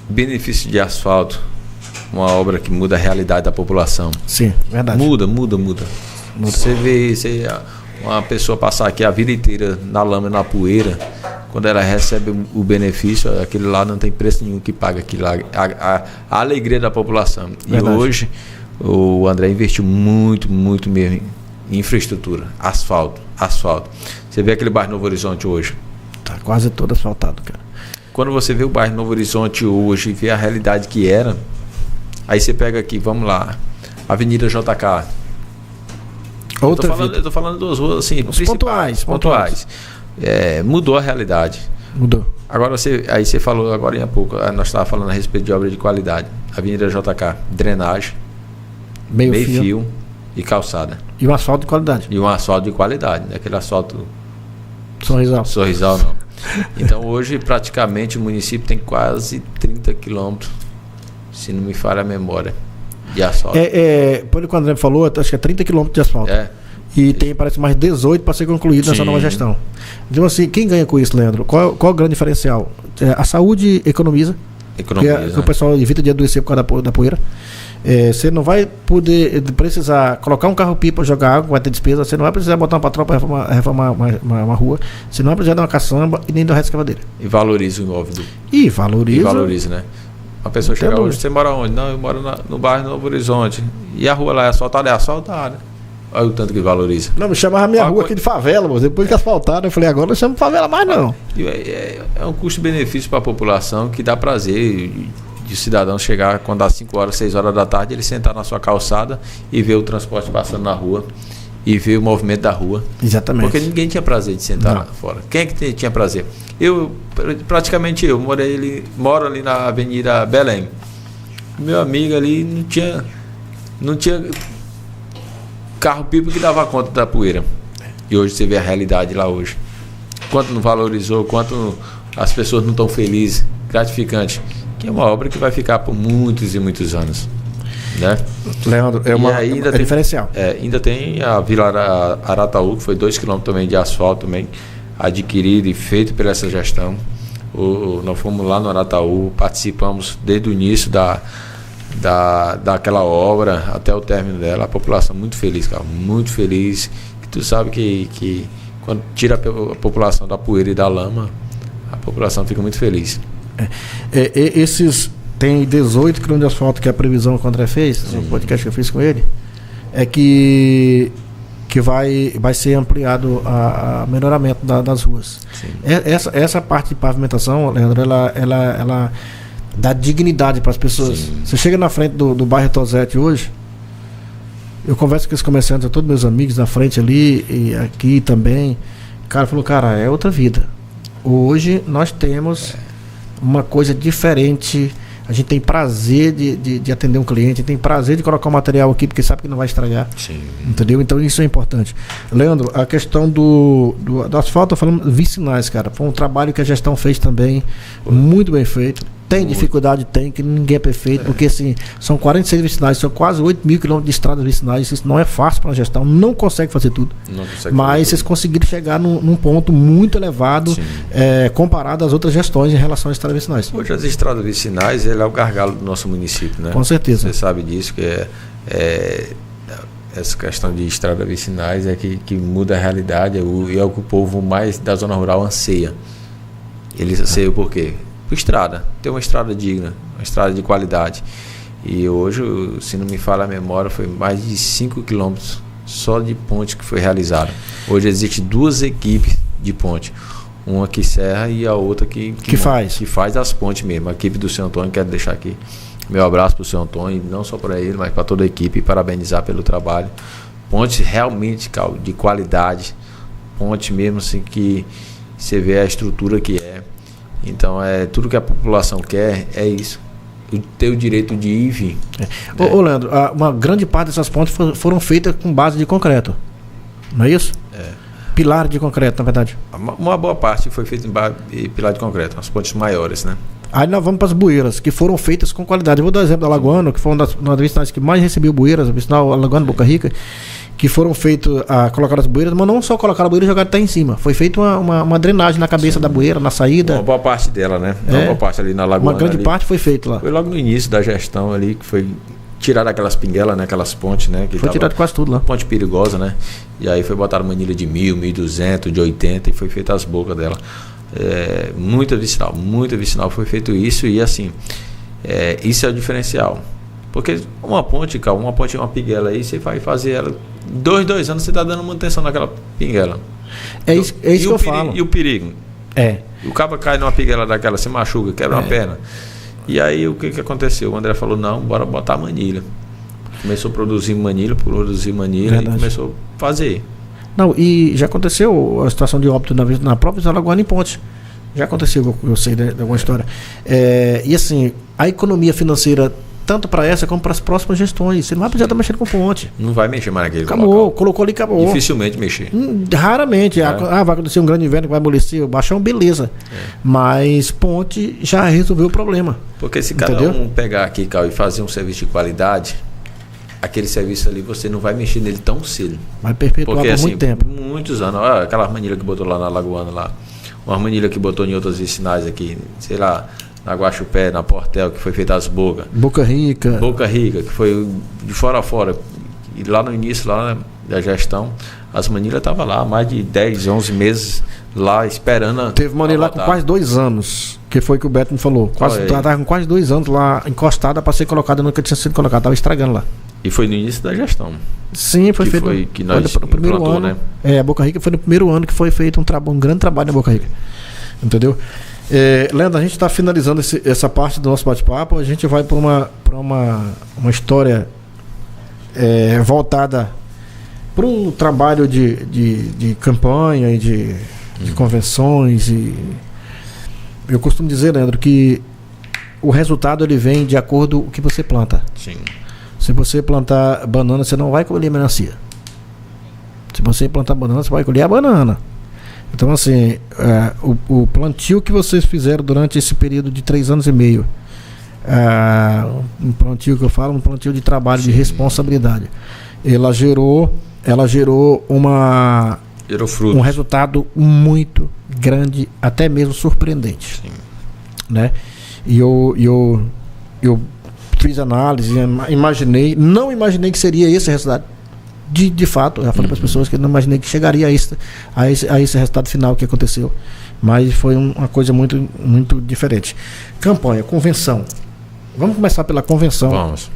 Benefício de asfalto. Uma obra que muda a realidade da população. Sim, verdade. Muda. Você vê uma pessoa passar aqui a vida inteira na lama e na poeira, quando ela recebe o benefício, aquele lá não tem preço nenhum que paga aquilo lá. A alegria da população. Verdade. E hoje o André investiu muito mesmo em infraestrutura, asfalto. Você vê aquele bairro Novo Horizonte hoje. Tá quase todo asfaltado, cara. Quando você vê o bairro Novo Horizonte hoje e vê a realidade que era, aí você pega aqui, vamos lá, Avenida JK. Eu tô falando das ruas assim, pontuais. Mudou a realidade. Mudou. Agora aí você falou agora há pouco, nós estávamos falando a respeito de obra de qualidade. Avenida JK, drenagem, meio fio e calçada. E um asfalto de qualidade. Aquele asfalto Sorrisal não. Então hoje praticamente o município tem quase 30 quilômetros, se não me falha a memória, de asfalto. Pelo que o André falou, acho que é 30 km de asfalto. E tem, parece, mais 18 para ser concluído nessa nova gestão. Então, assim, quem ganha com isso, Leandro? Qual é o grande diferencial? A saúde economiza. Que o pessoal evita de adoecer por causa da poeira. Você não vai precisar colocar um carro-pipa, jogar água, vai ter despesa. Você não vai precisar botar uma patroa para reformar uma rua. Você não vai precisar dar uma caçamba e nem dar resto de escavadeira. E valoriza o imóvel. E valoriza, né? A pessoa chega hoje, você mora onde? Não, eu moro no bairro Novo Horizonte. E a rua lá é asfaltada? Olha o tanto que valoriza. Não, me chamava a minha rua aqui de favela, moço. Depois que asfaltaram, eu falei, agora não chamo favela mais não. É um custo-benefício para a população que dá prazer de o cidadão chegar quando dá 5 horas, 6 horas da tarde, ele sentar na sua calçada e ver o transporte passando na rua e ver o movimento da rua. Exatamente. Porque ninguém tinha prazer de sentar lá fora. Quem é que tinha prazer? Praticamente eu moro ali na Avenida Belém. Meu amigo ali não tinha carro-pipa que dava conta da poeira. E hoje você vê a realidade lá hoje. Quanto não valorizou, quanto as pessoas não estão felizes, gratificante. Que é uma obra que vai ficar por muitos e muitos anos. Né? Leandro, é diferencial. Ainda tem a Vila Arataú, que foi 2 km também de asfalto também, adquirido e feito por essa gestão. Nós fomos lá no Arataú, participamos desde o início daquela obra até o término dela. A população muito feliz, cara, muito feliz. Tu sabe que quando tira a população da poeira e da lama, a população fica muito feliz. tem 18 km de asfalto, que é a previsão que o André fez, no podcast que eu fiz com ele, é que vai ser ampliado a melhoramento das ruas. Essa parte de pavimentação, Leandro, ela dá dignidade para as pessoas. Sim. Você chega na frente do bairro Tosete hoje, eu converso com os comerciantes, todos meus amigos na frente ali e aqui também. O cara falou, cara, é outra vida. Hoje nós temos uma coisa diferente. A gente tem prazer de atender um cliente, tem prazer de colocar o material aqui, porque sabe que não vai estragar. Sim. Entendeu? Então isso é importante. Leandro, a questão do asfalto, falando vicinais, cara, foi um trabalho que a gestão fez também, muito bem feito. Tem dificuldade, tem, que ninguém é perfeito, porque assim, são 46 vicinais, são quase 8 mil quilômetros de estradas vicinais, isso não é fácil para a gestão, não consegue fazer tudo. Mas vocês conseguiram chegar num ponto muito elevado, comparado às outras gestões em relação às estradas vicinais. Hoje as estradas vicinais, ele é o gargalo do nosso município, né? Com certeza. Você sabe disso, que essa questão de estradas vicinais é que muda a realidade, e é o que o povo mais da zona rural anseia. Ele anseia por quê? Estrada, ter uma estrada digna, uma estrada de qualidade. E hoje, se não me falha a memória, foi mais de 5 quilômetros só de ponte que foi realizada. Hoje existe 2 equipes de ponte, uma que serra e a outra que faz as pontes mesmo. A equipe do Sr. Antônio, quero deixar aqui meu abraço para o Sr. Antônio, não só para ele, mas para toda a equipe, e parabenizar pelo trabalho. Ponte realmente, Cal, de qualidade, ponte mesmo assim que você vê a estrutura que é. Então, tudo que a população quer é isso. Ter o direito de ir e vir. Ô Leandro, uma grande parte dessas pontes foram feitas com base de concreto. Não é isso? Pilar de concreto, na verdade. Uma boa parte foi feita em base de pilar de concreto, as pontes maiores, né? Aí nós vamos para as bueiras, que foram feitas com qualidade. Eu vou dar o exemplo da Alagoano, que foi uma das vicinais que mais recebeu bueiras, a vicinal Alagoano, Boca Rica, que foram feitos colocar as bueiras, mas não só colocar a bueira e jogar até em cima. Foi feita uma drenagem na cabeça da bueira, na saída. Uma boa parte dela, né? Uma boa parte ali na Alagoana. Uma grande parte foi feita lá. Foi logo no início da gestão ali, que foi tirar aquelas pinguelas, né? Aquelas pontes, né? Que foi tirado quase tudo lá. Ponte perigosa, né? E aí foi botar manilha de 1.000, 1.200, de 80 e foi feita as bocas dela. Muita vicinal foi feito isso e assim, isso é o diferencial. Porque uma ponte, uma pinguela aí, você vai fazer ela 2 anos, você está dando manutenção naquela pinguela. É isso que eu falo. E o perigo? E o cabo cai numa pinguela daquela, se machuca, quebra uma perna. E aí o que aconteceu? O André falou, não, bora botar manilha. Começou a produzir manilha e começou a fazer. Não, e já aconteceu a situação de óbito na própria Alagoana em Ponte. Já aconteceu, eu sei de alguma história. E assim, a economia financeira, tanto para essa como para as próximas gestões, você não vai precisar estar mexendo com ponte. Não vai mexer mais naquele local. Colocou ali, acabou. Dificilmente mexer. Raramente. Vai acontecer um grande inverno que vai amolecer o baixão, beleza. Mas ponte já resolveu o problema. Porque se cada um pegar aqui, Cal, e fazer um serviço de qualidade, aquele serviço ali você não vai mexer nele tão cedo. Vai perpetuar por muito tempo. Muitos anos. Aquela manilha que botou lá na Alagoana lá. Uma manilha que botou em outras vicinais aqui, sei lá, na Guaxupé, na Portel, que foi feita as bocas. Boca Rica, que foi de fora a fora. E lá no início lá da gestão, as manilhas estavam lá há mais de 10, 11 meses lá esperando. Teve manilha lá com quase 2 anos, que foi que o Beto me falou. Estava com quase 2 anos lá encostada para ser colocada, nunca tinha sido colocada, estava estragando lá. E foi no início da gestão. Sim, foi feito. Que nós no primeiro implantou, ano, né? A Boca Rica foi no primeiro ano que foi feito um grande trabalho na Boca Rica. Entendeu? Leandro, a gente está finalizando essa parte do nosso bate-papo. A gente vai para uma história voltada para um trabalho de campanha e de convenções. E eu costumo dizer, Leandro, que o resultado ele vem de acordo com o que você planta. Sim. Se você plantar banana, você não vai colher melancia. Se você plantar banana, você vai colher a banana. Então, assim, o plantio que vocês fizeram durante esse período de 3 anos e meio, um plantio que eu falo, um plantio de trabalho, de responsabilidade, ela gerou frutos. Um resultado muito grande, até mesmo surpreendente. Sim. Né? E eu fiz análise, não imaginei que seria esse resultado. De fato, eu já falei para as pessoas que eu não imaginei que chegaria a esse resultado final que aconteceu. Mas foi uma coisa muito, muito diferente. Campanha, convenção. Vamos começar pela convenção. Vamos.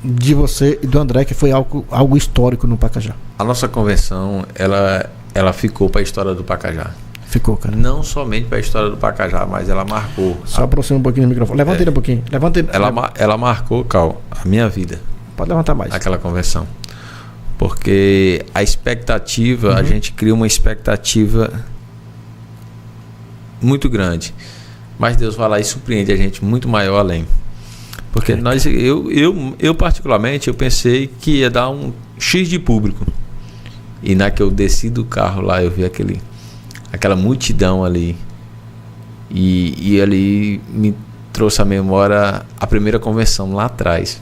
De você e do André, que foi algo histórico no Pacajá. A nossa convenção, ela ficou para a história do Pacajá. Ficou, cara. Não somente para a história do Pacajá, mas ela marcou. Só aproxima um pouquinho do microfone. Levanta ele um pouquinho. Levanta ele. Ela marcou, Cal, a minha vida. Pode levantar mais. Aquela convenção. Porque a expectativa, a gente cria uma expectativa muito grande. Mas Deus vai lá e surpreende a gente muito maior além. Porque eu particularmente, eu pensei que ia dar um X de público. E na que eu desci do carro lá, eu vi aquela multidão ali. E ali me trouxe à memória a primeira convenção lá atrás.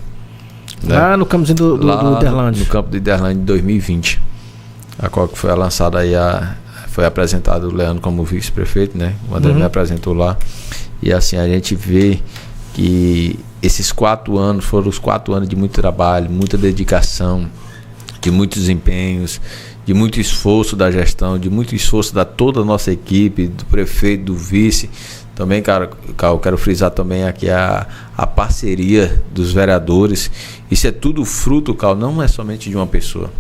Né? Lá no campozinho do Uderlândia. No campo do Uderlândia de 2020. A qual que foi lançada aí, foi apresentado o Leandro como vice-prefeito, né? O André me apresentou lá. E assim, a gente vê que esses 4 anos foram os 4 anos de muito trabalho, muita dedicação, de muitos empenhos, de muito esforço da gestão, de muito esforço da toda a nossa equipe, do prefeito, do vice. Também, cara, eu quero frisar também aqui a parceria dos vereadores. Isso é tudo fruto, Cal, não é somente de uma pessoa.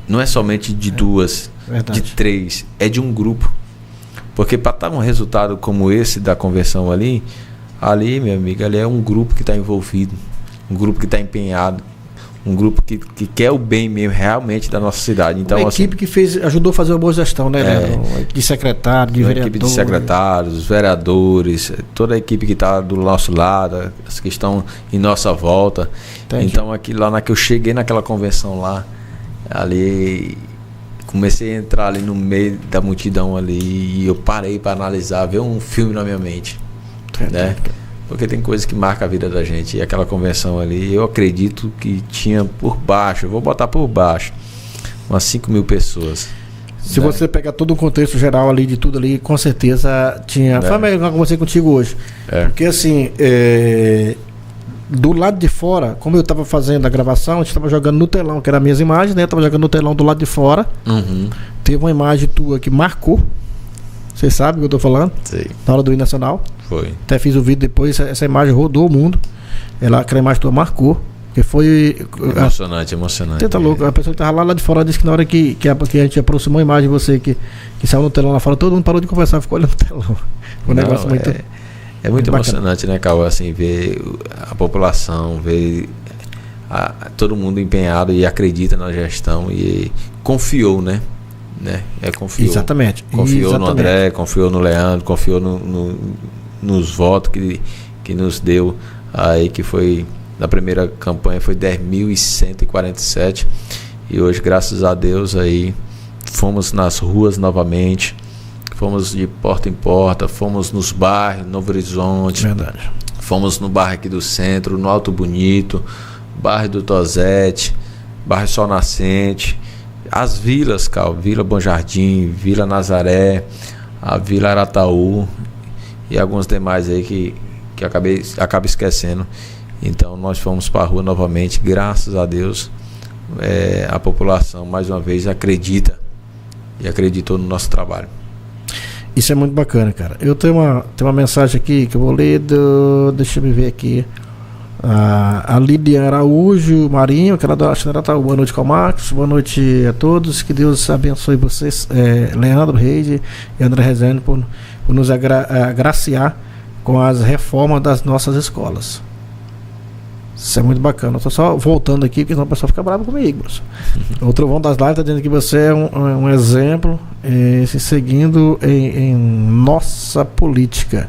Não é somente de 2, de 3, é de um grupo. Porque para estar um resultado como esse da convenção ali, meu amigo, ali é um grupo que está envolvido, um grupo que está empenhado, um grupo que quer o bem mesmo realmente da nossa cidade. Então, uma equipe que ajudou a fazer uma boa gestão, né? De secretário, de vereador. Equipe de secretários, vereadores, toda a equipe que está do nosso lado, as que estão em nossa volta. Entendi. Então, na que eu cheguei naquela convenção lá, ali comecei a entrar ali no meio da multidão ali e eu parei para analisar, ver um filme na minha mente. Né? Porque tem coisas que marcam a vida da gente. E aquela convenção ali, eu acredito que tinha por baixo, eu vou botar por baixo, umas 5 mil pessoas. Se você pegar todo o contexto geral ali de tudo ali, com certeza tinha. Foi melhor que eu conversei contigo hoje. Porque assim, do lado de fora, como eu estava fazendo a gravação, a gente estava jogando no telão, que era as minhas imagens, né? Eu estava jogando no telão do lado de fora. Teve uma imagem tua que marcou. Você sabe o que eu tô falando? Sei. Na hora do hino nacional. Foi. Até fiz o vídeo depois, essa imagem rodou o mundo. Aquela imagem tua marcou. Porque foi. Emocionante. Tenta louco. A pessoa que tava lá de fora disse que na hora que a gente aproximou a imagem de você que saiu no telão lá fora, todo mundo parou de conversar, ficou olhando no telão. Um negócio muito. É muito emocionante, né, Cauã? Assim, ver a população, ver todo mundo empenhado e acredita na gestão e confiou, né? Confiou. Exatamente. Confiou no André, confiou no Leandro, confiou nos votos que nos deu aí, que foi na primeira campanha foi 10.147 e hoje, graças a Deus, aí fomos nas ruas novamente, fomos de porta em porta, fomos nos bairros, Novo Horizonte, verdade. Fomos no bairro aqui do centro, no Alto Bonito, bairro do Tosete, bairro Sol Nascente, as vilas, Cal, Vila Bom Jardim, Vila Nazaré, a Vila Arataú e alguns demais aí que acabo esquecendo. Então nós fomos para a rua novamente, graças a Deus. A população mais uma vez acredita e acreditou no nosso trabalho. Isso é muito bacana, cara. Eu tenho uma mensagem aqui que eu vou ler deixa eu ver aqui. A Lídia Araújo Marinho, que ela da Arataú. Boa noite, Karl Marx. Boa noite a todos. Que Deus abençoe vocês, Leandro Reis e André Rezende, por nos agraciar com as reformas das nossas escolas. Isso é muito bacana. Eu tô só voltando aqui, porque senão o pessoal fica bravo comigo. O Trovão das Lives está dizendo que você é um exemplo, se seguindo em nossa política.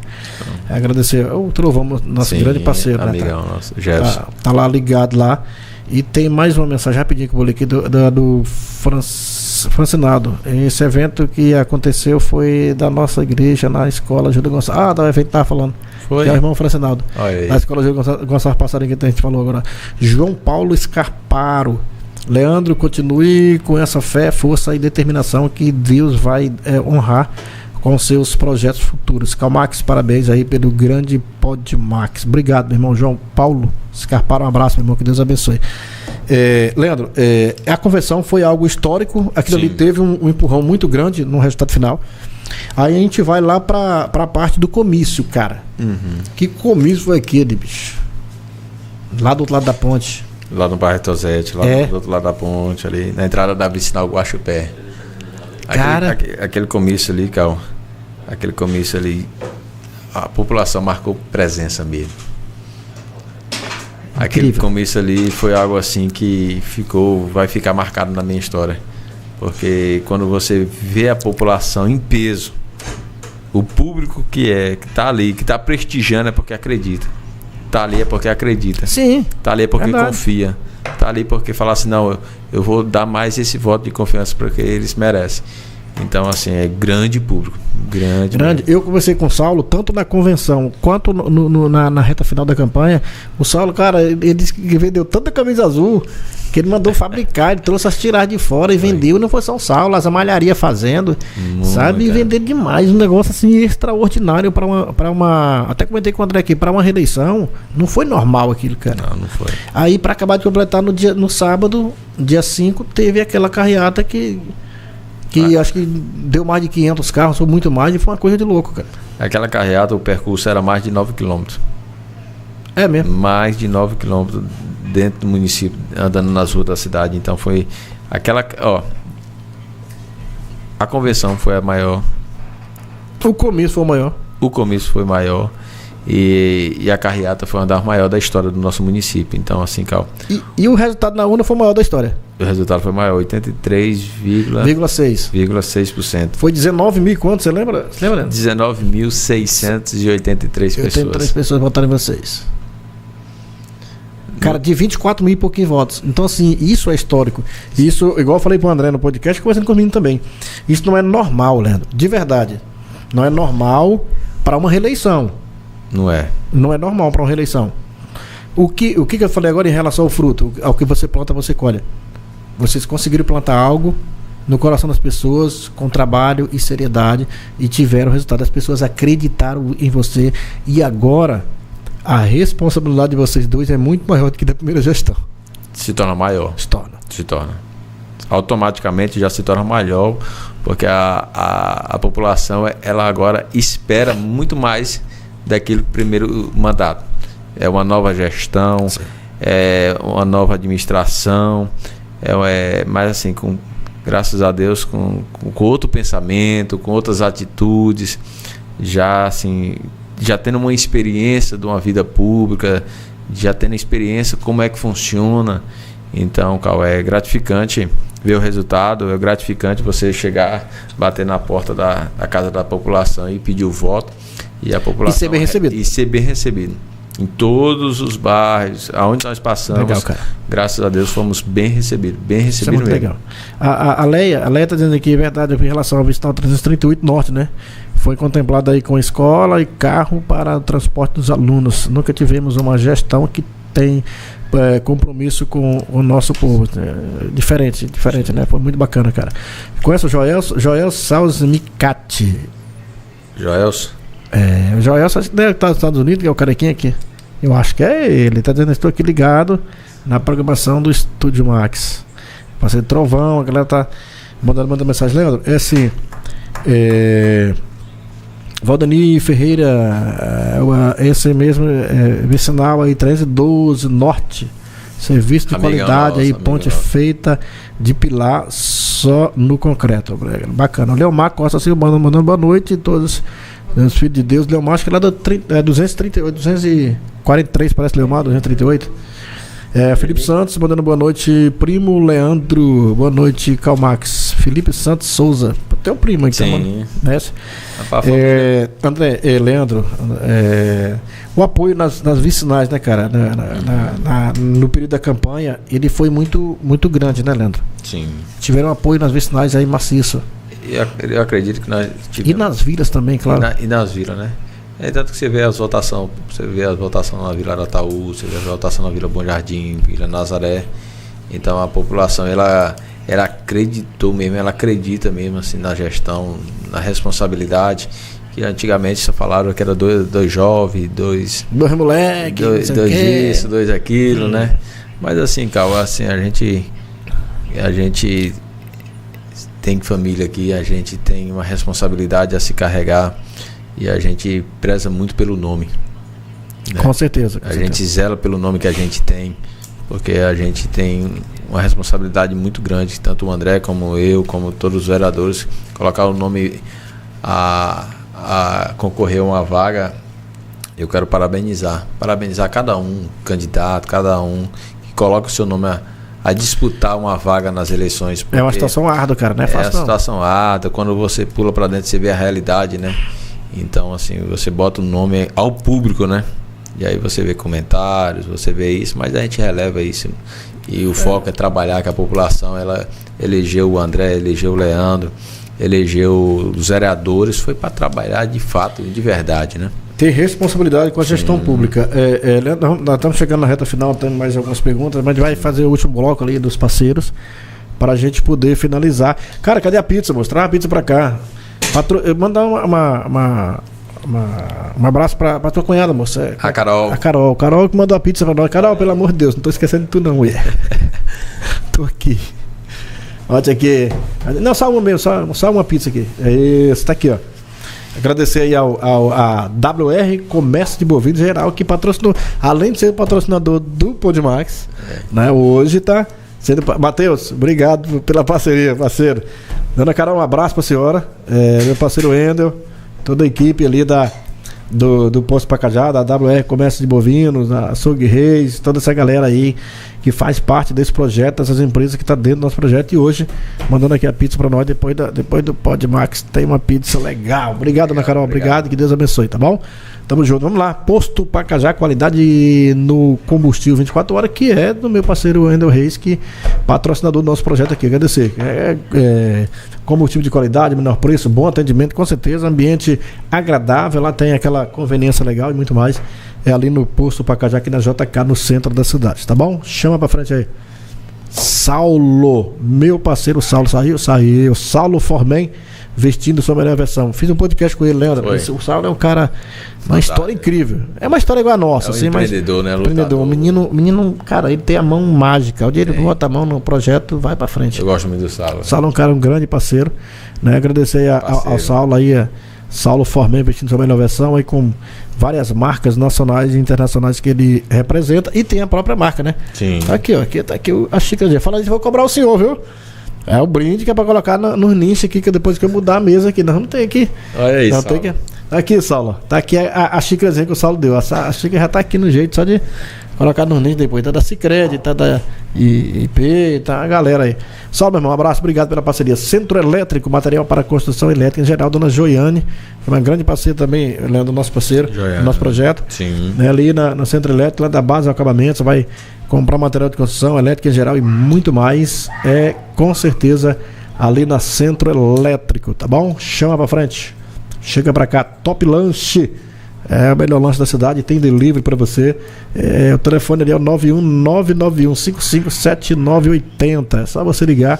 Agradecer ao Trovão, nosso grande parceiro. Amigão, né? Nosso Gerson. Tá lá ligado lá. E tem mais uma mensagem rapidinho que eu vou ler aqui do Francinado. Esse evento que aconteceu foi da nossa igreja na escola Júlio Gonçalves. Do evento que tava falando. Foi. Que é o irmão Francinado. Na escola Júlio Gonçalves Passarinho, que a gente falou agora. João Paulo Scarparo. Leandro, continue com essa fé, força e determinação que Deus vai honrar com seus projetos futuros. Calmax, parabéns aí pelo grande Podmax. Obrigado, meu irmão João Paulo Scarparo. Um abraço, meu irmão, que Deus abençoe. Leandro, a convenção foi algo histórico. Aquilo ali teve um empurrão muito grande no resultado final. Aí a gente vai lá pra parte do comício, cara. Que comício foi aquele, bicho? Lá do outro lado da ponte. Lá no bairro Tosete, lá do outro lado da ponte, ali, na entrada da Vicinal Guaxupé. Cara... Aquele comício ali, Cal, aquele comício ali, a população marcou presença mesmo. Aquele comício ali foi algo assim que vai ficar marcado na minha história. Porque quando você vê a população em peso, o público que tá ali, que tá prestigiando é porque acredita. Tá ali é porque acredita. Sim. Tá ali é porque confia. Tá ali porque fala assim, não, eu vou dar mais esse voto de confiança porque eles merecem. Então, assim, é grande público. Grande. Eu conversei com o Saulo, tanto na convenção quanto na reta final da campanha. O Saulo, cara, ele disse que vendeu tanta camisa azul que ele mandou fabricar, ele trouxe as tiragens de fora e vendeu. Não foi só o Saulo, as malharias fazendo, sabe? E vender demais. Um negócio assim extraordinário para uma. Até comentei com o André aqui, para uma reeleição. Não foi normal aquilo, cara. Não foi. Aí, para acabar de completar no sábado, dia 5, teve aquela carreata que acho que deu mais de 500 carros, ou muito mais, e foi uma coisa de louco, cara. Aquela carreata, o percurso era mais de 9 km. É mesmo? Mais de 9 km dentro do município, andando nas ruas da cidade. Então foi aquela... a convenção foi a maior. O comício foi o maior. O comício foi maior. E a carreata foi uma das maiores da história do nosso município. Então, assim, Cal. E o resultado na urna foi o maior da história? O resultado foi maior, 83,6%. Foi 19 mil quanto, você lembra? 19.683 pessoas. 83 pessoas votaram em vocês. Cara, de 24 mil e pouquinhos votos. Então, assim, isso é histórico. Isso, igual eu falei pro André no podcast, conversando comigo também. Isso não é normal, Leandro. De verdade. Não é normal para uma reeleição. Não é. Não é normal para uma reeleição. O que eu falei agora em relação ao fruto? Ao que você planta, você colhe. Vocês conseguiram plantar algo no coração das pessoas, com trabalho e seriedade, e tiveram o resultado. As pessoas acreditaram em você. E agora, a responsabilidade de vocês dois é muito maior do que da primeira gestão. Se torna maior. Se torna. Automaticamente já se torna maior, porque a população, ela agora espera muito mais daquele primeiro mandato. É uma nova gestão, é uma nova administração, mas assim, graças a Deus, com outro pensamento, com outras atitudes, já tendo uma experiência de uma vida pública, já tendo experiência como é que funciona. Então, Cal, é gratificante ver o resultado, é gratificante você chegar, bater na porta da casa da população e pedir o voto, e a população ser bem recebido. Em todos os bairros, aonde nós passamos, legal, graças a Deus, fomos bem recebidos. Isso é muito mesmo. Legal. A Leia está dizendo aqui, é verdade, em relação ao Vicinal 338 Norte, né? Foi contemplado aí com escola e carro para o transporte dos alunos. Nunca tivemos uma gestão que tem compromisso com o nosso povo. Diferente, né? Foi muito bacana, cara. Conhece o Joel Salzmicati? Joelson? O Joelson deve estar nos Estados Unidos, que é o carequinha aqui. Eu acho que é ele. Tá dizendo, estou aqui ligado na programação do Estúdio Max. Passei Trovão, a galera tá mandando mensagem. Leandro, é assim. Valdani Ferreira, esse mesmo, Vicinal aí, 1312 Norte. Serviço de qualidade aí, ponte feita de pilar só no concreto. Bacana. O Leomar Costa Silva mandando boa noite a todos. Os filhos de Deus, Leomar, acho que lá da 238, 243, parece Leomar, 238. Felipe Santos, mandando boa noite. Primo Leandro, boa noite, Calmax. Felipe Santos Souza, tem um primo aqui, sim. André, Leandro, o apoio nas vicinais, né, cara? No período da campanha, ele foi muito, muito grande, né, Leandro? Sim. Tiveram apoio nas vicinais aí maciço. Eu acredito que nós tivemos. E nas vilas também, claro. E nas vilas, né? Tanto que você vê as votações na Vila Arataú, você vê as votações na Vila Bom Jardim, Vila Nazaré. Então a população, ela acreditou mesmo, ela acredita mesmo assim, na gestão, na responsabilidade. Que antigamente só falaram que era dois jovens, dois moleques, dois isso, dois aquilo, né? Mas assim, Cal, assim, a gente tem família aqui, a gente tem uma responsabilidade a se carregar e a gente preza muito pelo nome. né? Com certeza. A gente zela pelo nome que a gente tem, porque a gente tem uma responsabilidade muito grande, tanto o André como eu, como todos os vereadores, colocar o nome a concorrer a uma vaga. Eu quero parabenizar cada um, candidato, cada um que coloca o seu nome a disputar uma vaga nas eleições. É uma situação árdua, cara, não é fácil não. É uma situação árdua, quando você pula para dentro você vê a realidade, né? Então, assim, você bota o nome ao público, né? E aí você vê comentários, você vê isso, mas a gente releva isso. E o foco é trabalhar, que a população, ela elegeu o André, elegeu o Leandro, elegeu os vereadores, foi para trabalhar de fato, de verdade, né? Ter responsabilidade com a gestão pública. Nós estamos chegando na reta final, temos mais algumas perguntas, mas a gente vai fazer o último bloco ali dos parceiros para a gente poder finalizar. Cara, cadê a pizza? Mostrar a pizza para cá. Mandar um abraço pra tua cunhada, moça. A Carol. A Carol que mandou a pizza pra nós. Carol, pelo amor de Deus, não tô esquecendo de tu não, mulher. Tô aqui. Olha aqui. Não, só uma mesmo, só uma pizza aqui. Isso, tá aqui, ó. Agradecer aí a WR Comércio de Bovinos Geral, que patrocinou, além de ser patrocinador do Podmax, né, hoje tá sendo. Matheus, obrigado pela parceria, parceiro. Dona Carol, um abraço pra senhora. Meu parceiro Wendel, toda a equipe ali do Posto Pacajá, da WR Comércio de Bovinos, a Açougue Reis, toda essa galera aí que faz parte desse projeto, essas empresas que estão dentro do nosso projeto. E hoje, mandando aqui a pizza para nós, depois do Podmax, tem uma pizza legal. Obrigado, Ana Carol, obrigado, que Deus abençoe, tá bom? Tamo junto, vamos lá. Posto Pacajá, qualidade no combustível 24 horas, que é do meu parceiro Wendel Reis, que patrocinador do nosso projeto aqui. Agradecer. Combustível de qualidade, menor preço, bom atendimento, com certeza, ambiente agradável, lá tem aquela conveniência legal e muito mais. É ali no Posto Pacajá, aqui na JK, no centro da cidade, tá bom? Chama pra frente aí. Saulo, meu parceiro Saulo, saiu. Saulo Formen, vestindo sua melhor versão. Fiz um podcast com ele, lembra? O Saulo é um cara, uma história incrível. É uma história igual a nossa, assim, empreendedor, né? Empreendedor. Menino, cara, ele tem a mão mágica. O dia ele bota a mão no projeto, vai pra frente. Eu gosto muito do Saulo. Saulo é um cara, um grande parceiro, né? Agradecer ao Saulo aí, Saulo Formen, vestindo sua melhor versão, aí com várias marcas nacionais e internacionais que ele representa, e tem a própria marca, né? Sim. Tá aqui a xícara. Fala isso, vou cobrar o senhor, viu? É o brinde que é pra colocar nos nichos aqui, que depois que eu mudar a mesa aqui, nós não tem aqui. Olha aí, Saulo. Aqui, Saulo. Tá aqui a xícarazinha que o Saulo deu. A xícara já tá aqui no jeito, só de colocar nos nichos depois. Tá da Sicredi, tá da IP, tá a galera aí. Saulo, meu irmão, um abraço, obrigado pela parceria. Centro Elétrico, material para construção elétrica em geral, dona Joiane, uma grande parceira também, Leandro, nosso parceiro, do nosso projeto. Sim. Né, ali no Centro Elétrico, lá da base ao acabamento, você vai comprar material de construção, elétrica em geral e muito mais. Com certeza ali na Centro Elétrico, tá bom? Chama pra frente. Chega pra cá, Top Lanche. É o melhor lanche da cidade, tem delivery pra você. O telefone ali é o 91991557980. É só você ligar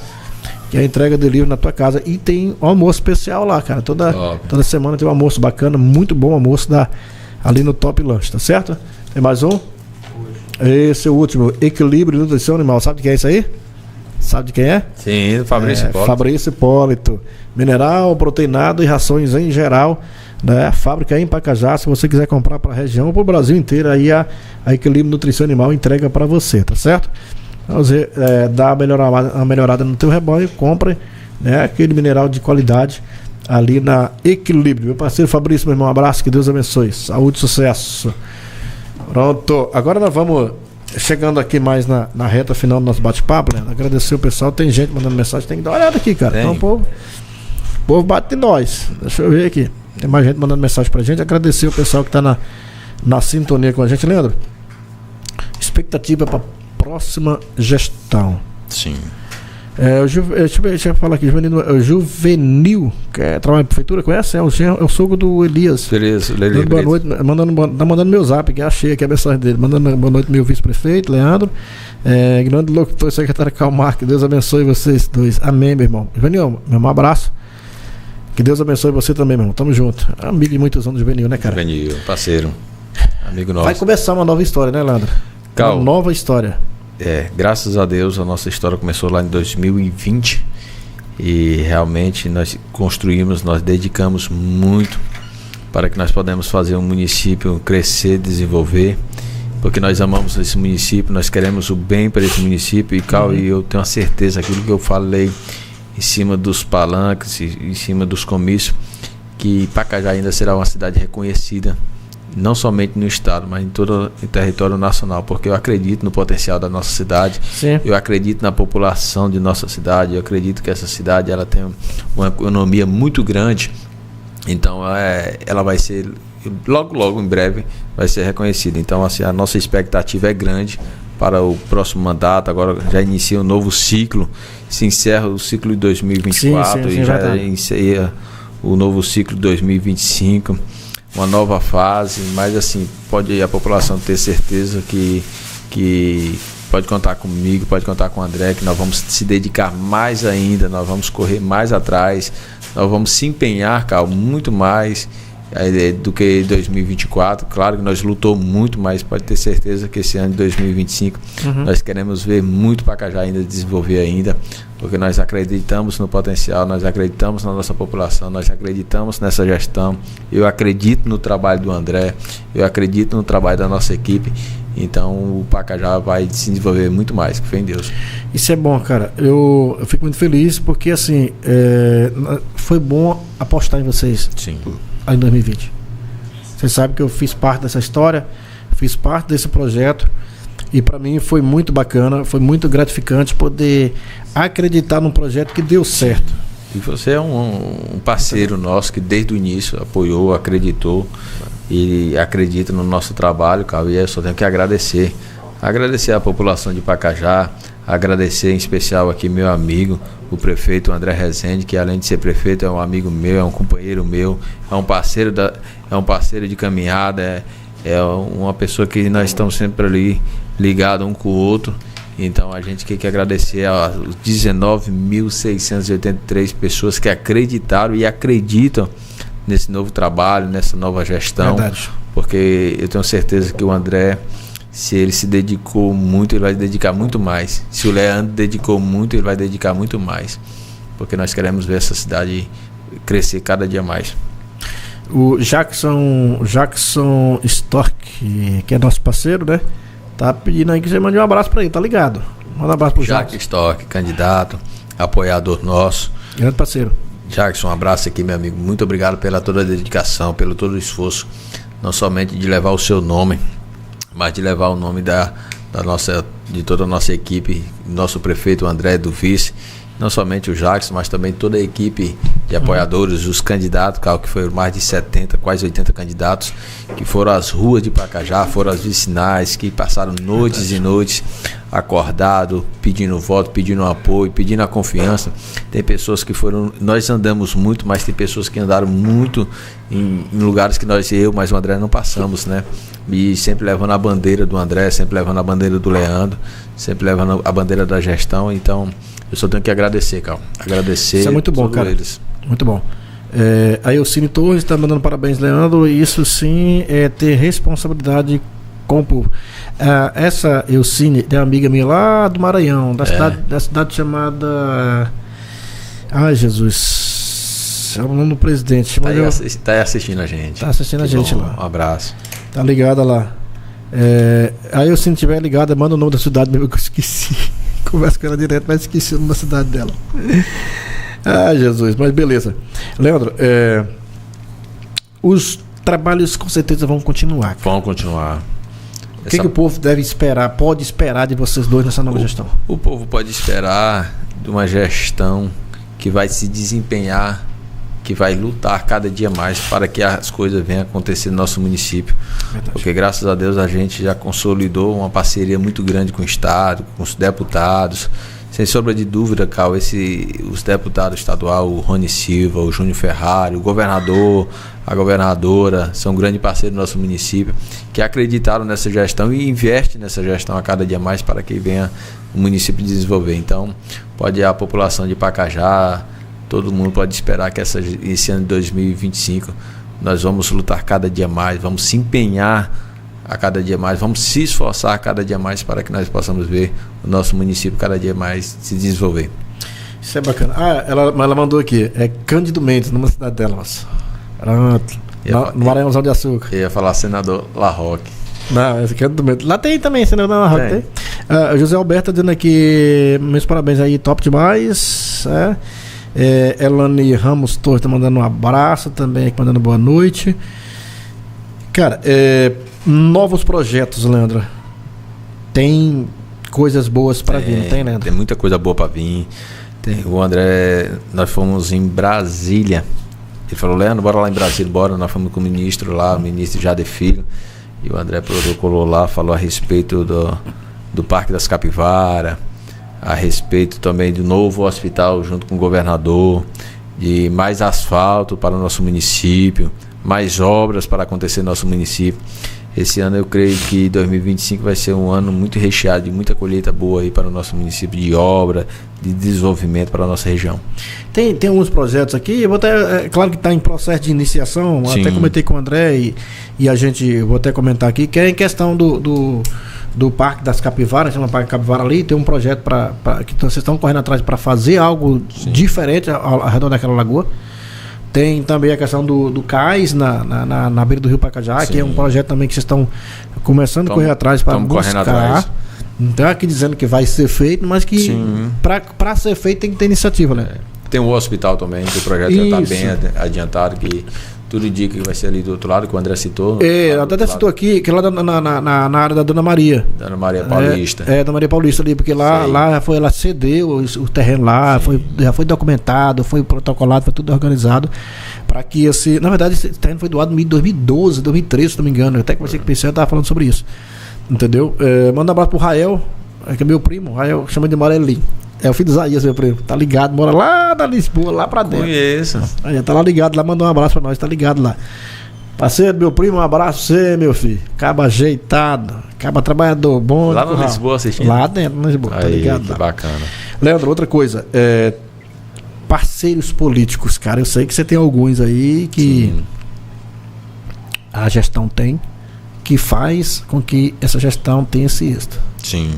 que a entrega delivery na tua casa. E tem um almoço especial lá, cara. Toda semana tem um almoço bacana, muito bom almoço ali no Top Lanche, tá certo? Tem mais um? Esse é o último, Equilíbrio e Nutrição Animal. Sabe de quem é isso aí? Sabe de quem é? Sim, do Fabrício Hipólito. Fabrício Hipólito. Mineral, proteinado e rações em geral, né? A fábrica é em Pacajá. Se você quiser comprar para a região ou para o Brasil inteiro, aí a Equilíbrio Nutrição Animal entrega para você, tá certo? Então, você dá uma melhorada no teu rebanho, compre, né, aquele mineral de qualidade ali na Equilíbrio. Meu parceiro Fabrício, meu irmão, um abraço, que Deus abençoe. Saúde e sucesso. Pronto, agora nós vamos chegando aqui mais na reta final do nosso bate-papo, né? Agradecer o pessoal, tem gente mandando mensagem, tem que dar uma olhada aqui, cara. Então, o povo bate em nós. Deixa eu ver aqui. Tem mais gente mandando mensagem pra gente. Agradecer o pessoal que tá na sintonia com a gente, Leandro. Expectativa pra próxima gestão. Sim. Deixa eu falar aqui, Juvenil, que trabalha na prefeitura, conhece? É o sogro do Elias. Boa noite, tá mandando meu zap, que achei aqui a mensagem dele. Mandando boa noite, meu vice-prefeito, Leandro. Grande locutor, secretário Calmar, que Deus abençoe vocês dois. Amém, meu irmão. Juvenil, meu irmão, abraço. Que Deus abençoe você também, meu irmão. Tamo junto. Amigo de muitos anos, Juvenil, né, cara? Juvenil, parceiro. Amigo nosso. Vai começar uma nova história, né, Leandro? Uma nova história. Graças a Deus a nossa história começou lá em 2020 e realmente nós dedicamos muito para que nós podemos fazer um município crescer, desenvolver, porque nós amamos esse município, nós queremos o bem para esse município. E eu tenho a certeza, aquilo que eu falei em cima dos palanques, em cima dos comícios, que Pacajá ainda será uma cidade reconhecida, não somente no estado, mas em todo o território nacional, porque eu acredito no potencial da nossa cidade. Sim. Eu acredito na população de nossa cidade, eu acredito que essa cidade ela tem uma economia muito grande, então ela vai ser, logo em breve, vai ser reconhecida. Então assim, a nossa expectativa é grande para o próximo mandato. Agora já inicia um novo ciclo, se encerra o ciclo de 2024 sim, e já inicia o novo ciclo de 2025, uma nova fase. Mas assim, pode a população ter certeza que pode contar comigo, pode contar com o André, que nós vamos se dedicar mais ainda, nós vamos correr mais atrás, nós vamos se empenhar, Cal, muito mais do que 2024. Claro que nós lutamos muito, mas pode ter certeza que esse ano de 2025 nós queremos ver muito Pacajá ainda desenvolver ainda, porque nós acreditamos no potencial, nós acreditamos na nossa população, nós acreditamos nessa gestão. Eu acredito no trabalho do André, eu acredito no trabalho da nossa equipe. Então o Pacajá vai se desenvolver muito mais, que fé em Deus. Isso é bom, cara. Eu fico muito feliz porque assim, foi bom apostar em vocês. Sim. Em 2020. Vocês sabem que eu fiz parte dessa história, fiz parte desse projeto, e para mim foi muito bacana, foi muito gratificante poder acreditar num projeto que deu certo. E você é um parceiro nosso que desde o início apoiou, acreditou e acredita no nosso trabalho, cara. E eu só tenho que agradecer à população de Pacajá, agradecer em especial aqui meu amigo, o prefeito André Rezende, que além de ser prefeito é um amigo meu, é um companheiro meu, é um parceiro de caminhada, é uma pessoa que nós estamos sempre ali ligados um com o outro. Então a gente quer agradecer aos 19.683 pessoas que acreditaram e acreditam nesse novo trabalho, nessa nova gestão. Verdade. Porque eu tenho certeza que o André, se ele se dedicou muito, ele vai dedicar muito mais. Se o Leandro dedicou muito, ele vai dedicar muito mais. Porque nós queremos ver essa cidade crescer cada dia mais. O Jackson Stork, que é nosso parceiro, né? Tá pedindo aí que você mande um abraço pra ele, tá ligado? Manda um abraço pro Jackson Stork, candidato, apoiador nosso. Grande parceiro. Jackson, um abraço aqui, meu amigo. Muito obrigado pela toda a dedicação, pelo todo o esforço, não somente de levar o seu nome, mas de levar o nome de toda a nossa equipe, nosso prefeito André, do vice, não somente o Jackson, mas também toda a equipe de apoiadores, os candidatos, que foram mais de 70, quase 80 candidatos, que foram às ruas de Pacajá, foram às vicinais, que passaram noites e noites acordado, pedindo voto, pedindo apoio, pedindo a confiança. Tem pessoas que foram, nós andamos muito, mas tem pessoas que andaram muito em lugares que eu, mas o André não passamos, né? E sempre levando a bandeira do André, sempre levando a bandeira do Leandro, sempre levando a bandeira da gestão. Então eu só tenho que agradecer, Cal. Agradecer. Isso é muito bom, cara. Eles. Muito bom. A Elcine Torres está mandando parabéns, Leandro. Isso sim é ter responsabilidade com o povo. Essa Elcine é uma amiga minha lá do Maranhão, da cidade chamada. Ai, Jesus. É o nome do presidente. Tá assistindo a gente. Tá assistindo a gente lá. Um abraço. Tá ligada lá. Aí eu, se não tiver ligada, manda o nome da cidade mesmo que eu esqueci. Converso com ela direto, mas esqueci o nome da cidade dela. Jesus, mas beleza. Leandro, os trabalhos com certeza vão continuar. Vão continuar. O que o povo deve esperar, pode esperar de vocês dois nessa nova gestão? O povo pode esperar de uma gestão que vai se desempenhar, que vai lutar cada dia mais para que as coisas venham acontecer no nosso município. Verdade. Porque graças a Deus a gente já consolidou uma parceria muito grande com o Estado, com os deputados. Sem sombra de dúvida, Cal, os deputados estaduais, o Rony Silva, o Júnior Ferrari, o governador, a governadora, são um grande parceiro do nosso município, que acreditaram nessa gestão e investem nessa gestão a cada dia mais para que venha o município desenvolver. Então, pode a população de Pacajá, todo mundo pode esperar que esse ano de 2025 nós vamos lutar cada dia mais, vamos se empenhar a cada dia mais, vamos se esforçar a cada dia mais para que nós possamos ver o nosso município cada dia mais se desenvolver. Isso é bacana. Ela mandou aqui, Cândido Mendes, numa cidade dela. Pronto. No Maranhãozão de Açúcar. Eu ia falar senador Larroque. Não, esse aqui é do meio. Lá tem também, senador Larroque. Tem. José Alberto dizendo aqui, meus parabéns aí, top demais. Elane Ramos Torres tá mandando um abraço também, aqui mandando boa noite. Cara, novos projetos, Leandro. Tem coisas boas para vir, não tem, Leandro? Tem muita coisa boa para vir. O André, nós fomos em Brasília. Ele falou, Leandro, bora lá em Brasília, bora. Nós fomos com o ministro lá, o ministro Jader Filho. E o André protocolou lá, falou a respeito do Parque das Capivaras, a respeito também do novo hospital junto com o governador, de mais asfalto para o nosso município, mais obras para acontecer no nosso município. Esse ano eu creio que 2025 vai ser um ano muito recheado de muita colheita boa aí para o nosso município, de obra, de desenvolvimento para a nossa região. Tem alguns projetos aqui, eu vou até, claro que está em processo de iniciação. Sim. Até comentei com o André e a gente, vou até comentar aqui, que é em questão do Parque das Capivaras, chama Parque Capivara ali, tem um projeto que vocês estão correndo atrás para fazer algo diferente ao redor daquela lagoa. Tem também a questão do cais na beira do Rio Pacajá, que é um projeto também que vocês estão começando a correr atrás para buscar. Não está aqui dizendo que vai ser feito, mas que para ser feito tem que ter iniciativa, né? Tem um hospital também, que o projeto já está bem adiantado, que tudo indica que vai ser ali do outro lado, que o André citou. Até citou aqui, que é lá na área da Dona Maria. Dona Maria Paulista. Da Maria Paulista ali, porque lá ela cedeu o terreno lá, já foi documentado, foi protocolado, foi tudo organizado. Para que na verdade, esse terreno foi doado em 2012, 2013, se não me engano. Até que você que pensou, eu estava falando sobre isso. Entendeu? Manda um abraço pro Rael, que é meu primo. Rael chama de Amarelinho. É o filho de Isaías, meu primo. Tá ligado, mora lá na Lisboa, lá pra dentro. Conheço. Aí, tá lá ligado, lá mandou um abraço pra nós, tá ligado lá. Parceiro, meu primo, um abraço pra você, meu filho. Caba ajeitado, caba trabalhador, bom. Lá na Lisboa assistindo? Lá dentro, na Lisboa, tá ligado? Que lá. Bacana. Leandro, outra coisa, parceiros políticos, cara, eu sei que você tem alguns aí que a gestão tem, que faz com que essa gestão tenha esse êxito. Sim.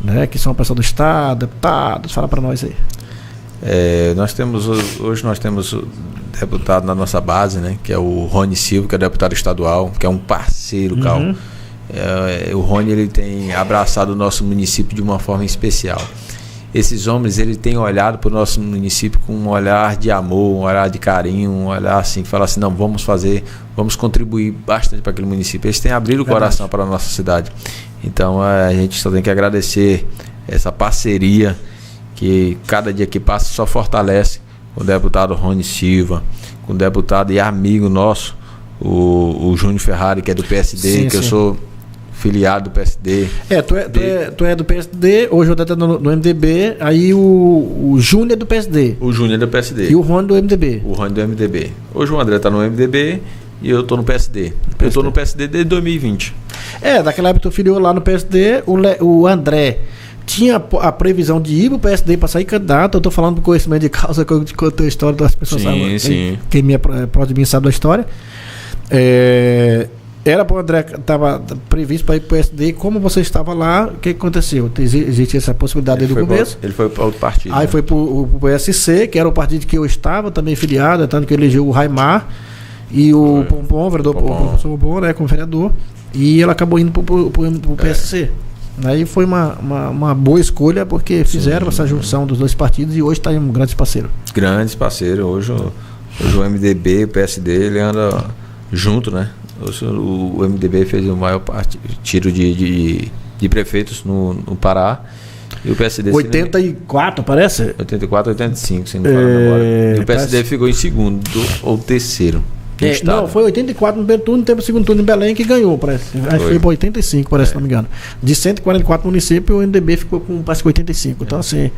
Né, que são pessoas do Estado, deputados, fala para nós aí. Hoje nós temos o deputado na nossa base, né, que é o Rony Silva, que é deputado estadual, que é um parceiro, Cal. O Rony, ele tem abraçado o nosso município de uma forma especial. Esses homens, ele tem olhado para o nosso município com um olhar de amor, um olhar de carinho, um olhar assim, que fala assim, não, vamos contribuir bastante para aquele município. Eles têm abrido o coração para a nossa cidade. Então a gente só tem que agradecer essa parceria que cada dia que passa só fortalece, com o deputado Rony Silva, com o deputado e amigo nosso, o Júnior Ferrari, que é do PSD, eu sou filiado do PSD. Tu é do PSD, hoje eu estou no MDB, aí o Júnior é do PSD. O Júnior é do PSD. E o Rony do MDB. O Rony do MDB. Hoje o André está no MDB e eu estou no PSD. Eu estou no PSD desde 2020. Daquela época tu filiou lá no PSD, o André tinha a previsão de ir pro PSD para sair candidato. Eu tô falando do conhecimento de causa, que eu te contei a história das pessoas. Quem me é próximo de mim sabe da história. Era para o André, estava previsto para ir para o PSD. Como você estava lá, o que aconteceu? Existia essa possibilidade desde o começo. Ele foi para outro partido. Aí foi para o PSC, que era o partido que eu estava também filiado, tanto que elegeu o Raimar e o Pompom, o vereador Pompom, né, como vereador. E ela acabou indo para o PSC. Aí foi uma boa escolha, porque fizeram essa junção dos dois partidos e hoje está um grande parceiro. Grandes parceiros. Hoje o MDB e o PSD ele anda junto, né? O MDB fez o maior tiro de prefeitos no Pará. E o PSD... 84, parece? 84, 85, se não me falar agora. E o PSD ficou em segundo ou terceiro. Não, foi 84 no primeiro turno, teve o segundo turno em Belém que ganhou, parece. Acho que foi para 85, parece, se não me engano. De 144 municípios, o MDB ficou com, parece que 85. Então, assim,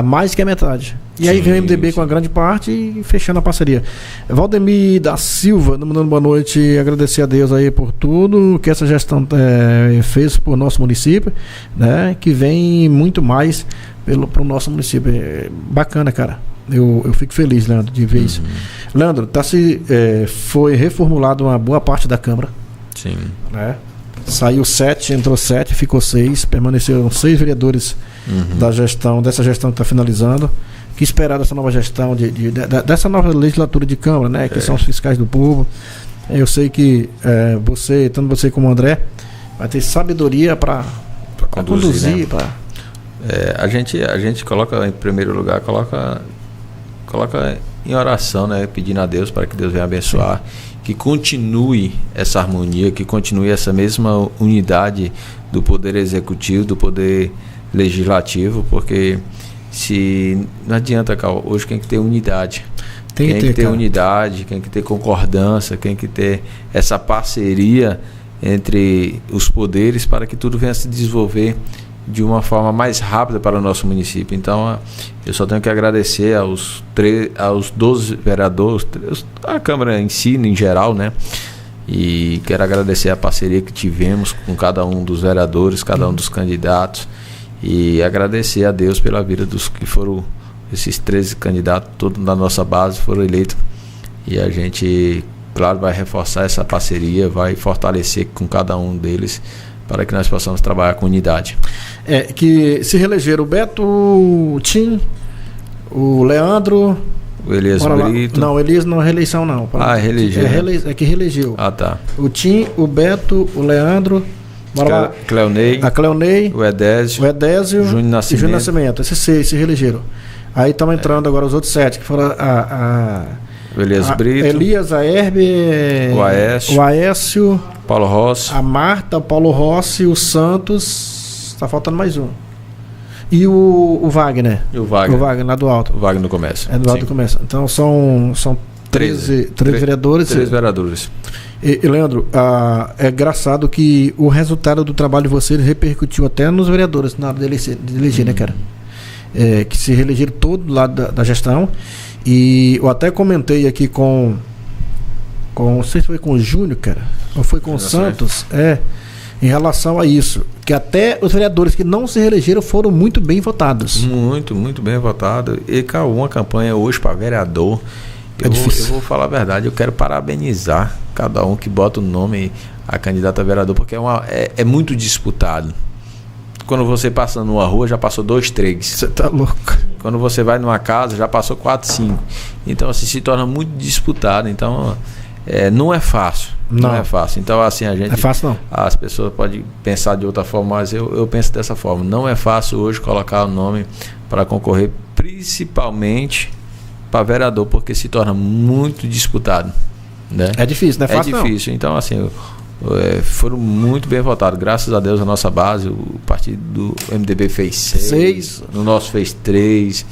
mais que a metade. E aí vem o MDB com a grande parte e fechando a parceria. Valdemir da Silva, mandando boa noite, agradecer a Deus aí por tudo que essa gestão fez por nosso município, né? Que vem muito mais para o nosso município. Bacana, cara. Eu fico feliz, Leandro, de ver isso. Leandro, foi reformulado uma boa parte da Câmara. Sim. Né? Saiu 7, entrou 7, ficou 6. Permaneceram 6 vereadores dessa gestão que está finalizando. que esperar dessa nova gestão, dessa nova legislatura de Câmara, né? Que são os fiscais do povo. Eu sei que tanto você como o André, vai ter sabedoria para conduzir. Né? A gente coloca em primeiro lugar, coloca em oração, né? Pedindo a Deus para que Deus venha abençoar, que continue essa harmonia, que continue essa mesma unidade do poder executivo, do poder legislativo, porque não adianta, Cal, hoje tem que ter unidade. Tem que ter unidade, tem que ter concordância, tem que ter essa parceria entre os poderes para que tudo venha se desenvolver de uma forma mais rápida para o nosso município. Então, eu só tenho que agradecer aos 12 vereadores, a Câmara em si, em geral, né? E quero agradecer a parceria que tivemos com cada um dos vereadores, cada um dos candidatos, e agradecer a Deus pela vida dos que foram esses 13 candidatos, todos da nossa base foram eleitos, e a gente, claro, vai reforçar essa parceria, vai fortalecer com cada um deles, para que nós possamos trabalhar com unidade. Que se reelegeram o Beto, o Tim, o Leandro, o Elias Brito. Não, o Elias não é reeleição, não. Reelegeu. É que reelegeu. Tá. O Tim, o Beto, o Leandro, Cleonei, a Cleonei, o Edésio, Júnior Nascimento. Esses 6 se reelegeram. Aí estão entrando agora os outros 7, que foram o Elias Brito, Elias, a Herbe, o Aécio, Paulo Rossi, a Marta, o Paulo Rossi, o Santos, está faltando mais um. E o Wagner. E o Wagner lá do Alto. O Wagner no Comércio. Do Alto do Comércio. Então são 13 vereadores. 13 vereadores. E Leandro, é engraçado que o resultado do trabalho de vocês repercutiu até nos vereadores na hora de eleger, né, cara? Que se reelegeram todo lá da gestão. E eu até comentei aqui não sei se foi com o Júnior, cara, ou foi com o Santos, em relação a isso, que até os vereadores que não se reelegeram foram muito bem votados. Muito bem votados. E, cara, uma campanha hoje para vereador, eu vou falar a verdade, eu quero parabenizar cada um que bota o nome a candidato a vereador, porque é muito disputado. Quando você passa numa rua, já passou 2, 3. Você tá louco. Quando você vai numa casa, já passou 4, 5. Então, assim, se torna muito disputado. Então, não é fácil. Não é fácil. Então, assim, a gente... É fácil, não. As pessoas podem pensar de outra forma, mas eu penso dessa forma. Não é fácil hoje colocar o nome para concorrer, principalmente para vereador, porque se torna muito disputado. Né? É difícil, não é fácil, não. É difícil. Então, assim... foram muito bem votados, graças a Deus. A nossa base, o partido do MDB fez 6, no nosso fez 3.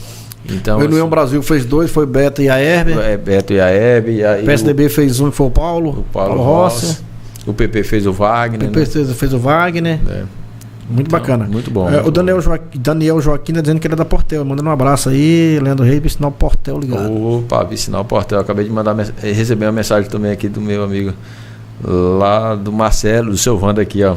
Então, o União Brasil fez 2, foi Beto e a Herbe. Beto e a Herbe. O PSDB fez 1, foi o Paulo Rossi. O PP fez o Wagner. O PP fez o Wagner. Muito bacana. Muito bom. O Daniel Joaquim tá dizendo que ele é da Portel. Mandando um abraço aí, Leandro Reis, sinal Portel ligado. Opa, sinal Portel. Acabei de receber uma mensagem também aqui do meu amigo lá do Marcelo, do seu Wanda aqui, ó.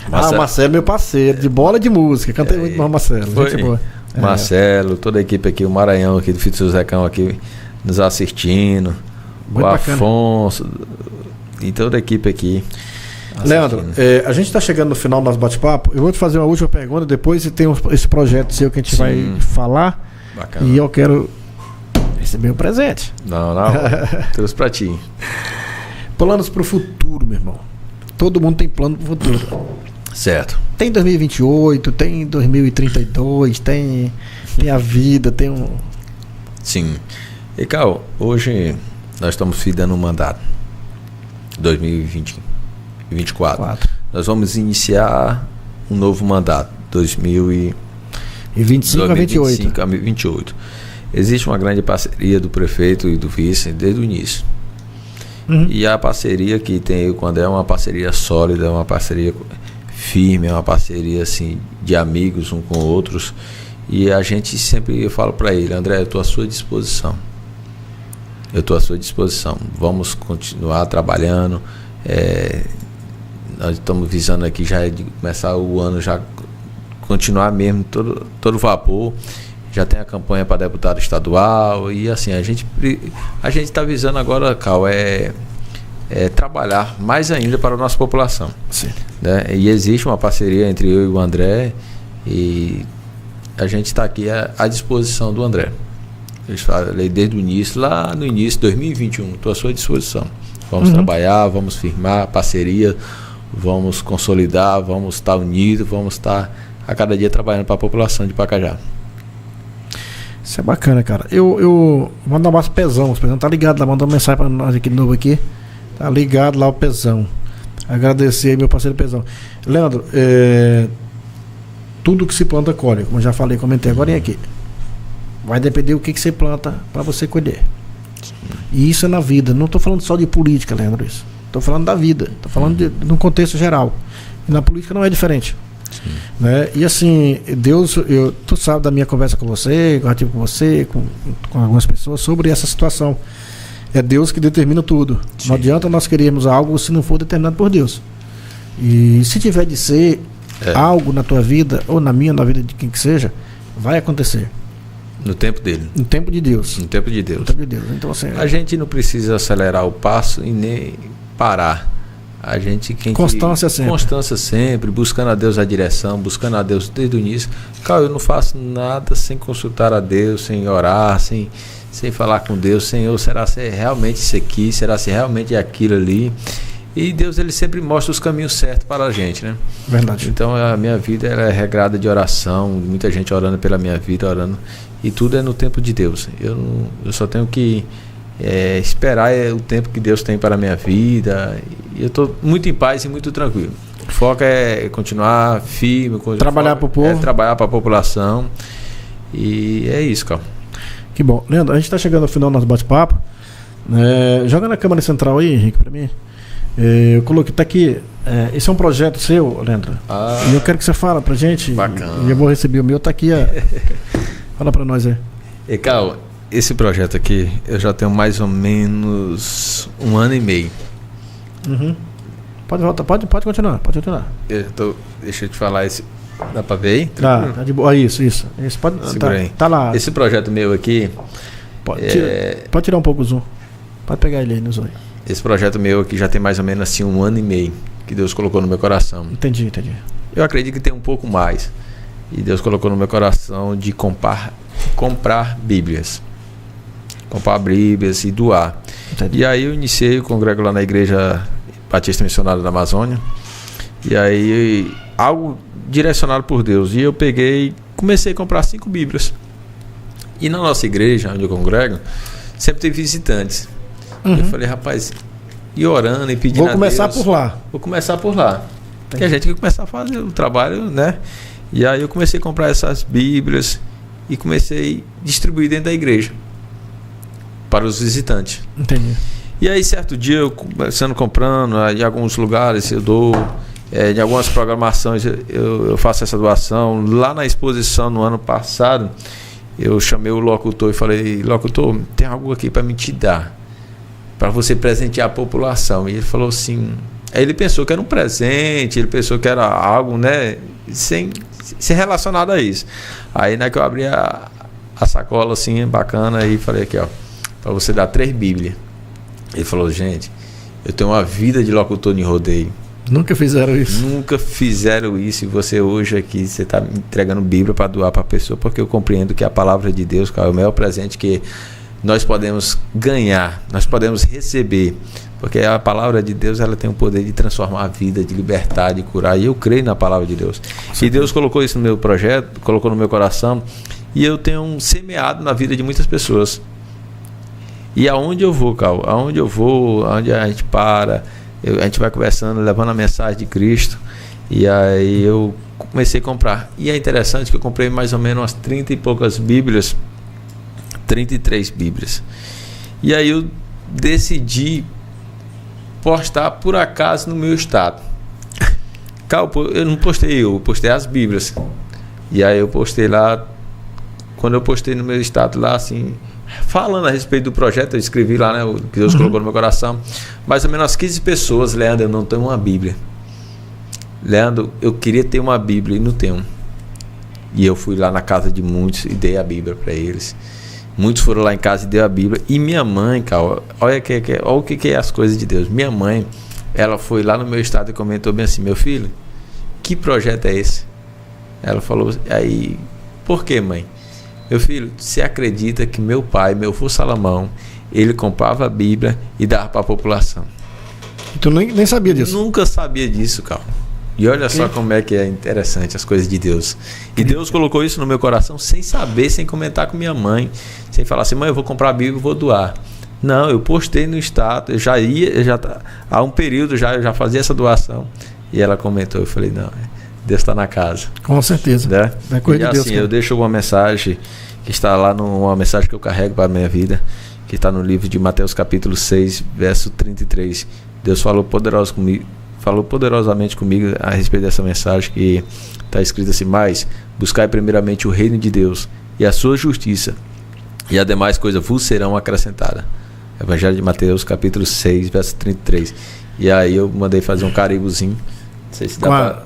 O Marcelo, meu parceiro, de bola e de música. Cantei muito com o Marcelo. Gente boa. Marcelo, toda a equipe aqui, o Maranhão aqui, do Fito Zecão aqui, nos assistindo. Muito o bacana. Afonso e toda a equipe aqui. Leandro, a gente está chegando no final do nosso bate-papo. Eu vou te fazer uma última pergunta, depois tem esse projeto seu que a gente vai falar. Bacana. E eu quero receber um presente. Não, trouxe pra ti. Planos para o futuro, meu irmão. Todo mundo tem plano para o futuro. Certo. Tem 2028, tem 2032, tem a vida, tem um... Sim. E, Cal, hoje nós estamos findando um mandato. 2024. Nós vamos iniciar um novo mandato. 2025 a 28. Existe uma grande parceria do prefeito e do vice desde o início. E a parceria que tem quando é uma parceria sólida, é uma parceria firme, é uma parceria assim, de amigos um com outros. E a gente sempre, eu falo para ele, André, eu estou à sua disposição. Vamos continuar trabalhando. Nós estamos visando aqui já de começar o ano, já continuar mesmo todo vapor. Já tem a campanha para deputado estadual e assim, a gente está visando agora, Cal, trabalhar mais ainda para a nossa população. Sim. Né? E existe uma parceria entre eu e o André e a gente está aqui à disposição do André. Eu falei desde o início, lá no início de 2021, estou à sua disposição. Vamos trabalhar, vamos firmar parceria, vamos consolidar, vamos estar unidos, vamos estar a cada dia trabalhando para a população de Pacajá. Isso é bacana, cara. Eu mando um abraço pro Pezão. O Pezão tá ligado lá, mandou uma mensagem pra nós aqui de novo aqui. Tá ligado lá o Pezão. Agradecer aí meu parceiro Pezão. Leandro, tudo que se planta colhe, como eu já falei, comentei agora aqui. Vai depender do que você planta para você colher. E isso é na vida. Não tô falando só de política, Leandro, isso. Tô falando da vida. Tô falando de um contexto geral. E na política não é diferente. Né? E assim, Deus, tu sabe da minha conversa com você, que eu tive com você, com algumas pessoas sobre essa situação. É Deus que determina tudo. Sim. Não adianta nós queremos algo se não for determinado por Deus. E se tiver de ser algo na tua vida, ou na minha, na vida de quem que seja, vai acontecer. No tempo dele. No tempo de Deus. No tempo de Deus. No tempo de Deus. Então, assim, a gente não precisa acelerar o passo e nem parar. A gente constância sempre. Constância sempre, buscando a Deus a direção, buscando a Deus desde o início. Cara, eu não faço nada sem consultar a Deus, sem orar, sem falar com Deus. Senhor, será se realmente isso aqui? Será se realmente é aquilo ali? E Deus, ele sempre mostra os caminhos certos para a gente, né? Verdade. Então a minha vida ela é regrada de oração, muita gente orando pela minha vida, orando, e tudo é no tempo de Deus. Eu só tenho que esperar o tempo que Deus tem para a minha vida. E eu estou muito em paz e muito tranquilo. O foco é continuar firme, trabalhar para o povo, trabalhar para a população. E é isso, cara. Que bom. Leandro, a gente está chegando ao final do nosso bate-papo. Joga na câmera central aí, Henrique, para mim. Eu coloquei, tá aqui. Esse é um projeto seu, Leandro. E eu quero que você fale pra gente. Bacana. E eu vou receber o meu, tá aqui. Fala pra nós aí. E, Cal, esse projeto aqui, eu já tenho mais ou menos 1 ano e meio. Pode voltar, pode continuar, pode continuar. Deixa eu te falar, dá pra ver aí? Tá de boa. Isso. Pode, segura aí. Tá lá. Esse projeto meu aqui... Pode tirar um pouco o zoom. Pode pegar ele aí no zoom. Esse projeto meu aqui já tem mais ou menos assim 1 ano e meio que Deus colocou no meu coração. Entendi. Eu acredito que tem um pouco mais. E Deus colocou no meu coração de comprar Bíblias. Comprar Bíblias e doar. Entendi. E aí eu iniciei o congrego lá na Igreja Batista Missionária da Amazônia. E aí algo direcionado por Deus. E eu comecei a comprar 5 Bíblias. E na nossa igreja, onde eu congrego, sempre tem visitantes. Eu falei, rapaz, e orando e pedindo a Deus. Vou começar por lá. Porque a gente tem que começar a fazer o trabalho, né? E aí eu comecei a comprar essas Bíblias e comecei a distribuir dentro da igreja para os visitantes. Entendi. E aí certo dia eu começando comprando, em alguns lugares eu dou, em algumas programações eu faço essa doação. Lá na exposição no ano passado, eu chamei o locutor e falei, locutor, tem algo aqui para me te dar, para você presentear a população. E ele falou assim, aí ele pensou que era um presente, ele pensou que era algo, né, sem relacionado a isso. Aí que eu abri a sacola assim, bacana, e falei aqui, ó, para você dar 3 Bíblias. Ele falou, gente, eu tenho uma vida de locutor em rodeio. Nunca fizeram isso. E você hoje aqui, você está entregando Bíblia para doar para a pessoa, porque eu compreendo que a palavra de Deus, cara, é o maior presente que nós podemos ganhar, nós podemos receber, porque a palavra de Deus, ela tem o poder de transformar a vida, de libertar, de curar, e eu creio na palavra de Deus. E Deus colocou isso no meu projeto, colocou no meu coração, e eu tenho semeado na vida de muitas pessoas. E aonde eu vou, Cal, aonde a gente para, a gente vai conversando, levando a mensagem de Cristo, e aí eu comecei a comprar. E é interessante que eu comprei mais ou menos umas 30 e poucas Bíblias, 33 Bíblias. E aí eu decidi postar por acaso no meu estado. Eu não postei eu postei as Bíblias. E aí eu postei lá, quando eu postei no meu estado lá, assim, falando a respeito do projeto, eu escrevi lá, né, o que Deus colocou no meu coração. Mais ou menos 15 pessoas, Leandro, eu não tenho uma Bíblia. Leandro, eu queria ter uma Bíblia e não tenho. E eu fui lá na casa de muitos e dei a Bíblia para eles. Muitos foram lá em casa e deu a Bíblia. E minha mãe, cara, olha o que é as coisas de Deus. Minha mãe, ela foi lá no meu estado e comentou bem assim, meu filho, que projeto é esse? Ela falou, aí, por que, mãe? meu filho, você acredita que meu pai, meu avô Salomão, ele comprava a Bíblia e dava para a população? E tu nem sabia disso? Nunca sabia disso, Cal. E olha só como é que é interessante as coisas de Deus. E Deus colocou isso no meu coração sem saber, sem comentar com minha mãe, sem falar assim, mãe, eu vou comprar a Bíblia e vou doar. Não, eu postei no status, há um período eu já fazia essa doação. E ela comentou, eu falei, não, Deus está na casa. Com certeza. Né? É coisa e de Deus, assim, eu deixo uma mensagem que está lá, uma mensagem que eu carrego para a minha vida, que está no livro de Mateus capítulo 6, verso 33. Deus falou poderosamente comigo a respeito dessa mensagem, que está escrito assim, mas buscai primeiramente o reino de Deus e a sua justiça, e as demais coisas vos serão acrescentadas. Evangelho de Mateus capítulo 6, verso 33. E aí eu mandei fazer um carimbozinho. Não sei se dá pra...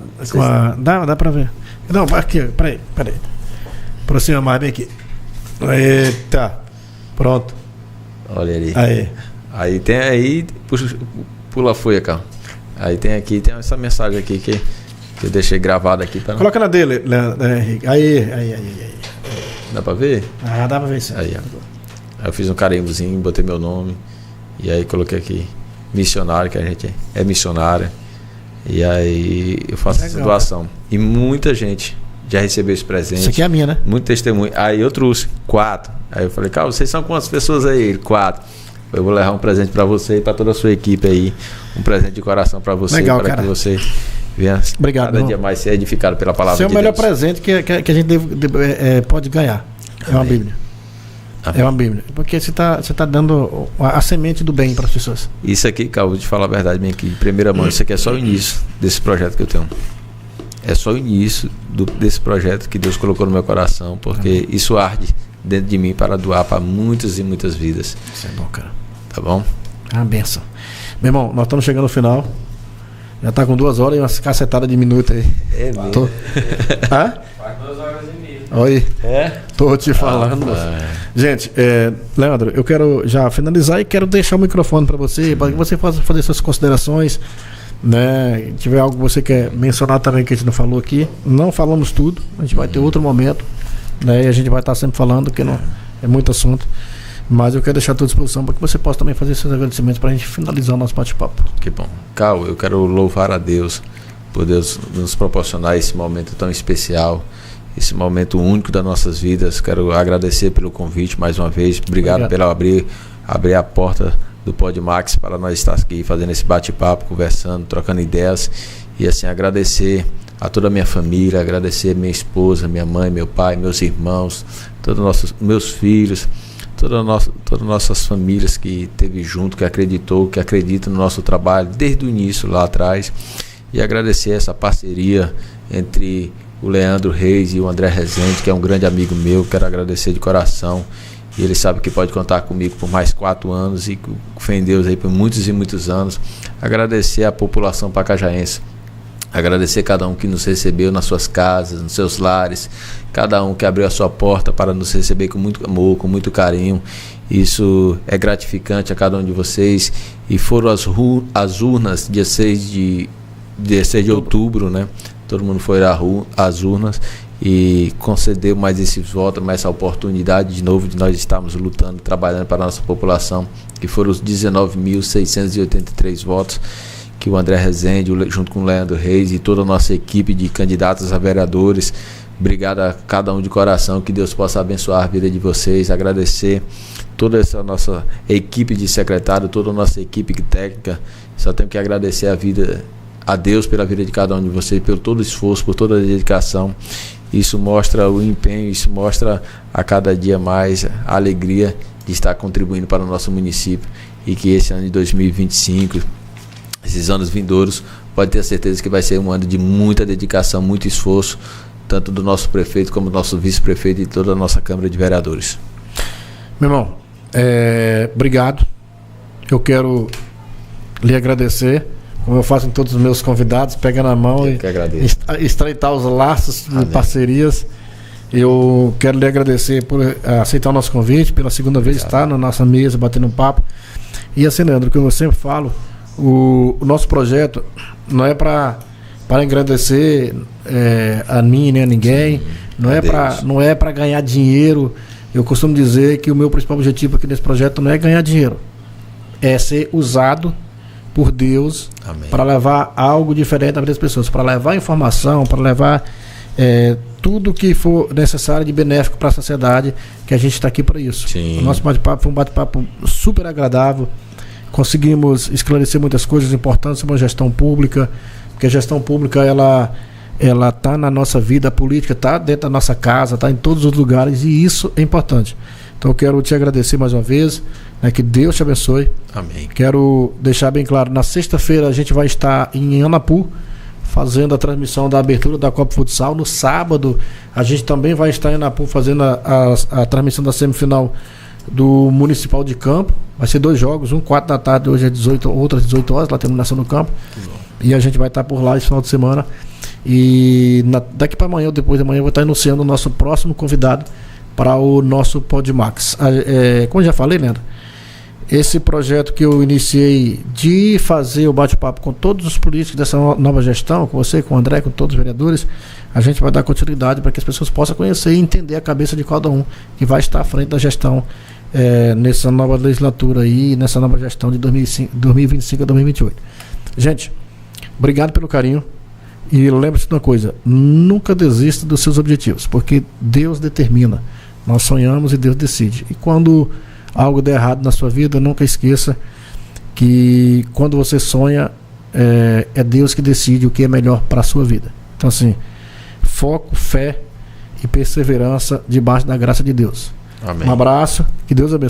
Dá pra ver. Não, aqui, peraí. Aproxima mais, bem aqui. Eita, pronto. Olha ali. Aí tem aí, pula a folha, cara. Aí tem essa mensagem aqui que eu deixei gravada aqui. Coloca na dele, Henrique. Aí. Dá pra ver? Ah, dá pra ver sim. Aí eu fiz um carimbozinho, botei meu nome. E aí coloquei aqui, missionário, que a gente é missionária. E aí eu faço essa doação. E muita gente já recebeu esse presente. Isso aqui é a minha, né? Muito testemunho. Aí eu trouxe 4. Aí eu falei, cara, vocês são quantas pessoas aí? 4. Eu vou levar um presente pra você e pra toda a sua equipe aí. Um presente de coração pra você. Legal, para cara. que você venha cada dia mais ser edificado pela palavra de Deus. Esse é o melhor presente que a gente pode ganhar. É uma Bíblia. Amém. É uma Bíblia. Porque você tá dando a semente do bem para as pessoas. Isso aqui, cara, vou te falar a verdade bem aqui. Em primeira mão, isso aqui é só o início desse projeto que eu tenho. É só o início desse projeto que Deus colocou no meu coração. Porque isso arde dentro de mim para doar para muitas e muitas vidas. Isso é bom, cara. Tá bom? É uma benção. Meu irmão, nós estamos chegando no final. Já tá com 2 horas e umas cacetadas de minuto aí. É mesmo. Hã? Faz 2 horas e meia. Oi. É? Tô te falando. Gente, Leandro, eu quero já finalizar e quero deixar o microfone para você, para que você possa fazer suas considerações, né? Se tiver algo que você quer mencionar também que a gente não falou aqui, não falamos tudo, a gente vai ter outro momento, né? E a gente vai estar sempre falando, que não é muito assunto. Mas eu quero deixar à tua disposição para que você possa também fazer seus agradecimentos para a gente finalizar o nosso bate-papo. Que bom. Cal, eu quero louvar a Deus por Deus nos proporcionar esse momento tão especial, esse momento único das nossas vidas. Quero agradecer pelo convite mais uma vez. Obrigado pelo abrir a porta do Podmax para nós estar aqui fazendo esse bate-papo, conversando, trocando ideias. E assim, agradecer a toda a minha família, agradecer minha esposa, minha mãe, meu pai, meus irmãos, todos meus filhos, todas nossas famílias que esteve junto, que acreditou, que acredita no nosso trabalho desde o início lá atrás. E agradecer essa parceria entre o Leandro Reis e o André Rezende, que é um grande amigo meu. Quero agradecer de coração. E ele sabe que pode contar comigo por mais 4 anos e com fé em Deus aí por muitos e muitos anos. Agradecer a população pacajaense. Agradecer cada um que nos recebeu nas suas casas, nos seus lares, cada um que abriu a sua porta para nos receber com muito amor, com muito carinho. Isso é gratificante a cada um de vocês. E foram as urnas dia 6 de outubro, né? Todo mundo foi às urnas e concedeu mais esses votos, mais essa oportunidade de novo de nós estarmos lutando, trabalhando para a nossa população, que foram os 19.683 votos que o André Rezende, junto com o Leandro Reis e toda a nossa equipe de candidatos a vereadores. Obrigado a cada um de coração, que Deus possa abençoar a vida de vocês. Agradecer toda essa nossa equipe de secretário, toda a nossa equipe técnica. Só tenho que agradecer a Deus pela vida de cada um de vocês, pelo todo o esforço, por toda a dedicação. Isso mostra o empenho, isso mostra a cada dia mais a alegria de estar contribuindo para o nosso município, e que esse ano de 2025, esses anos vindouros, pode ter certeza que vai ser um ano de muita dedicação, muito esforço, tanto do nosso prefeito como do nosso vice-prefeito e toda a nossa Câmara de Vereadores. Meu irmão, obrigado. Eu quero lhe agradecer, como eu faço em todos os meus convidados, pegar na mão e estreitar os laços de parcerias. Eu quero lhe agradecer por aceitar o nosso convite, pela segunda vez estar na nossa mesa, batendo um papo. E assim, Leandro, como eu sempre falo, o nosso projeto não é para engrandecer a mim nem a ninguém. Não é para ganhar dinheiro. Eu costumo dizer que o meu principal objetivo aqui nesse projeto não é ganhar dinheiro, é ser usado por Deus para levar algo diferente à vida das pessoas, para levar informação, para levar tudo que for necessário de benéfico para a sociedade, que a gente está aqui para isso. Sim. O nosso bate-papo foi um bate-papo super agradável. Conseguimos esclarecer muitas coisas importantes sobre a gestão pública, porque a gestão pública ela está na nossa vida política, está dentro da nossa casa, está em todos os lugares, e isso é importante. Então eu quero te agradecer mais uma vez, né, que Deus te abençoe. Amém. Quero deixar bem claro, na sexta-feira a gente vai estar em Anapu, fazendo a transmissão da abertura da Copa Futsal. No sábado a gente também vai estar em Anapu fazendo a transmissão da semifinal do Municipal de Campo. Vai ser 2 jogos, um 4 da tarde, hoje é 18, outras 18 horas, lá terminação no campo. E a gente vai estar por lá esse final de semana. E daqui para amanhã ou depois de amanhã eu vou estar anunciando o nosso próximo convidado para o nosso Podmax. Como eu já falei, Leandro, esse projeto que eu iniciei de fazer o bate-papo com todos os políticos dessa nova gestão, com você, com o André, com todos os vereadores, a gente vai dar continuidade para que as pessoas possam conhecer e entender a cabeça de cada um que vai estar à frente da gestão nessa nova legislatura aí, nessa nova gestão de 2025 a 2028. Gente, obrigado pelo carinho. E lembre-se de uma coisa, nunca desista dos seus objetivos, porque Deus determina. Nós sonhamos e Deus decide. E quando algo der errado na sua vida, nunca esqueça que quando você sonha, é Deus que decide o que é melhor para a sua vida. Então assim, foco, fé e perseverança debaixo da graça de Deus. Amém. Um abraço, que Deus abençoe.